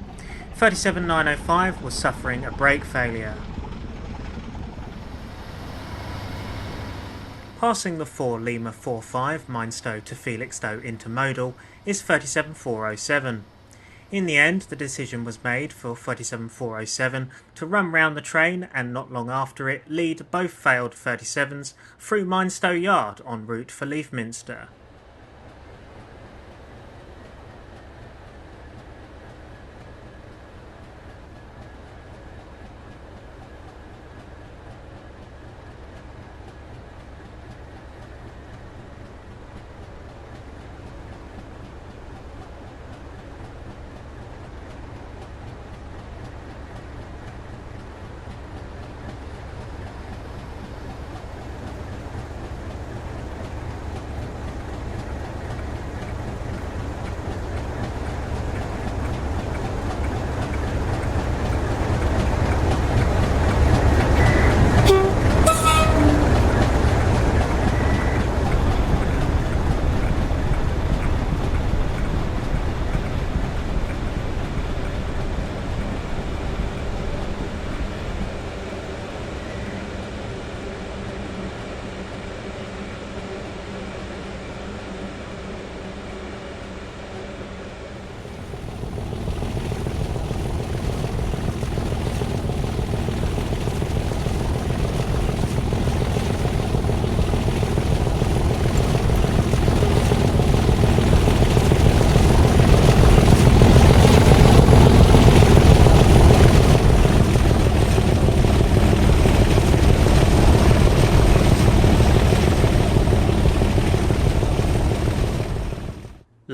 37905 was suffering a brake failure. Passing the 4 Lima 45 Minestow to Felixstowe intermodal is 37407. In the end, the decision was made for 37407 to run round the train and not long after it lead both failed 37s through Minestow Yard en route for Leafminster.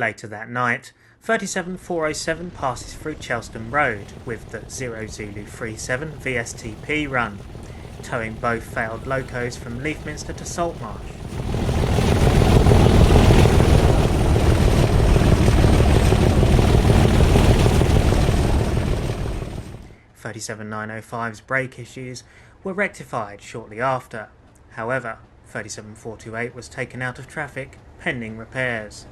Later that night, 37407 passes through Chelston Road with the 0 Zulu 37 VSTP run, towing both failed locos from Leafminster to Saltmarsh. (37905's brake issues were rectified shortly after. However, 37428 was taken out of traffic pending repairs.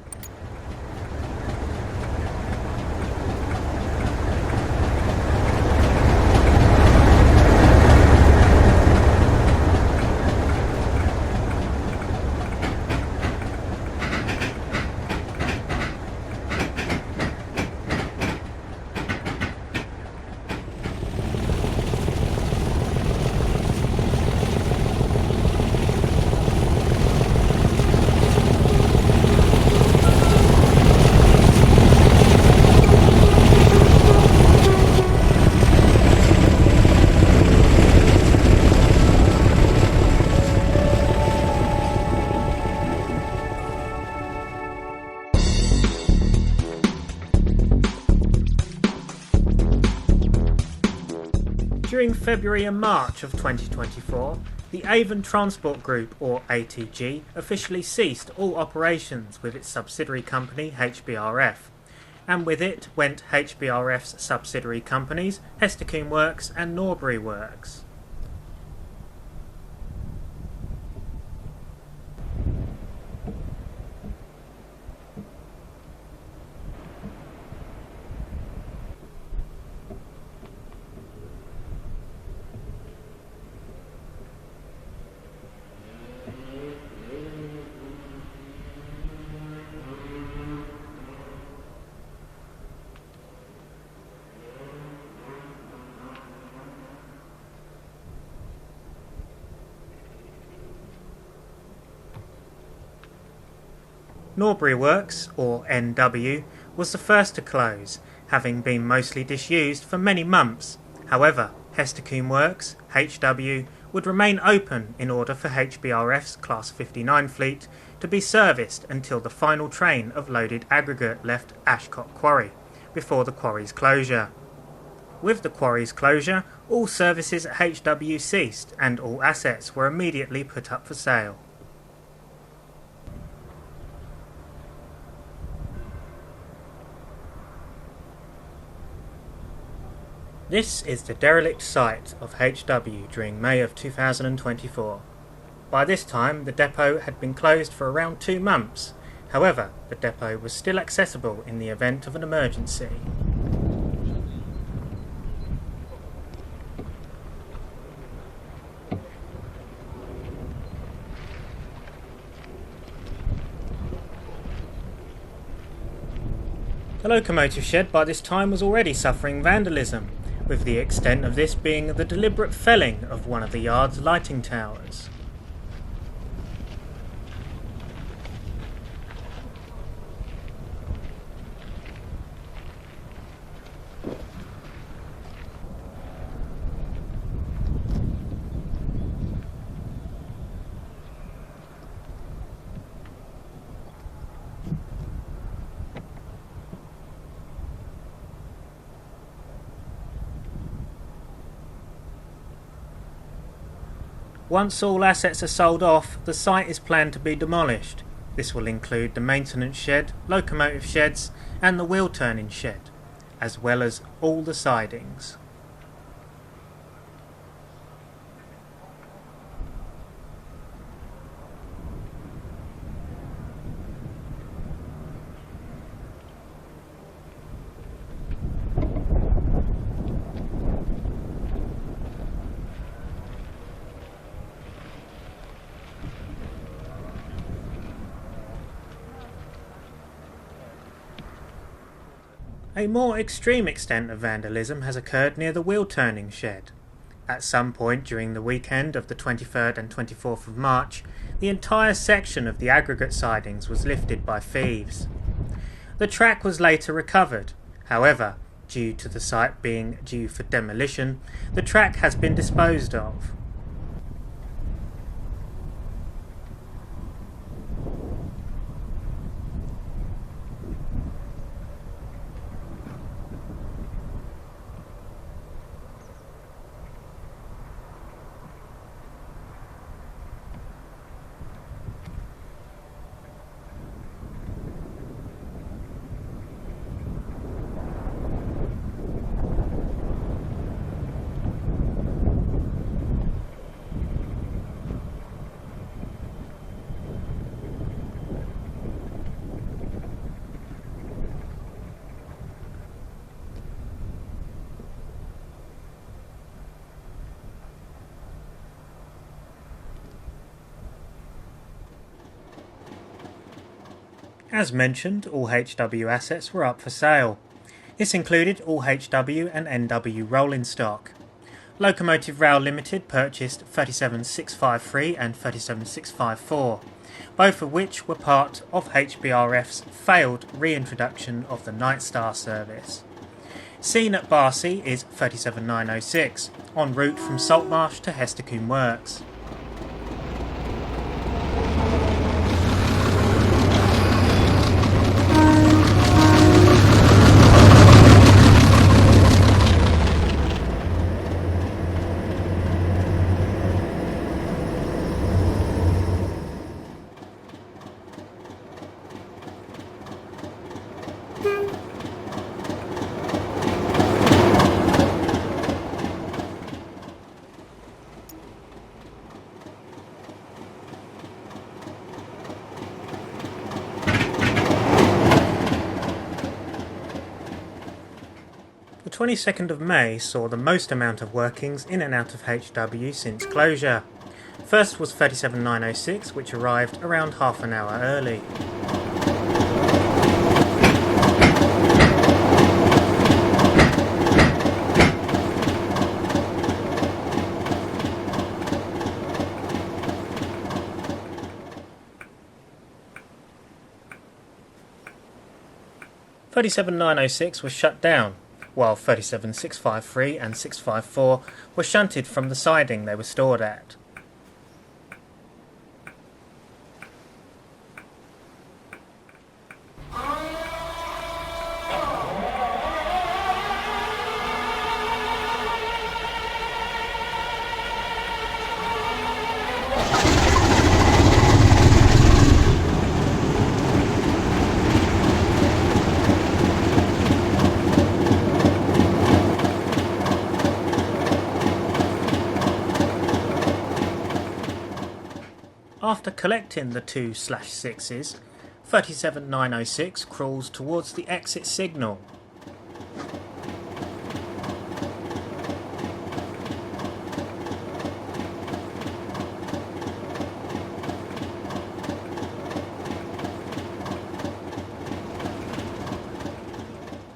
During February and March of 2024, the Avon Transport Group, or ATG, officially ceased all operations with its subsidiary company HBRF, and with it went HBRF's subsidiary companies Hesticombe Works and Norbury Works. Norbury Works, or NW, was the first to close, having been mostly disused for many months. However, Hesticombe Works, HW, would remain open in order for HBRF's Class 59 fleet to be serviced until the final train of loaded aggregate left Ashcott Quarry, before the quarry's closure. With the quarry's closure, all services at HW ceased and all assets were immediately put up for sale. This is the derelict site of HW during May of 2024. By this time, the depot had been closed for around 2 months. However, the depot was still accessible in the event of an emergency. The locomotive shed by this time was already suffering vandalism, with the extent of this being the deliberate felling of one of the yard's lighting towers. Once all assets are sold off, the site is planned to be demolished. This will include the maintenance shed, locomotive sheds and the wheel turning shed, as well as all the sidings. A more extreme extent of vandalism has occurred near the wheel turning shed. At some point during the weekend of the 23rd and 24th of March, the entire section of the aggregate sidings was lifted by thieves. The track was later recovered. However, due to the site being due for demolition, the track has been disposed of. As mentioned, all HW assets were up for sale. This included all HW and NW rolling stock. Locomotive Rail Limited purchased 37653 and 37654, both of which were part of HBRF's failed reintroduction of the Night Star service. Seen at Barcy is 37906, en route from Saltmarsh to Hestercombe Works. The 22nd of May saw the most amount of workings in and out of HW since closure. First was 37906, which arrived around half an hour early. (37906) was shut down, while 37653 and 654 were shunted from the siding they were stored at. After collecting the 2/6s, 37906 crawls towards the exit signal.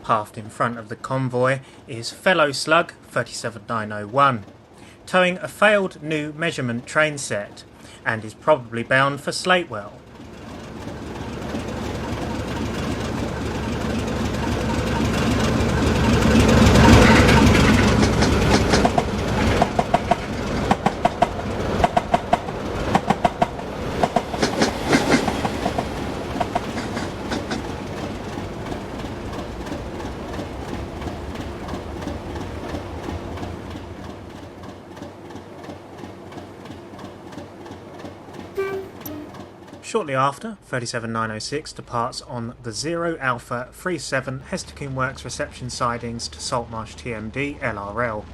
Halved in front of the convoy is fellow slug 37901, towing a failed new measurement train set, and is probably bound for Slatewell. Shortly after, 37906 departs on the 0 Alpha 37 Hestercombe Works reception sidings to Saltmarsh TMD LRL.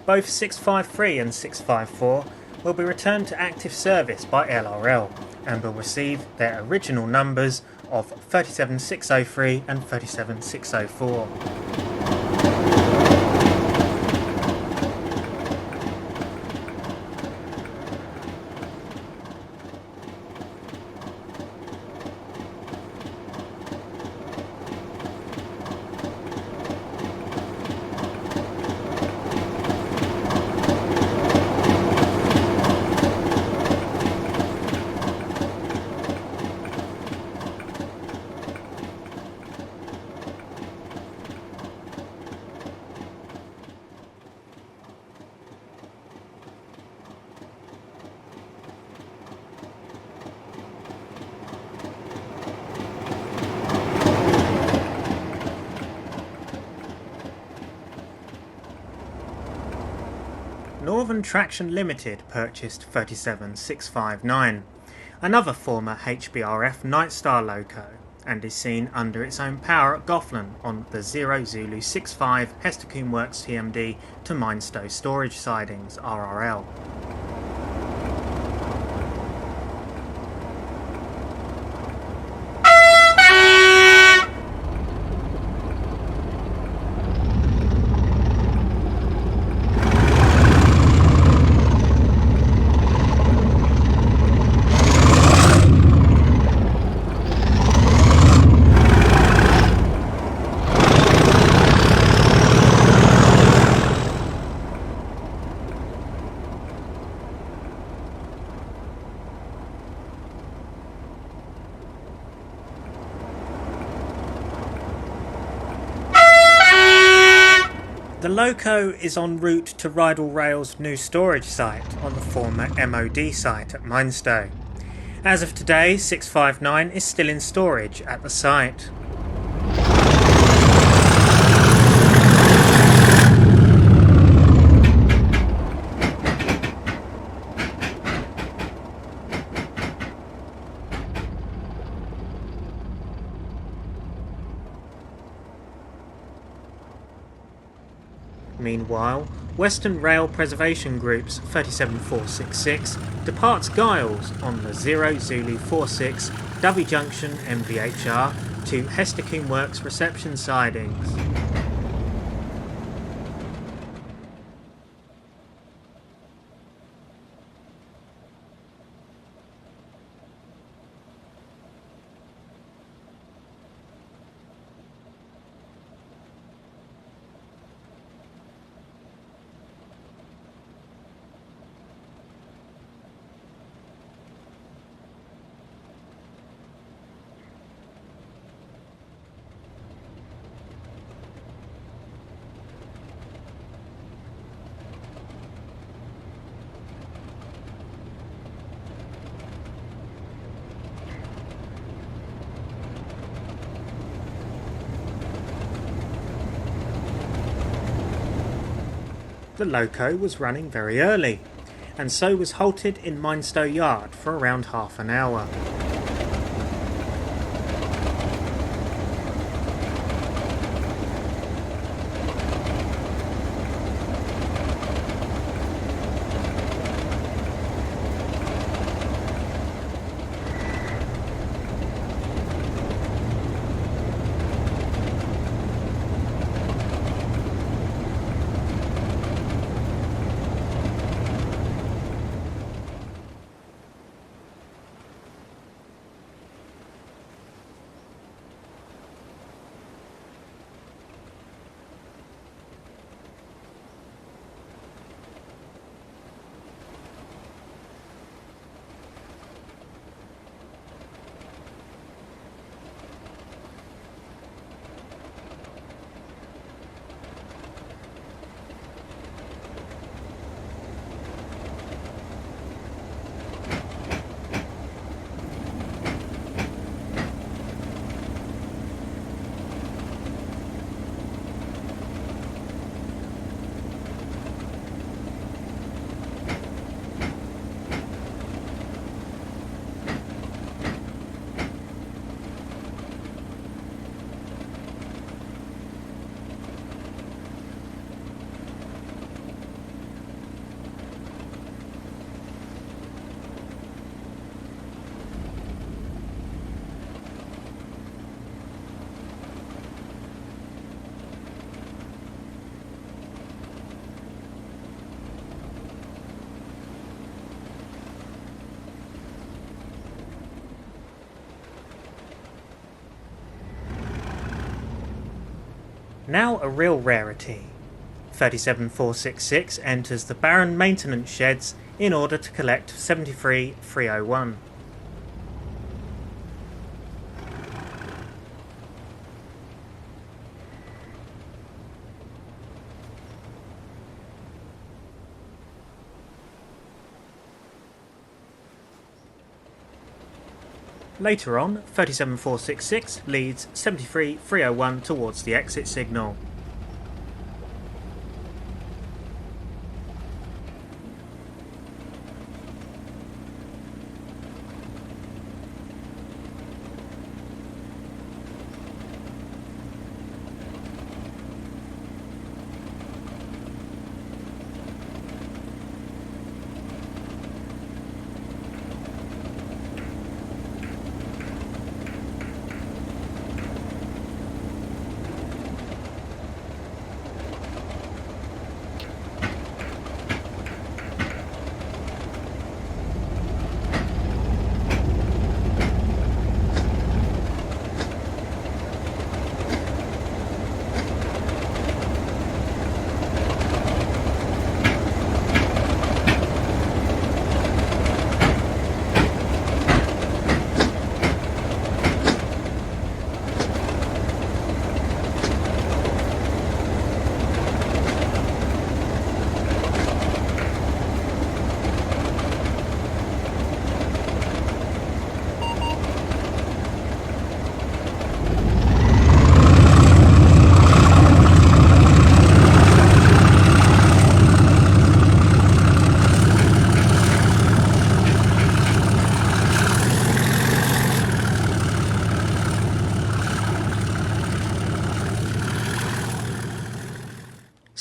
Both 653 and 654 will be returned to active service by LRL and will receive their original numbers of 37603 and 37604. Southern Traction Limited purchased 37659, another former HBRF Night Star loco, and is seen under its own power at Goughlin on the 0 Zulu 65 Hestercombe Works TMD to Minestow Storage Sidings RRL. The loco is en route to Rydal Rail's new storage site on the former MOD site at Minestow. As of today, 659 is still in storage at the site. Meanwhile, Western Rail Preservation Group's 37466 departs Giles on the 0 Zulu 46 Dovey Junction MVHR to Hestercombe Works reception sidings. The loco was running very early, and so was halted in Minestow Yard for around half an hour. Now a real rarity, 37466 enters the Barron maintenance sheds in order to collect 73301. Later on, 37466 leads 73301 towards the exit signal.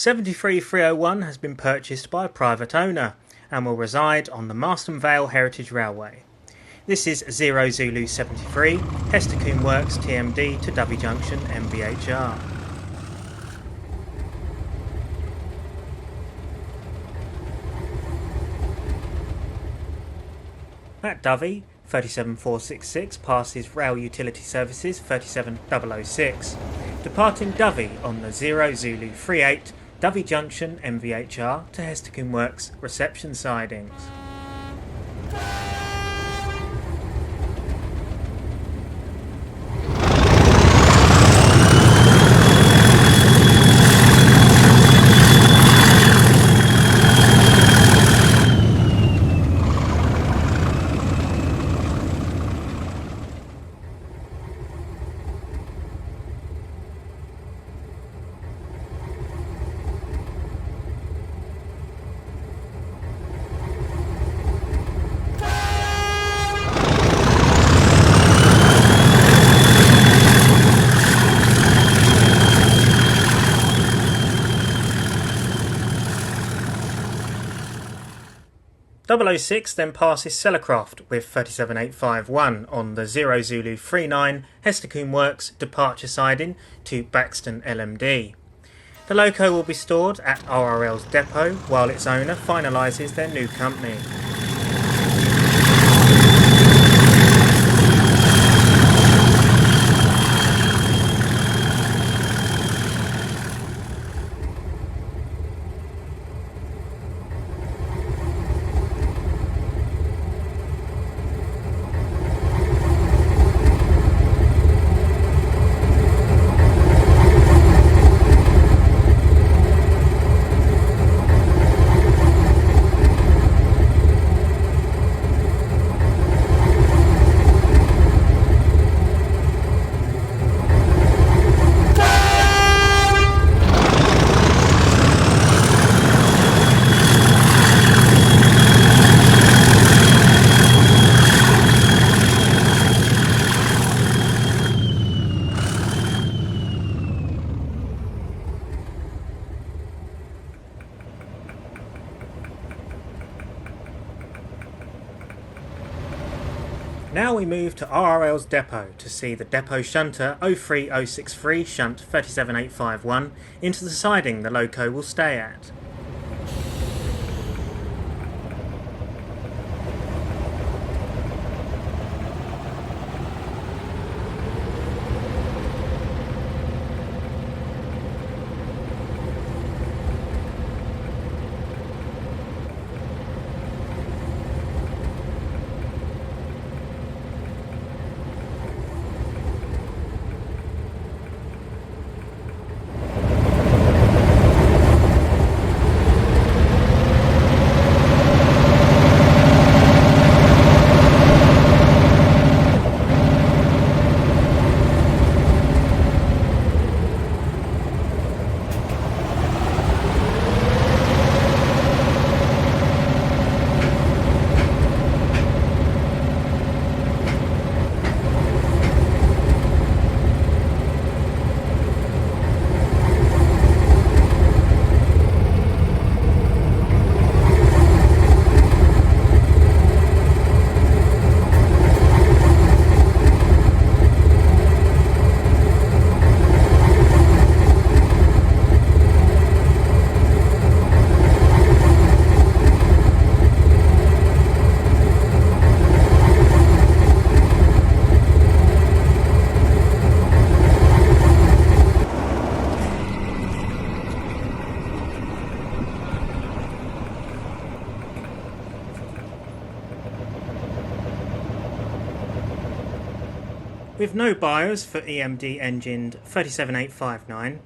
73301 has been purchased by a private owner and will reside on the Marston Vale Heritage Railway. This is 0 Zulu 73, Hester Works TMD to Dovey Junction MVHR. At Dovey, 37466 passes Rail Utility Services 37006, departing Dovey on the 0 Zulu 38 Dovey Junction MVHR to Hester Works reception sidings. .006 then passes Sellercroft with 37851 on the 0 Zulu 39 Hester Works departure siding to Buxton LMD. The loco will be stored at RRL's depot while its owner finalises their new company. Now we move to RRL's depot to see the depot shunter 03063 shunt 37851 into the siding the loco will stay at. With no buyers for EMD engined 37859,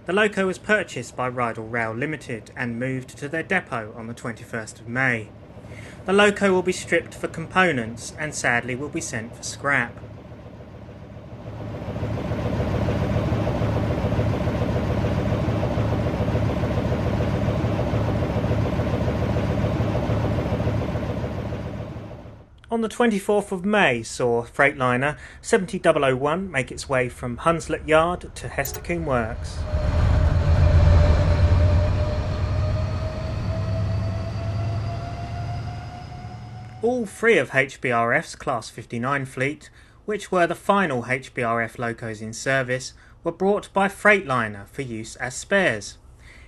the loco was purchased by Rydal Rail Limited and moved to their depot on the 21st of May. The loco will be stripped for components and sadly will be sent for scrap. On the 24th of May saw Freightliner 70001 make its way from Hunslet Yard to Hester Works. All three of HBRF's Class 59 fleet, which were the final HBRF locos in service, were brought by Freightliner for use as spares.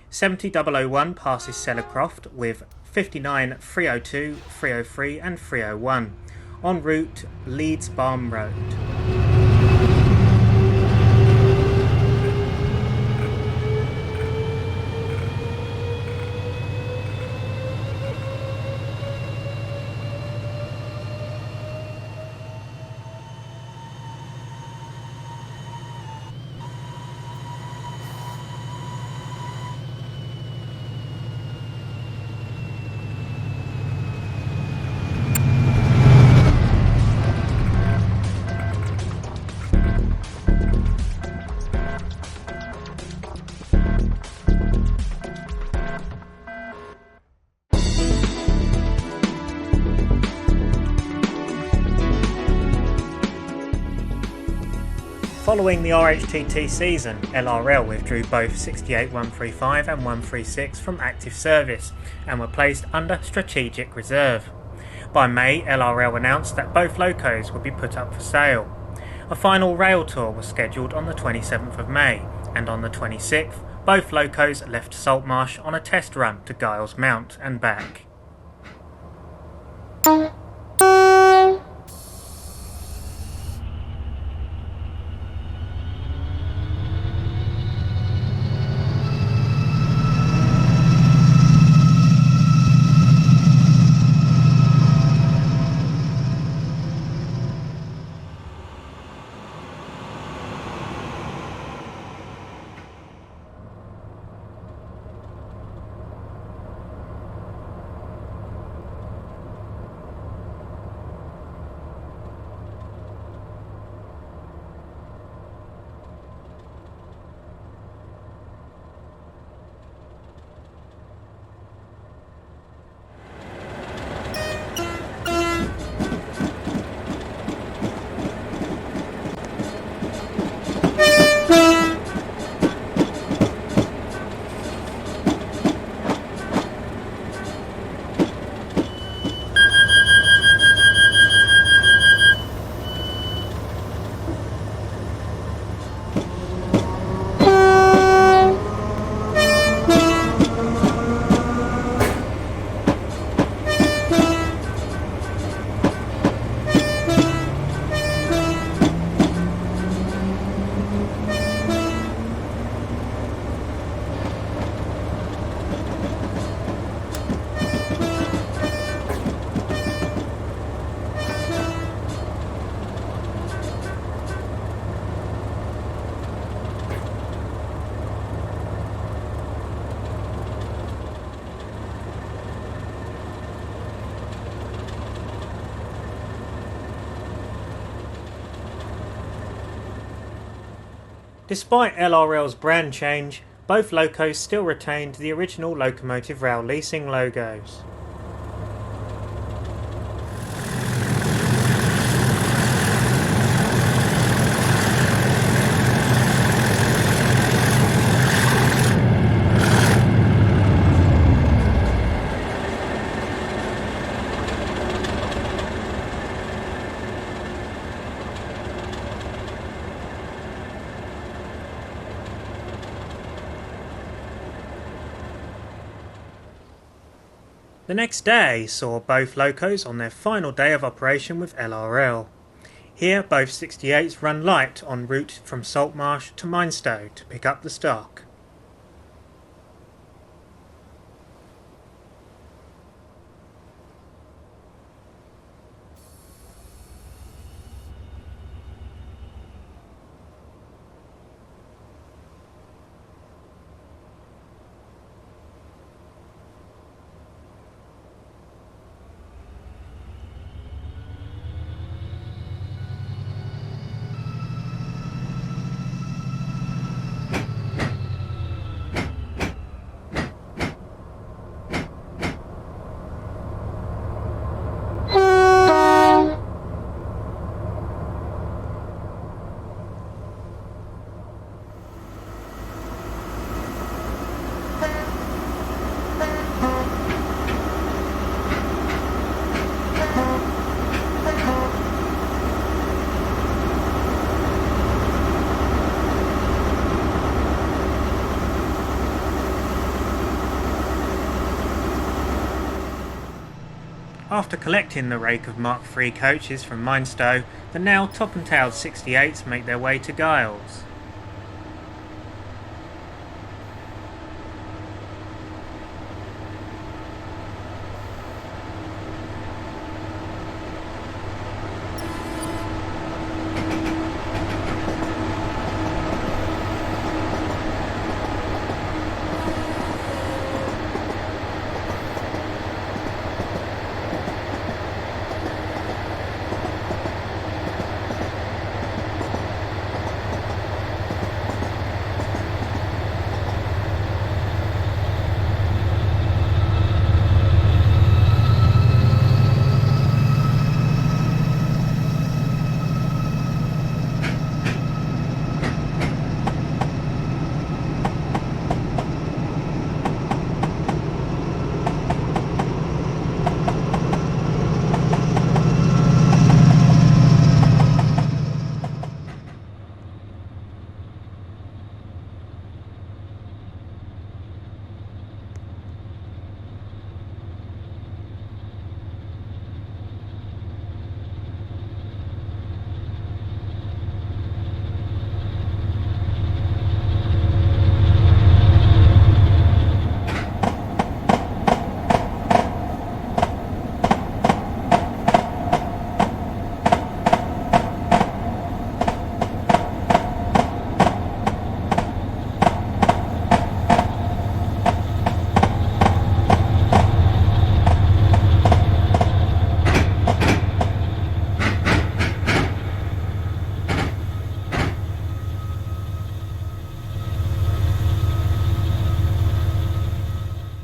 70001 passes Sellercroft with 59 302, 303 and 301 en route Leeds-Barm Road. Following the RHTT season, LRL withdrew both 68 135 and 136 from active service and were placed under strategic reserve. By May, LRL announced that both locos would be put up for sale. A final rail tour was scheduled on the 27th of May, and on the 26th, both locos left Saltmarsh on a test run to Giles Mount and back. Despite LRL's brand change, both locos still retained the original Locomotive Rail Leasing logos. The next day saw both locos on their final day of operation with LRL. Here both 68s run light en route from Saltmarsh to Minestow to pick up the stock. After collecting the rake of Mark III coaches from Minestow, the now top-and-tailed 68s make their way to Giles.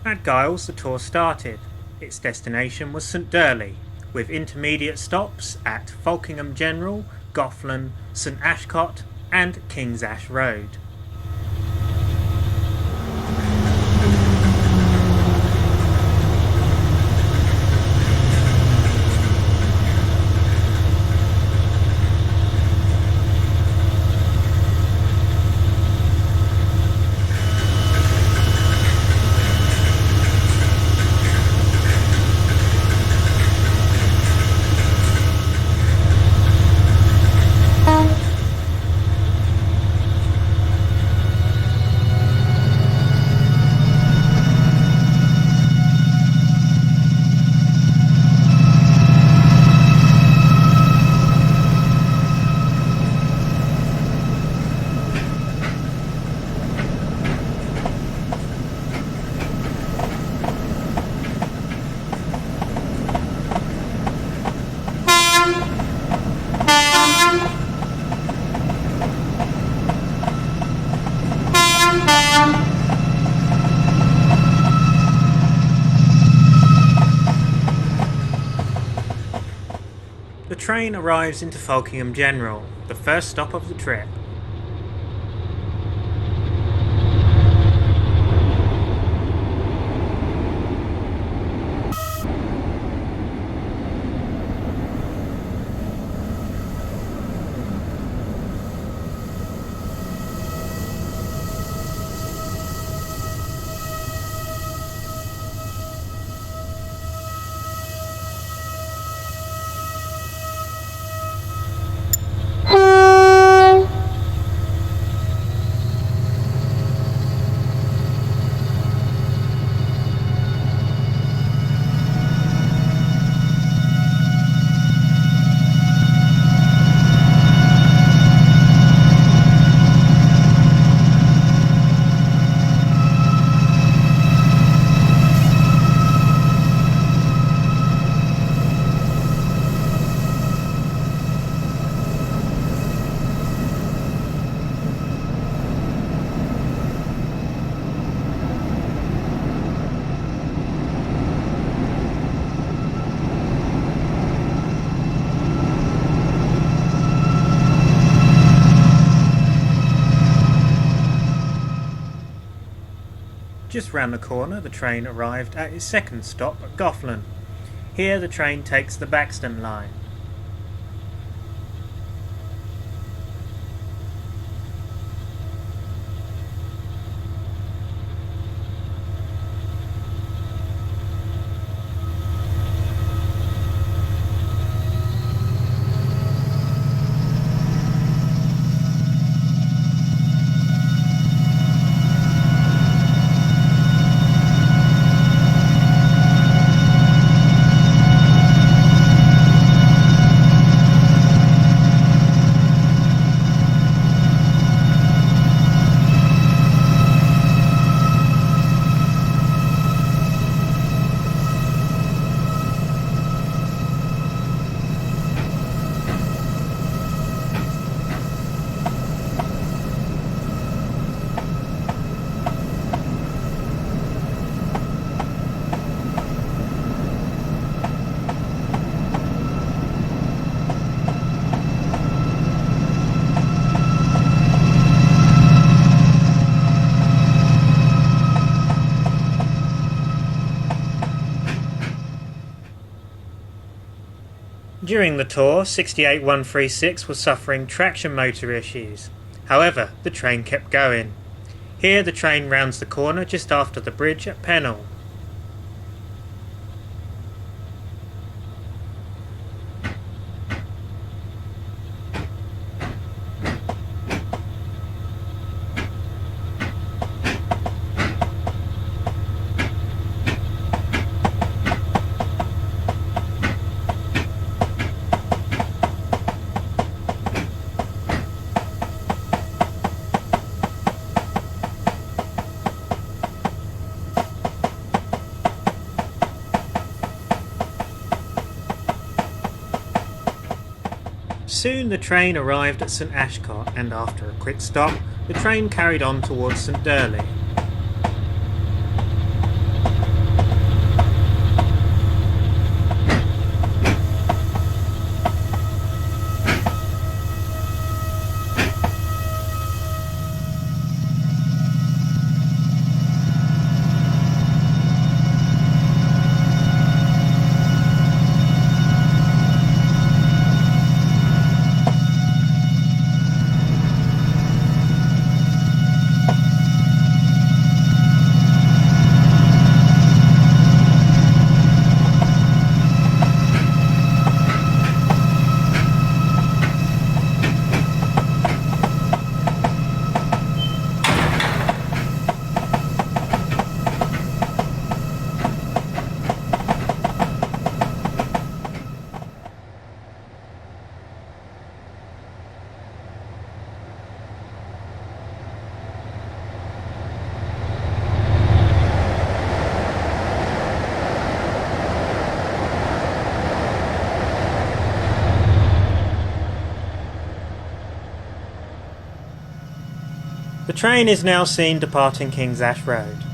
At Giles the tour started. Its destination was St Durley, with intermediate stops at Falkingham General, Goughlin, St Ashcott and King's Ash Road. The train arrives into Falkingham General, the first stop of the trip. Just round the corner, the train arrived at its second stop at Goughlin. Here the train takes the Buxton line. During the tour, 68136 was suffering traction motor issues. However, the train kept going. Here the train rounds the corner just after the bridge at Pennell. Soon the train arrived at St Ashcot, and after a quick stop, the train carried on towards St Durley. The train is now seen departing King's Ash Road.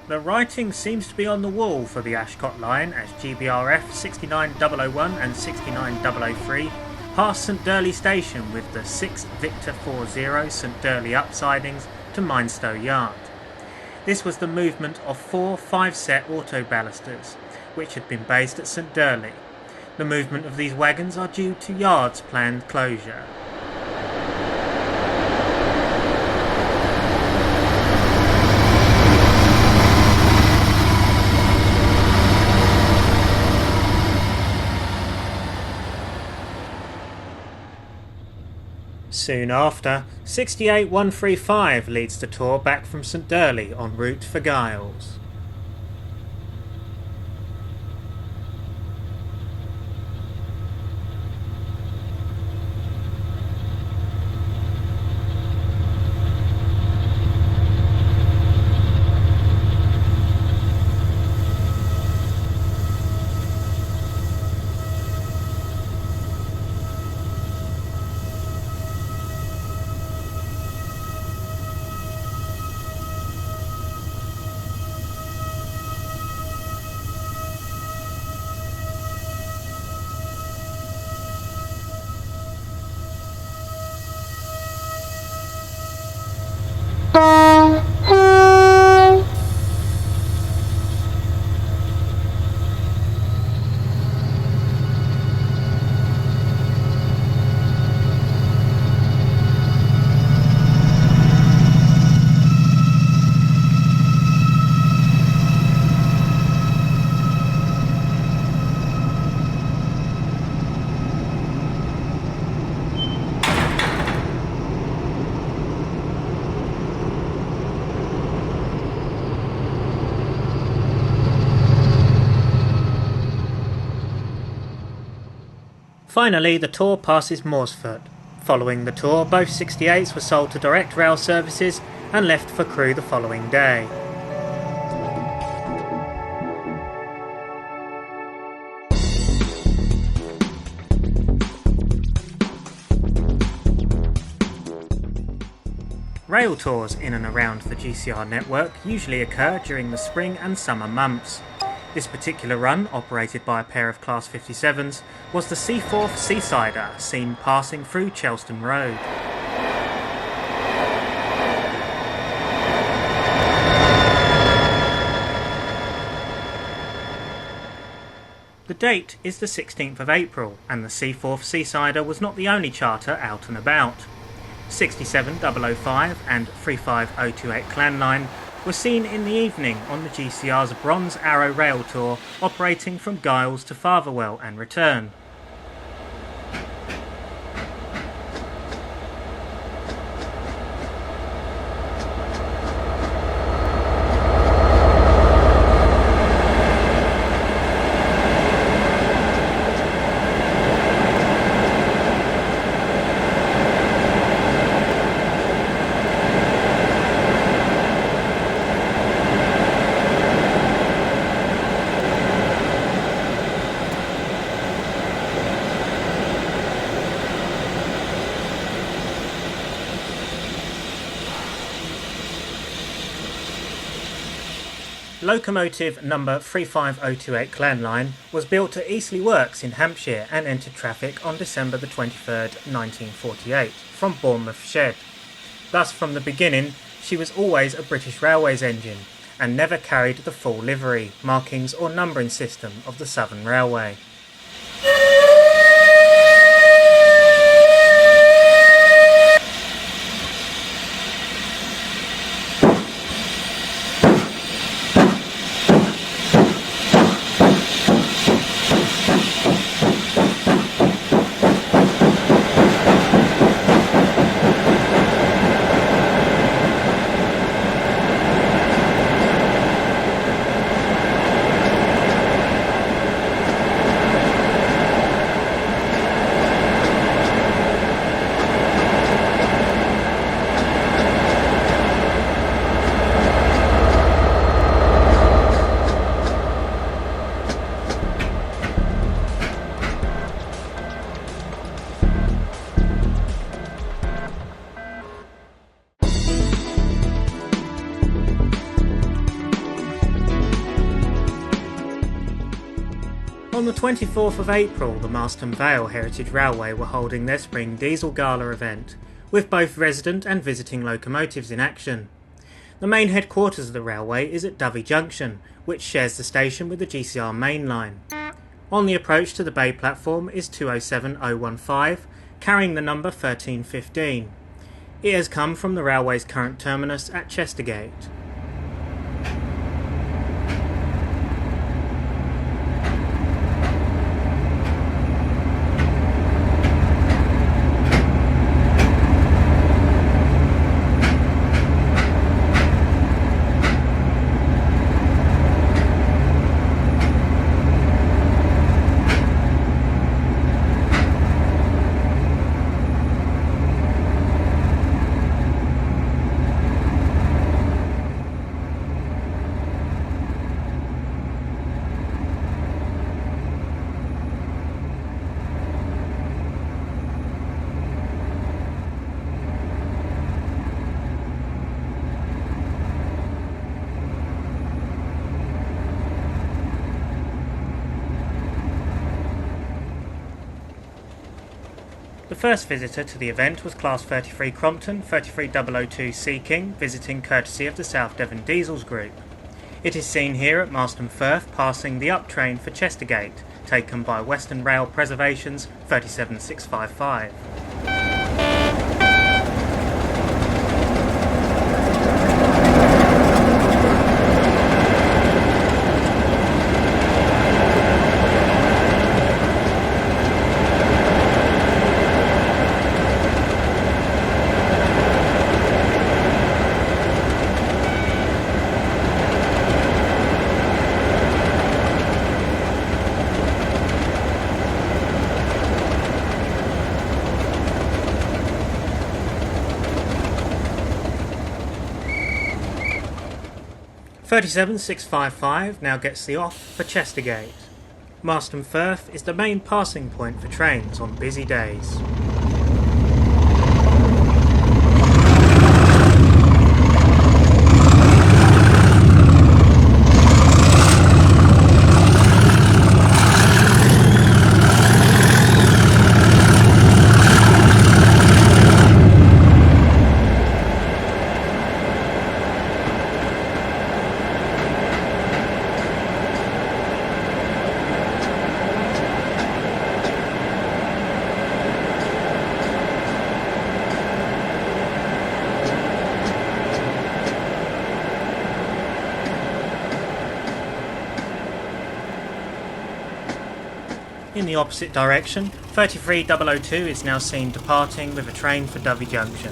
The writing seems to be on the wall for the Ashcot line as GBRF 69001 and 69003 pass St Durley Station with the 6 Victor 40 St Durley upsidings to Minestow Yard. This was the movement of 4 5-set auto ballisters, which had been based at St Durley. The movement of these wagons are due to Yard's planned closure. Soon after, 68135 leads the tour back from St Durley en route for Giles. Finally, the tour passes Morsfoot. Following the tour, both 68s were sold to direct rail services and left for Crewe the following day. Rail tours in and around the GCR network usually occur during the spring and summer months. This particular run, operated by a pair of Class 57s, was the Seaforth Seasider, seen passing through Chelston Road. The date is the 16th of April, and the Seaforth Seasider was not the only charter out and about. 67005 and 35028 Clan Line were seen in the evening on the GCR's Bronze Arrow Rail Tour, operating from Giles to Fatherwell and return. Locomotive number 35028 Clan Line was built at Eastleigh Works in Hampshire and entered traffic on December the 23rd, 1948, from Bournemouth Shed. Thus, from the beginning, she was always a British Railways engine and never carried the full livery, markings or numbering system of the Southern Railway. On the 24th of April, the Marston Vale Heritage Railway were holding their spring diesel gala event, with both resident and visiting locomotives in action. The main headquarters of the railway is at Dovey Junction, which shares the station with the GCR Mainline. On the approach to the bay platform is 207015, carrying the number 1315. It has come from the railway's current terminus at Chestergate. The first visitor to the event was Class 33 Crompton 33002 Sea King, visiting courtesy of the South Devon Diesels Group. It is seen here at Marston Firth passing the up train for Chestergate, taken by Western Rail Preservation's 37655. 37655 now gets the off for Chestergate. Marston Firth is the main passing point for trains on busy days. In the opposite direction, 33002 is now seen departing with a train for Dovey Junction.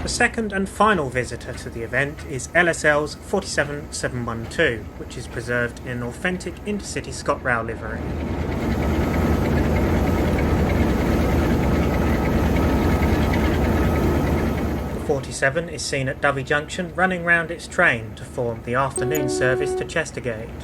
The second and final visitor to the event is LSL's 47712, which is preserved in an authentic Intercity ScotRail livery. The 47 is seen at Dovey Junction running round its train to form the afternoon service to Chestergate.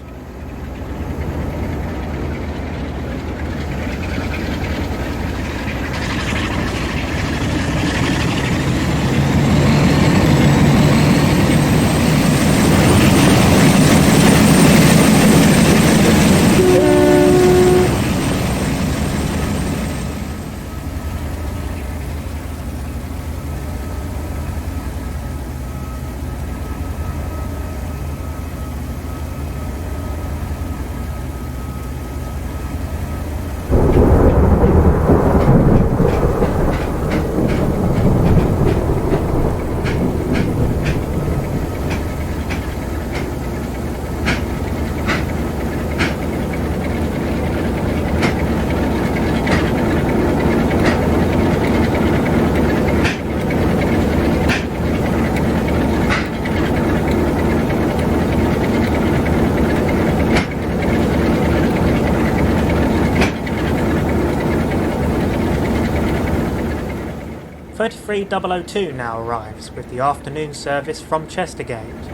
.002 now arrives with the afternoon service from Chestergate.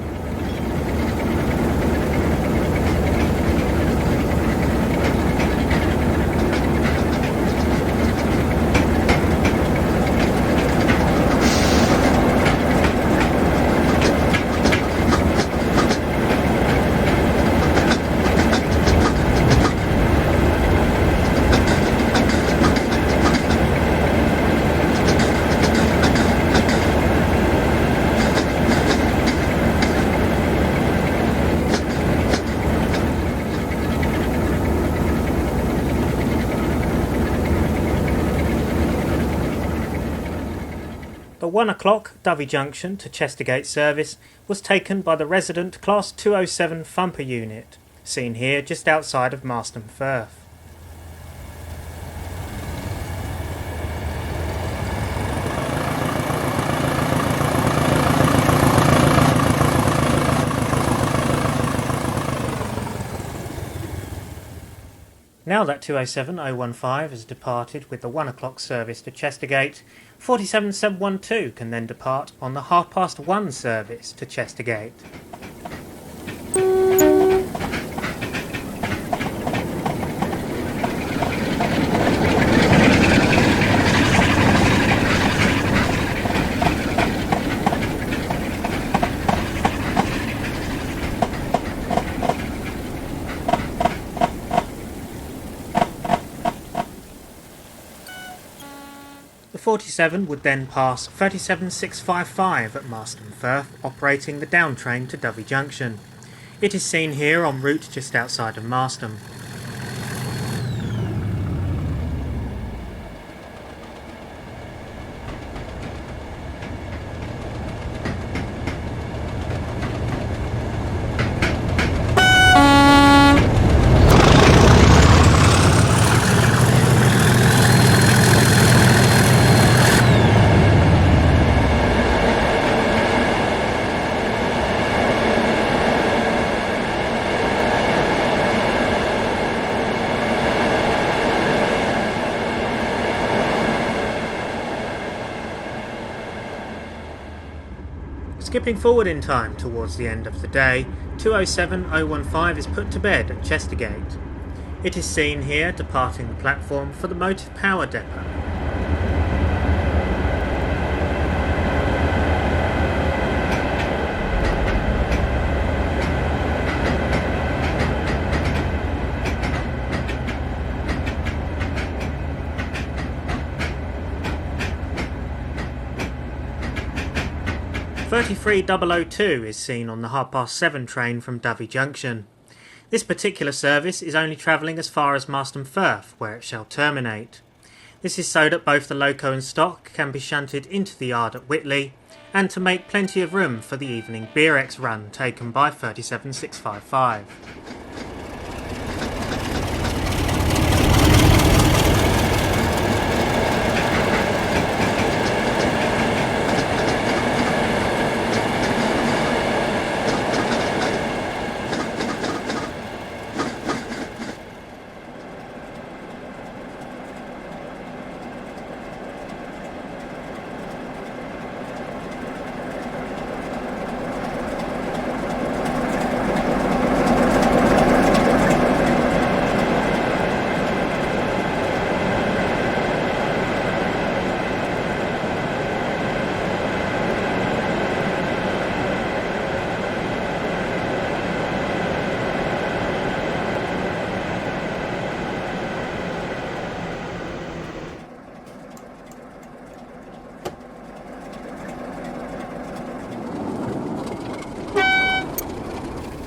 The 1 o'clock Dovey Junction to Chestergate service was taken by the resident Class 207 Thumper unit, seen here just outside of Marston Firth. Now that 207015 has departed with the 1 o'clock service to Chestergate, 47712 can then depart on the 1:30 service to Chestergate. The 47 would then pass 37655 at Marston Firth, operating the down train to Dovey Junction. It is seen here en route just outside of Marston. Skipping forward in time towards the end of the day, 207015 is put to bed at Chestergate. It is seen here departing the platform for the Motive Power Depot. .33002 is seen on the 7:30 train from Dovey Junction. This particular service is only travelling as far as Marston Firth, where it shall terminate. This is so that both the loco and stock can be shunted into the yard at Whitley, and to make plenty of room for the evening Beerex run taken by 37655.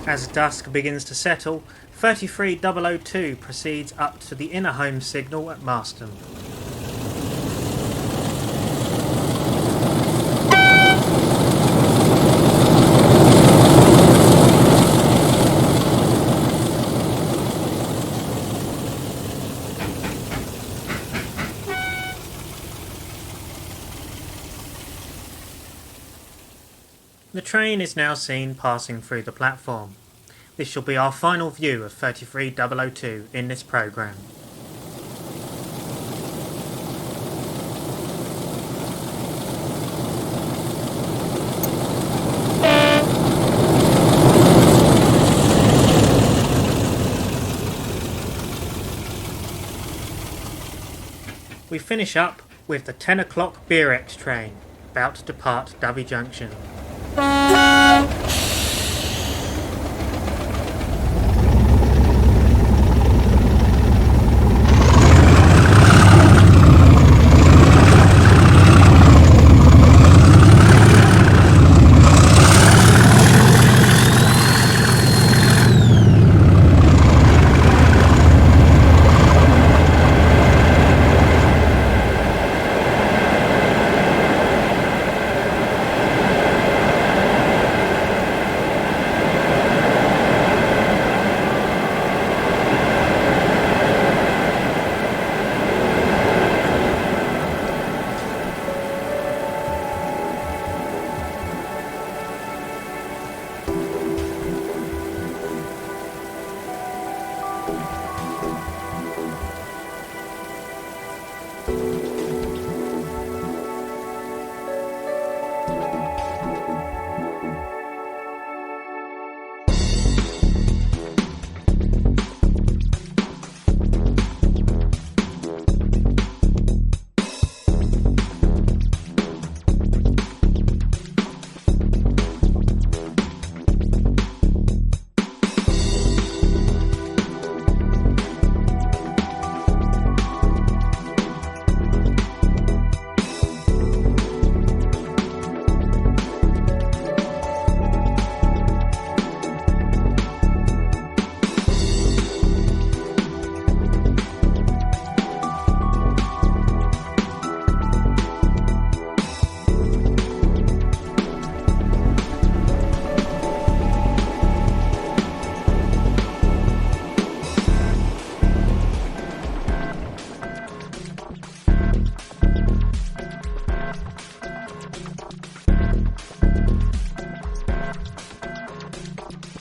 As dusk begins to settle, 33002 proceeds up to the inner home signal at Marston. The train is now seen passing through the platform. This shall be our final view of 33002 in this programme. We finish up with the 10 o'clock Beerex train, about to depart Dovey Junction.